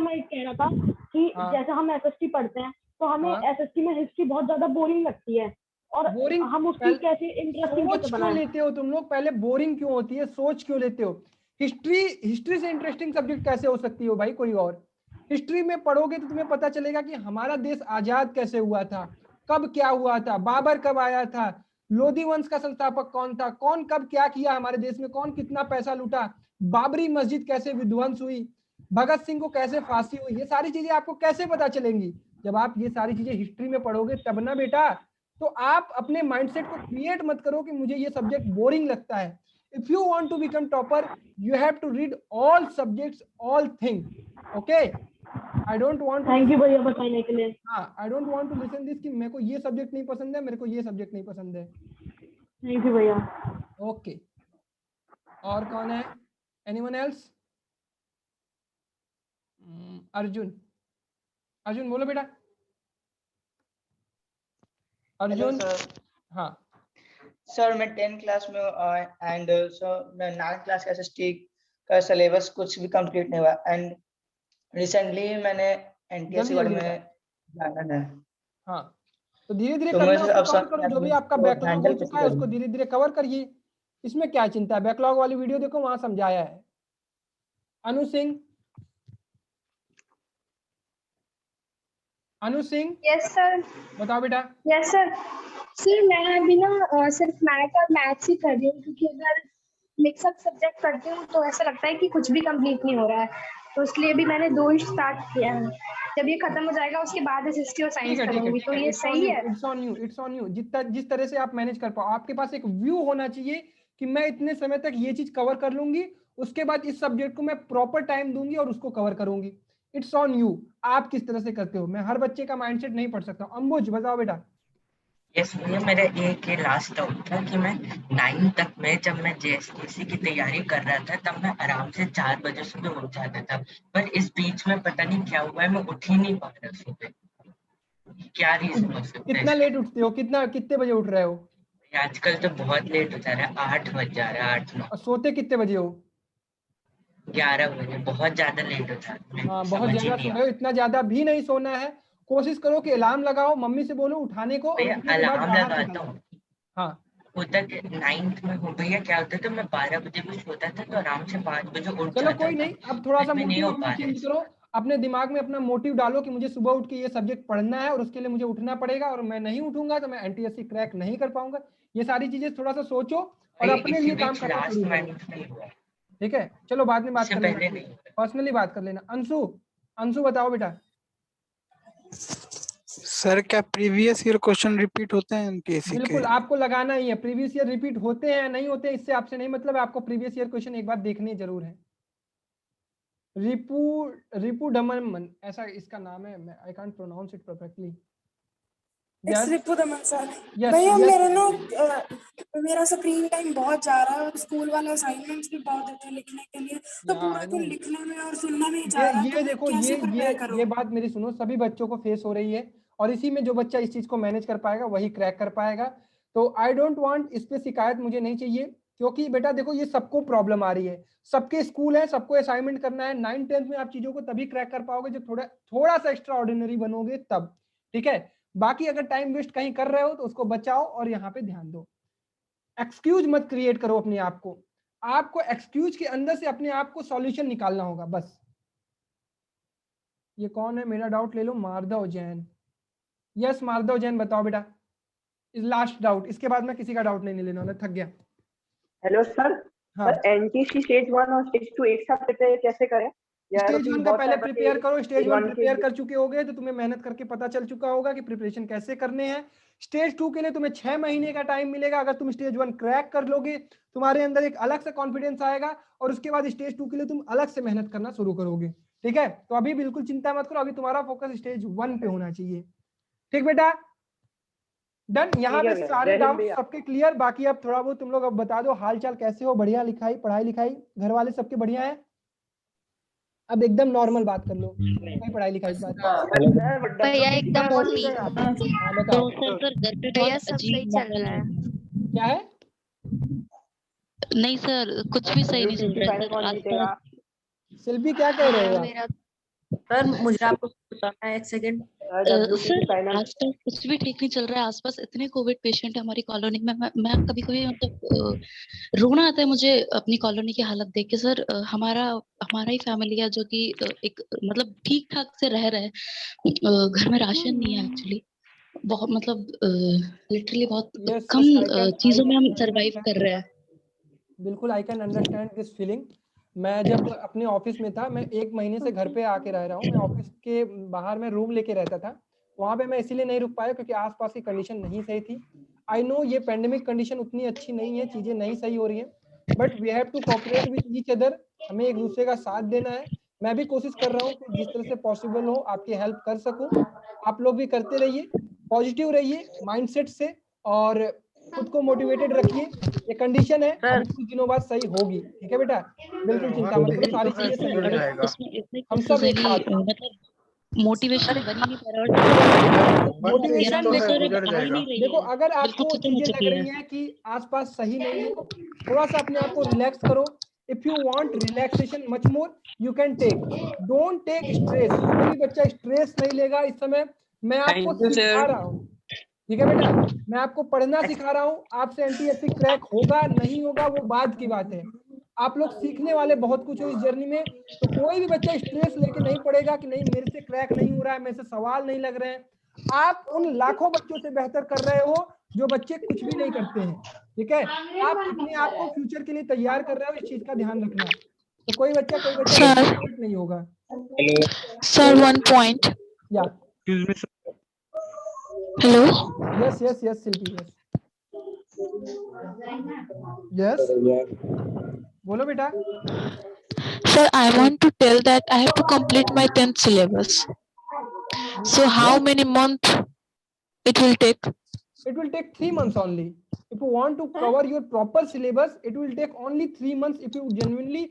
मैं कह रहा था कि जैसे हम एसएसटी पढ़ते हैं तो हमें एसएसटी में हिस्ट्री बहुत ज्यादा बोरिंग लगती है, और बोरिंग हम उसकी कैसे इंटरेस्टिंग सोच कैसे क्यों बनाएं? लेते हो तुम लोग? पहले बोरिंग क्यों होती है, सोच क्यों लेते हो? हिस्ट्री से इंटरेस्टिंग सब्जेक्ट कैसे हो सकती हो भाई कोई और? हिस्ट्री में पढ़ोगे तो तुम्हें पता चलेगा कि हमारा देश आजाद कैसे हुआ था, कब क्या हुआ था, बाबर कब आया था, लोधी वंश का संस्थापक कौन था, कौन कब क्या किया हमारे देश में, कौन कितना पैसा लूटा, बाबरी मस्जिद कैसे विध्वंस हुई, भगत सिंह को कैसे फांसी हुई, ये सारी चीजें आपको कैसे पता चलेंगी? जब आप ये सारी चीजें हिस्ट्री में पढ़ोगे तब ना बेटा। तो आप अपने माइंडसेट को क्रिएट मत करो कि मुझे ये सब्जेक्ट बोरिंग लगता है। If you want to become topper you have to read all subjects, all thing. Okay, I don't want. Thank you भैया बताने के लिए। हाँ, I don't want to listen this कि मेरे को ये सब्जेक्ट नहीं पसंद है, मेरे को ये सब्जेक्ट नहीं पसंद है। थैंक यू भैया। ओके, और कौन है? Anyone else? अर्जुन, अर्जुन बोलो बेटा। अर्जुन। हाँ सर मैं 10th क्लास में एंड सर मैं 9th क्लास का एसएसटी का सिलेबस कुछ भी कंप्लीट नहीं हुआ एंड रिसेंटली मैंने एनटीएससी वर्ड में जाना है। हाँ, तो धीरे धीरे तो करना, मैं उसको कवर करो। जो भी आपका बैकलॉग हो चुका है उसको धीरे धीरे कवर करिए। इसमें क्या चिंता है? बैकलॉग वाली वीडियो देखो, वहां समझाया है। अनु सिंह, अनु सिंह। Yes sir. बताओ बेटा। Yes sir. सर मैं अभी ना सिर्फ मैथ और मैथ्स ही कर रही हूँ, क्योंकि अगर मिक्सअप सब्जेक्ट करती हूँ तो ऐसा लगता है कि कुछ भी कंप्लीट नहीं हो रहा है, तो इसलिए भी मैंने 2 ही स्टार्ट किया है। जब ये खत्म हो जाएगा उसके बाद एसएसटी और साइंस करूंगी, तो ये सही है। It's on you, it's on you. जिस तरह से आप मैनेज कर पाओ, आपके पास एक व्यू होना चाहिए कि मैं इतने समय तक ये चीज कवर कर लूंगी, उसके बाद इस सब्जेक्ट को मैं प्रॉपर टाइम दूंगी और उसको कवर करूंगी। इट्स ऑन यू, आप किस तरह से करते हो। मैं हर बच्चे का माइंडसेट नहीं पढ़ सकता। अंबुज बताओ बेटा। यस भैया, मेरा एक लास्ट डाउट था कि मैं 9 तक में जब मैं जेएसटीसी की तैयारी कर रहा था तब मैं आराम से 4 बजे सुबह उठ जाता था, पर इस बीच में पता नहीं क्या हुआ है, मैं उठ ही नहीं पा रहा सुबह। क्या रीजन हो सकता है? कितना लेट उठते हो? कितने बजे उठ रहे हो? आजकल तो बहुत लेट हो जा रहा है, 8 बज जा रहा है, 8-9। और सोते कितने बजे हो? 11 बजे। बहुत ज्यादा लेट हो जाता है। हाँ, बहुत ज्यादा सो रहे हो। इतना ज्यादा भी नहीं सोना है। कोशिश करो कि अलार्म लगाओ, मम्मी से बोलो उठाने को। अलार्म लगाता हूँ। हाँ, होता कि 9th में हूँ भैया, क्या होता था मैं 12 बजे भी सोता था तो आराम से 5 बजे उठ जाता था। चलो कोई नहीं, अब थोड़ा सा मोटिव अपना चेंज करो। अपने दिमाग में अपना मोटिव डालो कि मुझे सुबह उठ के ये सब्जेक्ट पढ़ना है और उसके लिए मुझे उठना पड़ेगा, और मैं नहीं उठूंगा तो मैं एनटीएससी क्रैक नहीं कर पाऊंगा। ये सारी चीजें थोड़ा सा सोचो और अपने लिए काम करना शुरू करो। ठीक है, चलो बाद में बात कर लेना, पर्सनली बात कर लेना। अंशु, अंशु बताओ बेटा। सर क्या प्रीवियस ईयर क्वेश्चन रिपीट होते हैं एनटीएससी के? बिल्कुल, आपको लगाना ही है। प्रीवियस ईयर रिपीट होते हैं नहीं होते इससे आपसे नहीं मतलब है, आपको प्रीवियस ईयर क्वेश्चन एक बार देखने जरूर है। रिपू डमन, ऐसा इसका नाम है, मैं I can't pronounce it perfectly. Ripu Daman sir. भैया मेरा ना मेरा स्क्रीन टाइम बहुत जा रहा है और स्कूल वाले असाइनमेंट्स भी बहुत देते हैं लिखने के लिए, तो पूरा दिन लिखने में और सुनने में जा रहा है। ये देखो, ये बात मेरी सुनो, सभी बच्चों को फेस हो रही है और इसी में जो बच्चा इस चीज को मैनेज कर पाएगा वही क्रैक कर पाएगा। तो आई डोंट वांट, इस पे शिकायत मुझे नहीं चाहिए, क्योंकि बेटा देखो ये सबको प्रॉब्लम आ रही है, सबके स्कूल है, सबको असाइनमेंट करना है। 9th-10th में आप चीजों को तभी क्रैक कर पाओगे जब थोड़ा सा एक्स्ट्रा ऑर्डिनरी बनोगे तब। ठीक है, बाकी अगर टाइम वेस्ट कहीं कर रहे हो तो उसको बचाओ और यहाँ पे ध्यान दो। एक्सक्यूज मत क्रिएट करो अपने आप को। आपको एक्सक्यूज के अंदर से अपने आप को सॉल्यूशन निकालना होगा बस। ये कौन है? मेरा डाउट ले लो, माधव जैन। यस माधव जैन, बताओ बेटा। इस लास्ट डाउट, इसके बाद मैं किसी का डाउट नहीं लेने वाला, थक गया। Hello sir. हाँ। सर एनटीसी स्टेज 1 और स्टेज 2 एक साथ प्रिपेयर कैसे करें? स्टेज 1 का पहले प्रिपेयर करो। स्टेज 1 प्रिपेयर कर चुके होगे तो तुम्हें मेहनत करके पता चल चुका होगा कि प्रिपरेशन कैसे करने हैं। स्टेज 2 के लिए तुम्हें 6 महीने का टाइम मिलेगा। अगर तुम स्टेज 1 क्रैक कर लोगे तुम्हारे अंदर एक अलग सा कॉन्फिडेंस आएगा और उसके बाद स्टेज 2 के लिए तुम अलग से मेहनत करना शुरू करोगे। ठीक है, तो अभी बिल्कुल चिंता मत करो, अभी तुम्हारा फोकस स्टेज 1 पे होना चाहिए। ठीक बेटा, डन। यहाँ पे सारे डाउट सबके क्लियर। बाकी अब थोड़ा बहुत तुम लोग अब बता दो हाल चाल कैसे हो, बढ़िया लिखाई पढ़ाई लिखाई, घर वाले सबके बढ़िया है? अब एकदम नॉर्मल बात कर लो, कोई पढ़ाई लिखाई की बात। भैया एकदम बताओ सर घर पे भैया बहुत सब सही अजीब चल रहा है। क्या है? नहीं सर, कुछ भी सही नहीं चल रहा है सर। शिल्पी क्या कह रहे हो आप? सर मुझे आपको बताना है, एक सेकंड। सर आसपास कुछ भी ठीक नहीं चल रहा है। आसपास इतने कोविड पेशेंट है हमारी कॉलोनी में। मैं कभी कभी मतलब रोना आता है मुझे अपनी कॉलोनी की हालत देख के। सर हमारा ही फैमिली है जो कि एक मतलब ठीक ठाक से रह रहे हैं। घर में राशन नहीं है एक्चुअली। बहुत मतलब लिटरली बहुत कम चीजों में हम सरवाइव कर रहे हैं। बिल्कुल, I can understand this feeling. मैं जब अपने ऑफिस में था, मैं 1 महीने से घर पे आके रह रहा हूँ। मैं ऑफिस के बाहर में रूम लेके रहता था। वहाँ पे मैं इसीलिए नहीं रुक पाया क्योंकि आसपास की कंडीशन नहीं सही थी। आई नो ये पेंडेमिक कंडीशन उतनी अच्छी नहीं है, चीजें नहीं सही हो रही हैं, but we have to cooperate with each other. हमें एक दूसरे का साथ देना है। मैं भी कोशिश कर रहा हूँ कि जिस तरह से पॉसिबल हो आपकी हेल्प कर सकूँ। आप लोग भी करते रहिए, पॉजिटिव रहिए माइंडसेट से, और खुद को मोटिवेटेड रखिए। ये कंडीशन है, अभी कुछ दिनों बाद सही होगी। ठीक है बेटा, बिल्कुल चिंता मत करो, सारी चीजें सही हो जाएगी। हम सब एक साथ हैं। मतलब मोटिवेशन बन ही नहीं पा रहा। मोटिवेशन देखो देखो, अगर आपको चीजें लग रही हैं कि आसपास सही नहीं है, थोड़ा सा अपने आप को रिलैक्स करो। If you want relaxation much more you can take, don't take stress. कोई भी बच्चा स्ट्रेस नहीं लेगा इस समय। मैं आपको सिखा रहा हूँ, ठीक है बेटा, मैं आपको पढ़ना सिखा रहा हूँ। आपसे एनटीएससी क्रैक होगा नहीं होगा वो बाद की बात है। आप लोग सीखने वाले बहुत कुछ हो इस जर्नी में। तो कोई भी बच्चा स्ट्रेस लेके नहीं पड़ेगा कि नहीं मेरे से क्रैक नहीं हो रहा है, मेरे से सवाल नहीं लग रहे हैं। आप उन लाखों बच्चों से बेहतर कर रहे हो जो बच्चे कुछ भी नहीं करते हैं। ठीक है, आप अपने आप को फ्यूचर के लिए तैयार कर रहे हो, इस चीज का ध्यान रखना। तो कोई बच्चा नहीं होगा। Sir 1 point. या Hello. यस यस यस शिल्पी, यस बोलो बेटा। Sir, I want to tell that I have to complete my 10th syllabus. So how many months it will take? It will take 3 months only. If you want to cover your proper syllabus, it will take only 3 months if you genuinely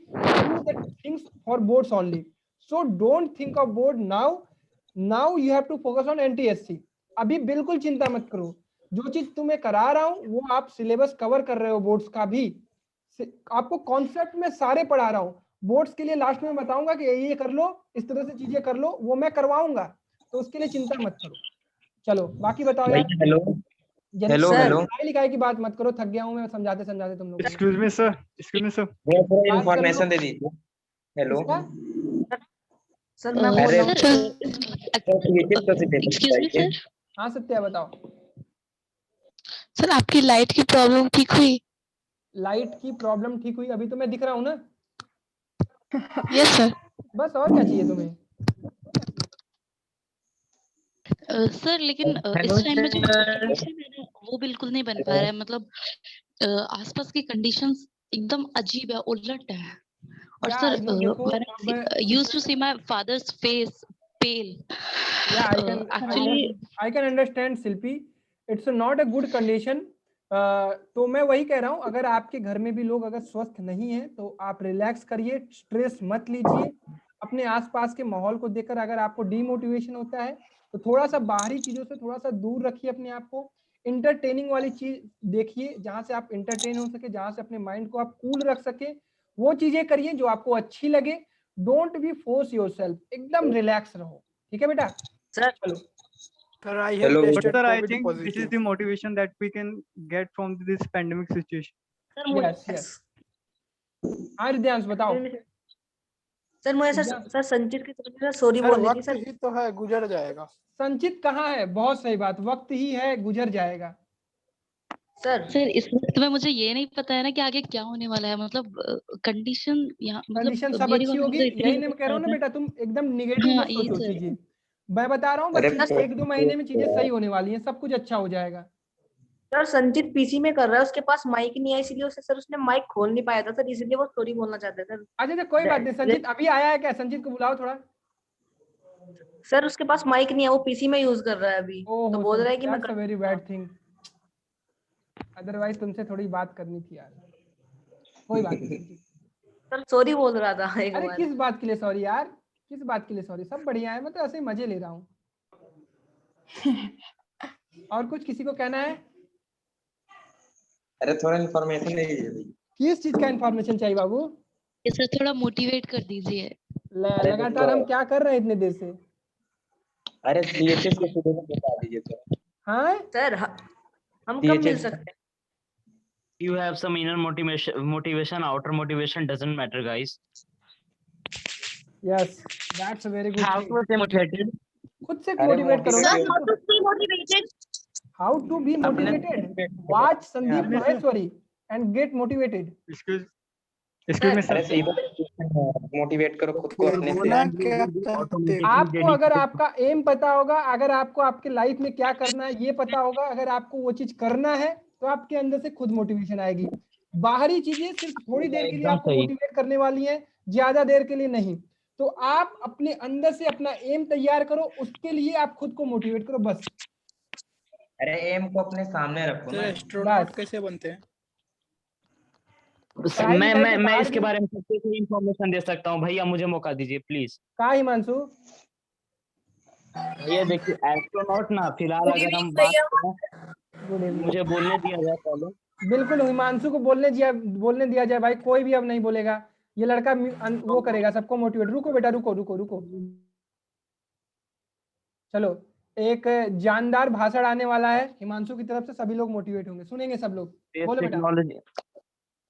do the things for boards only. So don't think of board now. Now you have to focus on NTSC. अभी बिल्कुल चिंता मत करो। जो चीज तुम्हें करा रहा हूँ वो आप सिलेबस कवर कर रहे हो, बोर्ड्स का भी आपको कॉन्सेप्ट में सारे पढ़ा रहा हूँ। बोर्ड्स के लिए लास्ट में बताऊंगा कि ये कर लो, इस तरह से चीजें कर लो, वो मैं करवाऊंगा। तो उसके लिए चिंता मत करो। चलो बाकी बताओ यार। हेलो हेलो हेलो, पढ़ाई लिखाई की बात मत करो, थक गया हूँ मैं समझाते समझाते तुम लोग। Excuse me sir, excuse me sir, थोड़ा इंफॉर्मेशन दे दीजिए। हेलो सर, मैं अरे Excuse me, sir. हाँ सत्या बताओ। सर आपकी लाइट की प्रॉब्लम ठीक हुई? लाइट की प्रॉब्लम ठीक हुई? अभी तो मैं दिख रहा हूँ ना। Yes sir. बस और क्या चाहिए तुम्हें? सर लेकिन इस टाइम में जो कंडीशन है ना वो बिल्कुल नहीं बन पा रहा है। मतलब आसपास की कंडीशंस एकदम अजीब है, उलट है। और sir when I used to see my father's face pale. Actually, I can understand Shilpi, it's not a good condition. तो मैं वही कह रहा हूँ, अगर आपके घर में भी लोग अगर स्वस्थ नहीं है तो आप रिलैक्स करिए, स्ट्रेस मत लीजिए। अपने आसपास के माहौल को देखकर अगर आपको डीमोटिवेशन होता है तो थोड़ा सा बाहरी चीजों से थोड़ा सा दूर रखिए अपने आप को। इंटरटेनिंग वाली चीज देखिए, जहां से आप इंटरटेन हो सके, जहां से अपने माइंड को आप कूल रख सके, वो चीजें करिए जो आपको अच्छी लगे। डोंट बी फोर्स योरसेल्फ, एकदम रिलैक्स रहो। ठीक है बेटा? सर चलो। Sir, I have tested COVID I think positive. This is the motivation that we can get from this pandemic situation. Yes, yes. हाँ रिद्यांश बताओ। सर मुझे सर संचित की तरफ से सॉरी बोलनी थी सर। वक्त ही तो है, गुजर जाएगा। संचित कहाँ है? बहुत सही बात, वक्त ही है, गुजर जाएगा। सर इस वक्त में मुझे ये नहीं पता है ना कि आगे क्या होने वाला है। मतलब कंडीशन यहाँ कंडीशन सब अच्छी होगी, यही मैं कह रहा हूँ ना बेटा, तुम एकदम निगेटिव मत सोचो चीजें। मैं बता रहा हूँ बस 1-2 महीने में चीजें सही होने वाली हैं, सब कुछ अच्छा हो जाएगा। सर संचित पीसी में कर रहा है, उसके पास माइक नहीं है इसलिए उसने माइक खोल नहीं पाया था सर, इसलिए वो सॉरी बोलना चाहते हैं सर। अच्छा कोई बात नहीं, संचित अभी आया है क्या? संचित को बुलाओ थोड़ा। सर उसके पास माइक नहीं है, वो पीसी में यूज कर रहा है अभी, तो बोल रहा है कि मैं वेरी बैड थिंग। अदरवाइज तुमसे थोड़ी बात करनी थी यार। कोई बात नहीं सर, सॉरी बोल रहा था एक अरे बार। किस बात के लिए सॉरी यार, किस बात के लिए सॉरी? सब बढ़िया है, मैं तो ऐसे ही मजे ले रहा हूँ। और कुछ किसी को कहना है? अरे थोड़ा इन्फॉर्मेशन दे दीजिए। किस चीज का इन्फॉर्मेशन चाहिए बाबू? सर थोड़ा मोटिवेट कर दीजिए। लगातार हम क्या कर रहे हैं इतने देर से? अरे CHS के स्टूडेंट को बता दीजिए सर। हाँ सर, हम कब मिल सकते हैं? You have some inner motivation, outer motivation doesn't matter, guys. Yes, that's a very good How thing. to stay motivated? खुद से मोटिवेट करो ना। Sir, how to stay motivated? How to be motivated? Watch Sandeep Maheshwari and get motivated. Excuse me sir. अरे सीधा motivate करो खुद को अपने से। आपको अगर आपका एम पता होगा, अगर आपको आपके लाइफ में क्या करना है ये पता होगा, अगर आपको वो चीज करना है तो आपके अंदर से खुद मोटिवेशन आएगी। बाहरी चीजें सिर्फ थोड़ी देर के लिए आपको मोटिवेट करने वाली हैं, ज्यादा देर के लिए नहीं। तो आप अपने अंदर से अपना एम तैयार करो, उसके लिए आप खुद को मोटिवेट करो बस। अरे एम को अपने सामने रखो ना। एस्ट्रोनॉट कैसे बनते हैं? मैं इसके बारे में सबसे इंफॉर्मेशन दे सकता हूँ भैया, मुझे मौका दीजिए प्लीज। का हिमांशु? ये देखिए एस्ट्रोनॉट ना, फिलहाल अगर हम बात करें, मुझे बोलने दिया जाए पहले। बिल्कुल हिमांशु को बोलने दिया जाए भाई, कोई भी अब नहीं बोलेगा, ये लड़का वो करेगा सबको मोटिवेट। रुको बेटा, रुको। चलो, एक जानदार भाषण आने वाला है हिमांशु की तरफ से, सभी लोग मोटिवेट होंगे, सुनेंगे सब लोग। बोलो बेटा।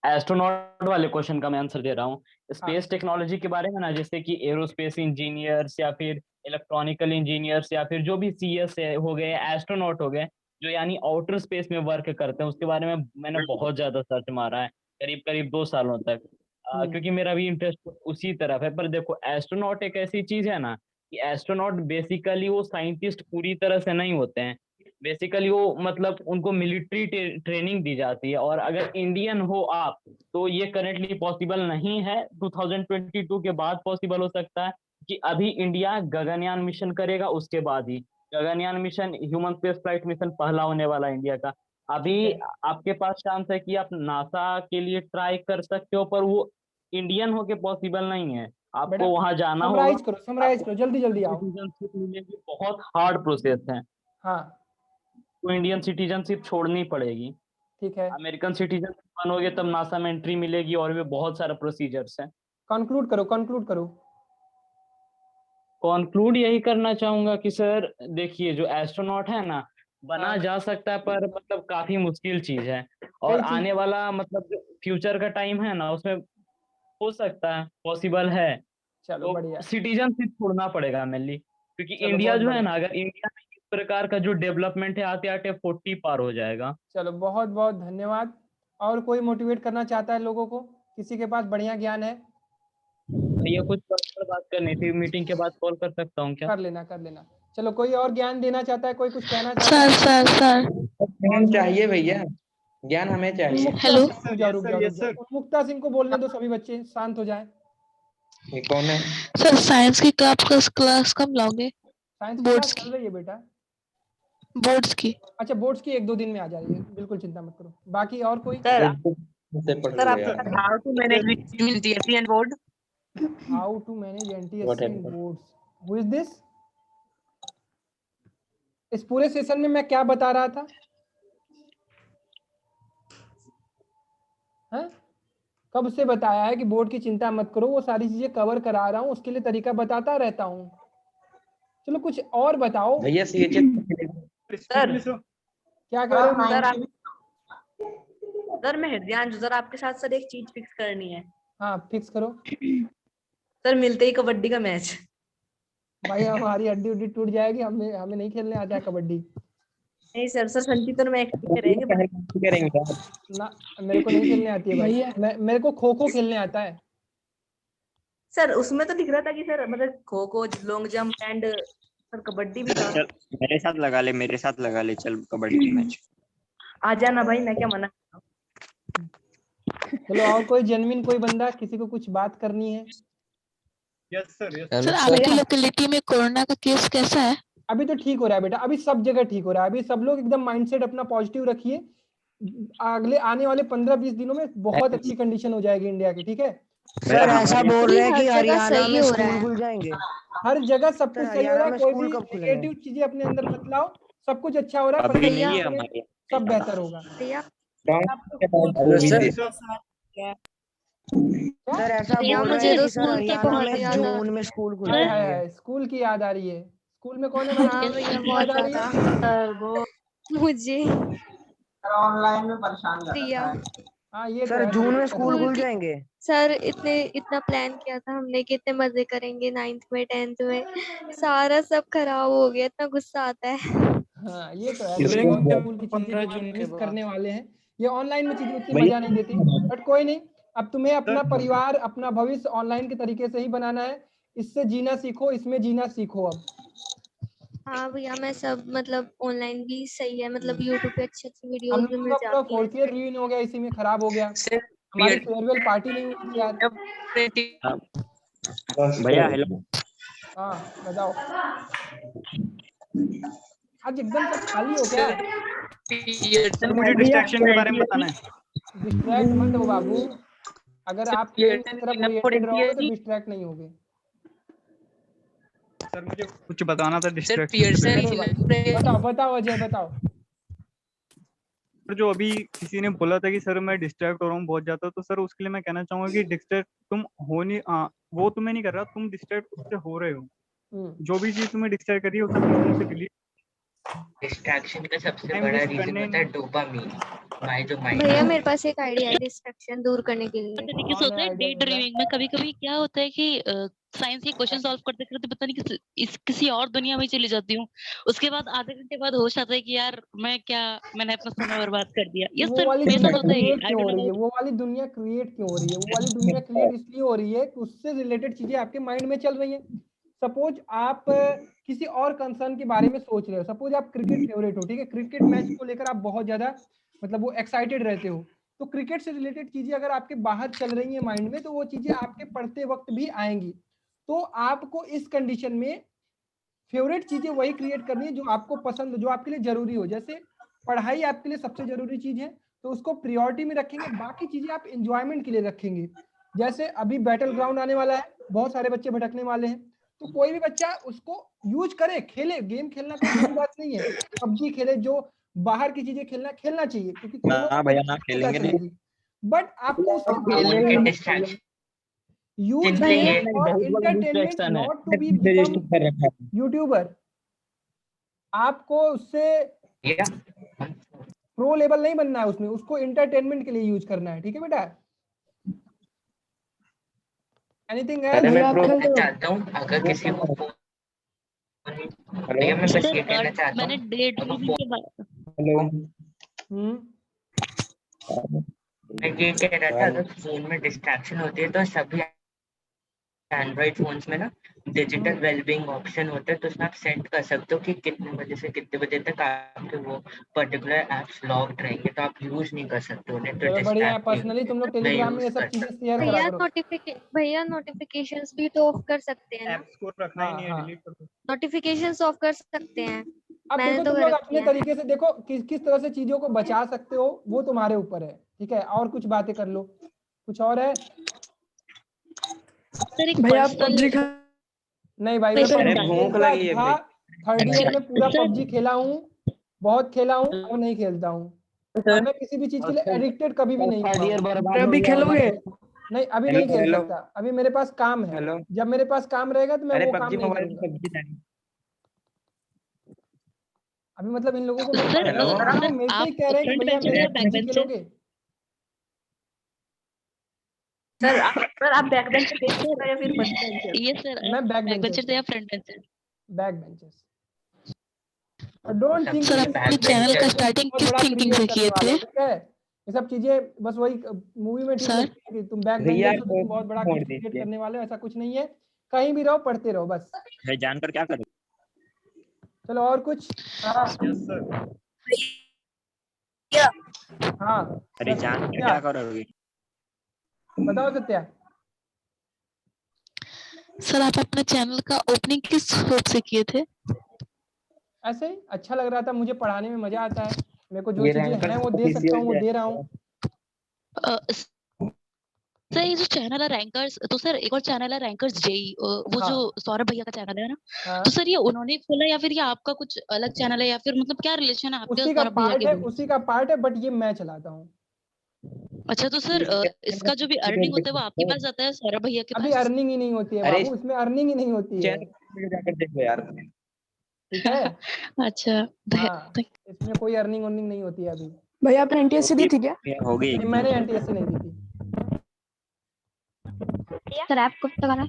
एस्ट्रोनॉट वाले क्वेश्चन का मैं आंसर दे रहा हूँ। स्पेस टेक्नोलॉजी के बारे में ना, जैसे कि एरोस्पेस इंजीनियर्स या फिर इलेक्ट्रॉनिकल इंजीनियर्स या फिर जो भी CS हो गए, एस्ट्रोनॉट हो गए, जो यानी आउटर स्पेस में वर्क करते हैं, उसके बारे में मैंने बहुत ज्यादा सर्च मारा है, करीब 2 सालों तक, क्योंकि मेरा भी इंटरेस्ट उसी तरफ है। पर देखो एस्ट्रोनॉट एक ऐसी चीज है ना कि एस्ट्रोनॉट बेसिकली वो साइंटिस्ट पूरी तरह से नहीं होते हैं। बेसिकली वो मतलब उनको मिलिट्री ट्रेनिंग दी जाती है, और अगर इंडियन हो आप तो ये करेंटली पॉसिबल नहीं है। 2022 के बाद पॉसिबल हो सकता है कि अभी इंडिया गगनयान मिशन करेगा, उसके बाद ही Gaganyaan mission, human space flight mission पहला होने वाला है इंडिया का। अभी आपके पास चांस है कि आप नासा के लिए ट्राई कर सकते हो, पर वो इंडियन होके पॉसिबल नहीं है, आपको वहां जाना होगा। समराइज करो जल्दी आओ। सिटीजनशिप मिलेगी, बहुत हार्ड प्रोसेस है। हाँ, तो इंडियन सिटीजनशिप छोड़नी पड़ेगी। ठीक है। अमेरिकन सिटीजनशिप बनोगे तब नासा में एंट्री मिलेगी, और भी बहुत सारा प्रोसीजर्स हैं। कंक्लूड करो। कंक्लूड यही करना चाहूंगा कि सर देखिए, जो एस्ट्रोनॉट है ना, बना जा सकता है, पर मतलब काफी मुश्किल चीज है, और आने वाला मतलब जो फ्यूचर का टाइम है ना, उसमें हो सकता है, पॉसिबल है। चलो बढ़िया। सिटीजनशिप छोड़ना पड़ेगा मेनली, क्योंकि इंडिया जो है ना, अगर इंडिया में इस प्रकार का जो डेवलपमेंट है, आते 40 पार हो जाएगा। चलो बहुत बहुत धन्यवाद। और कोई मोटिवेट करना चाहता है लोगों को? किसी के पास बढ़िया ज्ञान है? ये कुछ पर्सनल बात करनी थी, मीटिंग के बाद कॉल कर सकता हूँ क्या? कर लेना। चलो, कोई और ज्ञान देना चाहता है? कोई कुछ कहना चाहता है? सर चाहिए भैया, ज्ञान हमें चाहिए। हेलो मुक्ता सिंह को बोलने दो, सभी बच्चे शांत हो जाए। ये कौन है? सर साइंस की क्लास कब लाओगे? साइंस बोर्ड्स चल रही है बेटा। बोर्ड्स की? अच्छा, बोर्ड्स की 1-2 दिन में आ जाएगी, बिल्कुल चिंता मत करो। बाकी और कोई? Sir how to manage between TSC and board? How to manage NTSC and boards? Who is this? इस पूरे सेशन में मैं क्या बता रहा था? हैं? कब से बताया है कि बोर्ड की चिंता मत करो, वो सारी चीजें कवर करा रहा हूँ, उसके लिए तरीका बताता रहता हूँ। चलो कुछ और बताओ भैया। सर क्या कह रहे हो? सर मैं हृदयांशु, सर आपके साथ सर एक चीज फिक्स करनी है। हाँ फिक्स करो। सर मिलते ही कबड्डी का मैच। भाई हमारी हड्डी उड्डी टूट जाएगी, हमें नहीं खेलने आता है कबड्डी। नहीं सर संजीत और मैं एक्टिंग करेंगे ना, मेरे को नहीं खेलने आती है भाई। मेरे को खो खेलने आता है। सर उसमें तो दिख रहा था कि सर मतलब खो, long jump and sir kabaddi भी था। चल मेरे साथ लगा ले चल कबड्डी मैच। आ जाना भाई, मैं क्या मना। चलो, और कोई जेन्युइन कोई बंदा, किसी को कुछ बात करनी है? Yes sir. सर आपकी लोकेलिटी में कोरोना का केस कैसा है? अभी तो ठीक हो रहा है बेटा, अभी सब जगह ठीक हो रहा है। अभी सब लोग एकदम माइंडसेट अपना पॉजिटिव रखिए। अगले आने वाले 15-20 दिनों में बहुत अच्छी कंडीशन हो जाएगी इंडिया की, ठीक है? सर ऐसा बोल रहे हैं कि हरियाणा में स्कूल खुल जाएंगे। हर जगह सब कुछ सही हो रहा है, कोई भी नेगेटिव चीजें अपने अंदर मत लाओ, सब कुछ अच्छा हो रहा है। पर सब बेहतर होगा। सर ऐसा बोल रहे हैं कि सर हरियाणा में जून में स्कूल खुल जाएंगे। स्कूल की याद आ रही है। स्कूल में कौन है मैडम? हाँ भैया बहुत ज्यादा मुझे ऑनलाइन में परेशान कर प्रिया। रखा है। हाँ ये सर जून में स्कूल खुल जाएंगे। सर इतना प्लान किया था हमने कि इतने मजे करेंगे 9th में 10th में, सारा सब खराब हो गया, इतना गुस्सा आता है। हाँ ये तो है, स्कूल की चीजें मिस करने वाले हैं। ये ऑनलाइन में चीजें उतनी मजा नहीं देती, बट कोई नहीं, अब तुम्हें अपना परिवार अपना भविष्य ऑनलाइन के तरीके से ही बनाना है। इससे जीना सीखो, इसमें जीना सीखो अब। हाँ भैया मैं सब मतलब ऑनलाइन भी सही है, मतलब यूट्यूब पे अच्छी वीडियोस हम भी लोगों मिल का पूरा जाती हैं। 4th ईयर रियूनियन हो गया, इसी में खराब हो गया। हमारी फेयरवेल पार्टी नहीं हुई थी यार। भैया हेलो। हाँ बताओ, आज एकदम से खाली हो क्या? सर मुझे डिस्ट्रैक्शन के बारे में बताना है। डिस्ट्रैक्ट मत हो बाबू, अगर आप गेम की तरफ ओरिएंटेड रहोगे तो डिस्ट्रैक्ट नहीं होगे। सर मुझे कुछ बताना था डिस्ट्रैक्शन। बताओ अजय बताओ। सर जो अभी किसी ने बोला था कि सर मैं डिस्ट्रैक्ट हो रहा हूँ बहुत ज्यादा, तो सर उसके लिए मैं कहना चाहूंगा कि डिस्ट्रैक्ट तुम हो नहीं, वो तुम्हें नहीं कर रहा, तुम डिस्ट्रैक्ट उससे हो रहे हो। जो भी चीज तुम्हें डिस्ट्रैक्ट कर रही है उसे अपने फोन से डिलीट। डिस्ट्रैक्शन का सबसे बड़ा रीजन होता है डोपामीन, जो माइंड। भैया मेरे पास एक आइडिया है डिस्ट्रैक्शन दूर करने के लिए। तरीके से होता है डे ड्रीमिंग में। कभी कभी क्या होता है कि साइंस के क्वेश्चन सॉल्व करते करते पता नहीं किसी और दुनिया में चली जाती हूँ। उसके बाद आधे घंटे बाद होश आता है कि यार मैंने अपना समय बर्बाद कर दिया। ये वो सर वाली मेरे दुनिया साथ होता है। क्रिएट क्यों हो रही है? वो वाली दुनिया क्रिएट क्यों हो रही है? वो वाली दुनिया क्रिएट इसलिए हो रही है कि उससे रिलेटेड चीजें आपके माइंड में चल रही हैं। सपोज आप किसी और कंसर्न के बारे में सोच रहे हो, सपोज आप क्रिकेट फेवरेट हो, ठीक है, क्रिकेट मैच को लेकर आप बहुत ज्यादा मतलब वो एक्साइटेड रहते हो, तो क्रिकेट से रिलेटेड चीजें अगर आपके बाहर चल रही है माइंड में, तो वो चीजें आपके पढ़ते वक्त भी आएंगी। तो आपको इस कंडीशन में फेवरेट चीजें वही क्रिएट करनी है जो आपको पसंद, जो आपके लिए जरूरी हो। जैसे पढ़ाई आपके लिए सबसे जरूरी चीज है, तो उसको प्रायोरिटी में रखेंगे, बाकी चीजें आप एंजॉयमेंट के लिए रखेंगे। जैसे अभी बैटल ग्राउंड आने वाला है, बहुत सारे बच्चे भटकने वाले हैं, तो कोई भी बच्चा उसको यूज करे, खेले। गेम खेलना कोई बुरी बात नहीं है, पबजी खेले, जो बाहर की चीजें खेलना चाहिए, क्योंकि ना भैया ना खेलेंगे नहीं। बट आपको उसके use for entertainment, not to be become YouTuber. आपको उससे प्रो लेवल नहीं बनना है, उसमें उसको एंटरटेनमेंट के लिए यूज करना है, ठीक है बेटा? एनीथिंग मैं चाहता हूँ अगर किसी को मैं बस ये कहना चाहता हूँ। हेलो मैं ये कह रहा था, अगर फोन में डिस्ट्रैक्शन होती है तो सभी एंड्रॉइड फोन्स में ना डिजिटल वेलबींग ऑप्शन होता है, तो उसमें आप सेट कर सकते हो कि कितने बजे से कितने बजे तक आपके वो पर्टिकुलर एप्स लॉक्ड रहेंगे, तो आप यूज नहीं कर सकते उन्हें। तो बढ़िया है, पर्सनली तुम लोग टेलीग्राम में ये सब चीजें शेयर करा करो। भैया नोटिफिकेशंस भी तो ऑफ कर सकते हैं ना? ऐप्स को रखना ही नहीं है, डिलीट कर दो। नोटिफिकेशंस ऑफ कर सकते हैं। अब देखो तुम लोग अपने तरीके से देखो किस तरह से चीजों को बचा सकते हो, वो तुम्हारे ऊपर है, ठीक है? और कुछ बातें कर लो, कुछ और है? भैया पबजी नहीं भाई, मैं भूख लगी है भाई। 3rd ईयर में पूरा पबजी खेला हूँ, बहुत खेला हूँ, अब नहीं खेलता हूँ। मैं किसी भी चीज के लिए एडिक्टेड कभी भी नहीं हुआ। अभी खेलोगे? नहीं अभी नहीं खेल सकता, अभी मेरे पास काम है। जब मेरे पास काम रहेगा तो मैं वो काम नहीं करूंगा। अभी मतलब इन लोगों को मेरे से ही कह रहे हैं कि भैया मेरे पबजी खेलोगे? सर आप बैक बेंचर देखते या फिर फर्स्ट बेंचर? ये सर मैं बैक बेंचर या front bencher? Back benchers. Don't think sir अपने चैनल का स्टार्टिंग किस थिंकिंग से किए थे? ये सब चीजें बस वही मूवी में ठीक लगती है कि तुम बैक बेंचर हो, तुम बहुत बड़ा क्रिएट करने वाले हो, ऐसा कुछ नहीं है। कहीं भी रहो, पढ़ते रहो बस। जानकर क्या करोगे? चलो और कुछ? हाँ अरे जान क्या करोगे? बताओ सत्या। सर आप अपने चैनल का ओपनिंग किस सोच से किए थे? ऐसे ही अच्छा लग रहा था, मुझे पढ़ाने में मजा आता है, मेरे को जो चीजें हैं वो दे सकता हूँ वो दे रहा हूँ। सर ये जो चैनल है रैंकर्स, तो सर एक और चैनल है रैंकर्स जेई, वो जो सौरभ भैया का चैनल है ना, तो सर ये उन्होंने खोला या फिर ये आपका कुछ अलग चैनल है, या फिर मतलब क्या रिलेशन है आपके उसी का पार्ट है, बट ये मैं चलाता हूँ। अच्छा तो सर इसका जो भी अर्निंग होता है वो आपके पास आता है सौरभ भैया के पास? अभी अर्निंग ही नहीं होती है बाबू, इसमें अर्निंग ही नहीं होती है। जाकर देखो यार। ठीक है। अच्छा हाँ, इसमें कोई अर्निंग वर्निंग नहीं होती है अभी। भैया आपने एनटीएससी दी थी क्या? हो गई नहीं, मैंने एनटीएससी नहीं दी थी। सर ऐप कब तक आना है?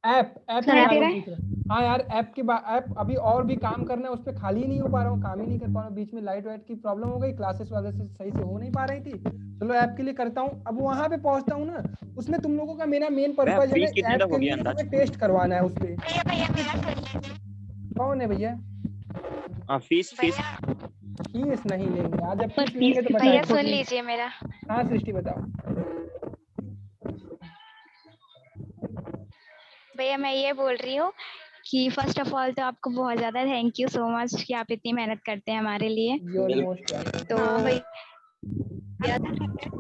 ऐप सर, ऐप पूछ रहे हैं। हाँ यार, ऐप की ऐप अभी और भी काम करना है उस पर, खाली नहीं हो पा रहा हूँ, काम ही नहीं कर पा रहा हूँ। बीच में लाइट वाइट की प्रॉब्लम हो गई, क्लासेस वगैरह से सही से हो नहीं पा रही थी। चलो ऐप के लिए करता हूँ। अब वहां पे पहुंचता हूँ ना, उसमें तुम लोगों का मेरा मेन पर्पज है ऐप के लिए तुम्हें टेस्ट करवाना है उस पे। कौन है भैया? फीस नहीं लेंगे आज, जब फीस लेंगे तो भैया बताएंगे। सुन लीजिए मेरा। हाँ सृष्टि बताओ। भैया मैं ये बोल रही हूँ कि फर्स्ट ऑफ ऑल तो आपको बहुत ज्यादा थैंक यू सो मच कि आप इतनी मेहनत करते हैं हमारे लिए। तो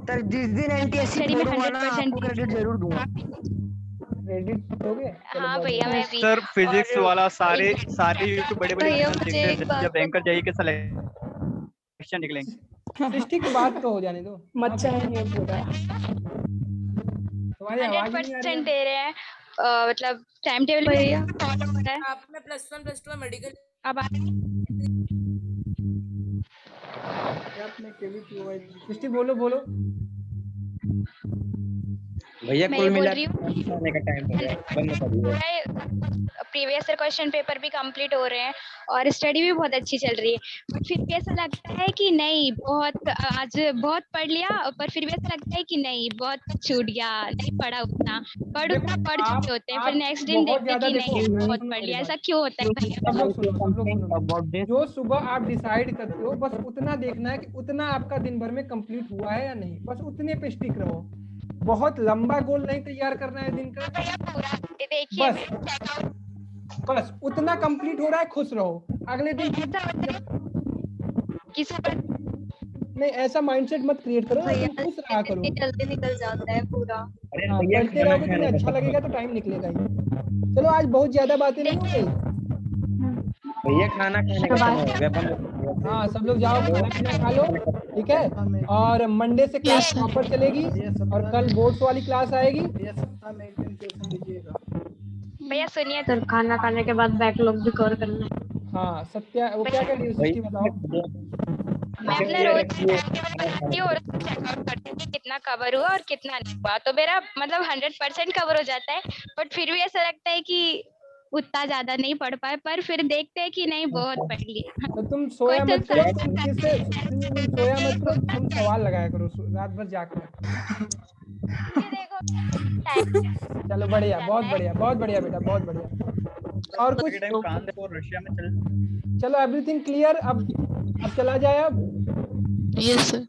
सर जिस दिन एनटीएससी छोड़ूंगा ना आपको क्रेडिट जरूर दूंगा। क्रेडिट दोगे? हाँ भैया मैं भी। सर फिजिक्स और वाला सारे यूट्यूब बड़े भैया मुझे एक बात जब रैंकर जाइए के सिलेक्शन निकलेंगे। सृष्टि की बात तो हो जाने दो। मच्छा है नहीं पूरा। तुम्हारी आवाज नहीं आ रही 100% दे रहे हैं। मतलब टाइम टेबल भैया फॉलो हो रहा है। आपने +1 +2 मेडिकल अब सृष्टि बोलो बोलो। भैया मैं कुल ये बोल मिला रही हूँ आने का टाइम हो गया, बंद कर दीजिए। प्रीवियस ईयर क्वेश्चन पेपर भी कंप्लीट हो रहे हैं और स्टडी भी बहुत अच्छी चल रही है। बट फिर भी ऐसा लगता है कि नहीं बहुत आज बहुत पढ़ लिया, पर फिर भी ऐसा लगता है कि नहीं बहुत छूट गया, नहीं पढ़ा उतना पढ़ चुके होते हैं। फिर नेक्स्ट दिन देखते हैं कि नहीं बहुत पढ़ लिया। ऐसा क्यों होता है भैया? जो सुबह आप डिसाइड करते हो बस उतना देखना है कि उतना आपका दिन भर में कंप्लीट हुआ है या नहीं, बस उतने पे स्टिक रहो। बहुत लंबा गोल नहीं तैयार करना है दिन का। बस उतना कंप्लीट हो रहा है, खुश रहो। अगले दिन नहीं, ऐसा माइंडसेट मत क्रिएट करो, तुम खुश रहा करो। जल्दी निकल जाता है पूरा। पढ़ते रहोगे तुम्हें अच्छा लगेगा तो टाइम निकलेगा ही। चलो आज बहुत ज्यादा बातें नहीं हो गई। भैया खाना खाने का समय हो गया, बंद। हाँ सब लोग जाओ, खाना पीना खा लो, ठीक है। और मंडे से क्लास प्रॉपर चलेगी और कल बोर्ड्स वाली क्लास आएगी। भैया सुनिए, सर खाना खाने के बाद बैकलॉग भी कवर करना है। हाँ सत्या, वो क्या कर रही है सृष्टि बताओ। मैं अपना रोज चेकआउट करती हूँ कि कितना कवर हुआ और कितना नहीं हुआ। तो मेरा मतलब 100% कवर हो जाता है, बट फिर भी ऐसा लगता है कि उतना ज्यादा नहीं पढ़ पाए, पर फिर देखते हैं कि नहीं बहुत पढ़ लिया। तो तुम सोया मत करो, तुम सोया मत करो, तुम सवाल लगाया करो रात भर जाकर। चलो बढ़िया, बहुत बढ़िया, बहुत बढ़िया बेटा, बहुत बढ़िया। और कुछ? रशिया में चलो एवरीथिंग क्लियर। अब चला जाए अब। Yes sir.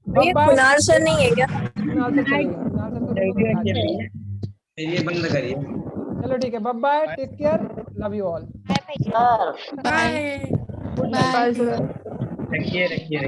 चलो कुणाल सर नहीं है क्या? ये बंद करिए। चलो ठीक है, bye bye, take care, love you all. Bye. रखिए।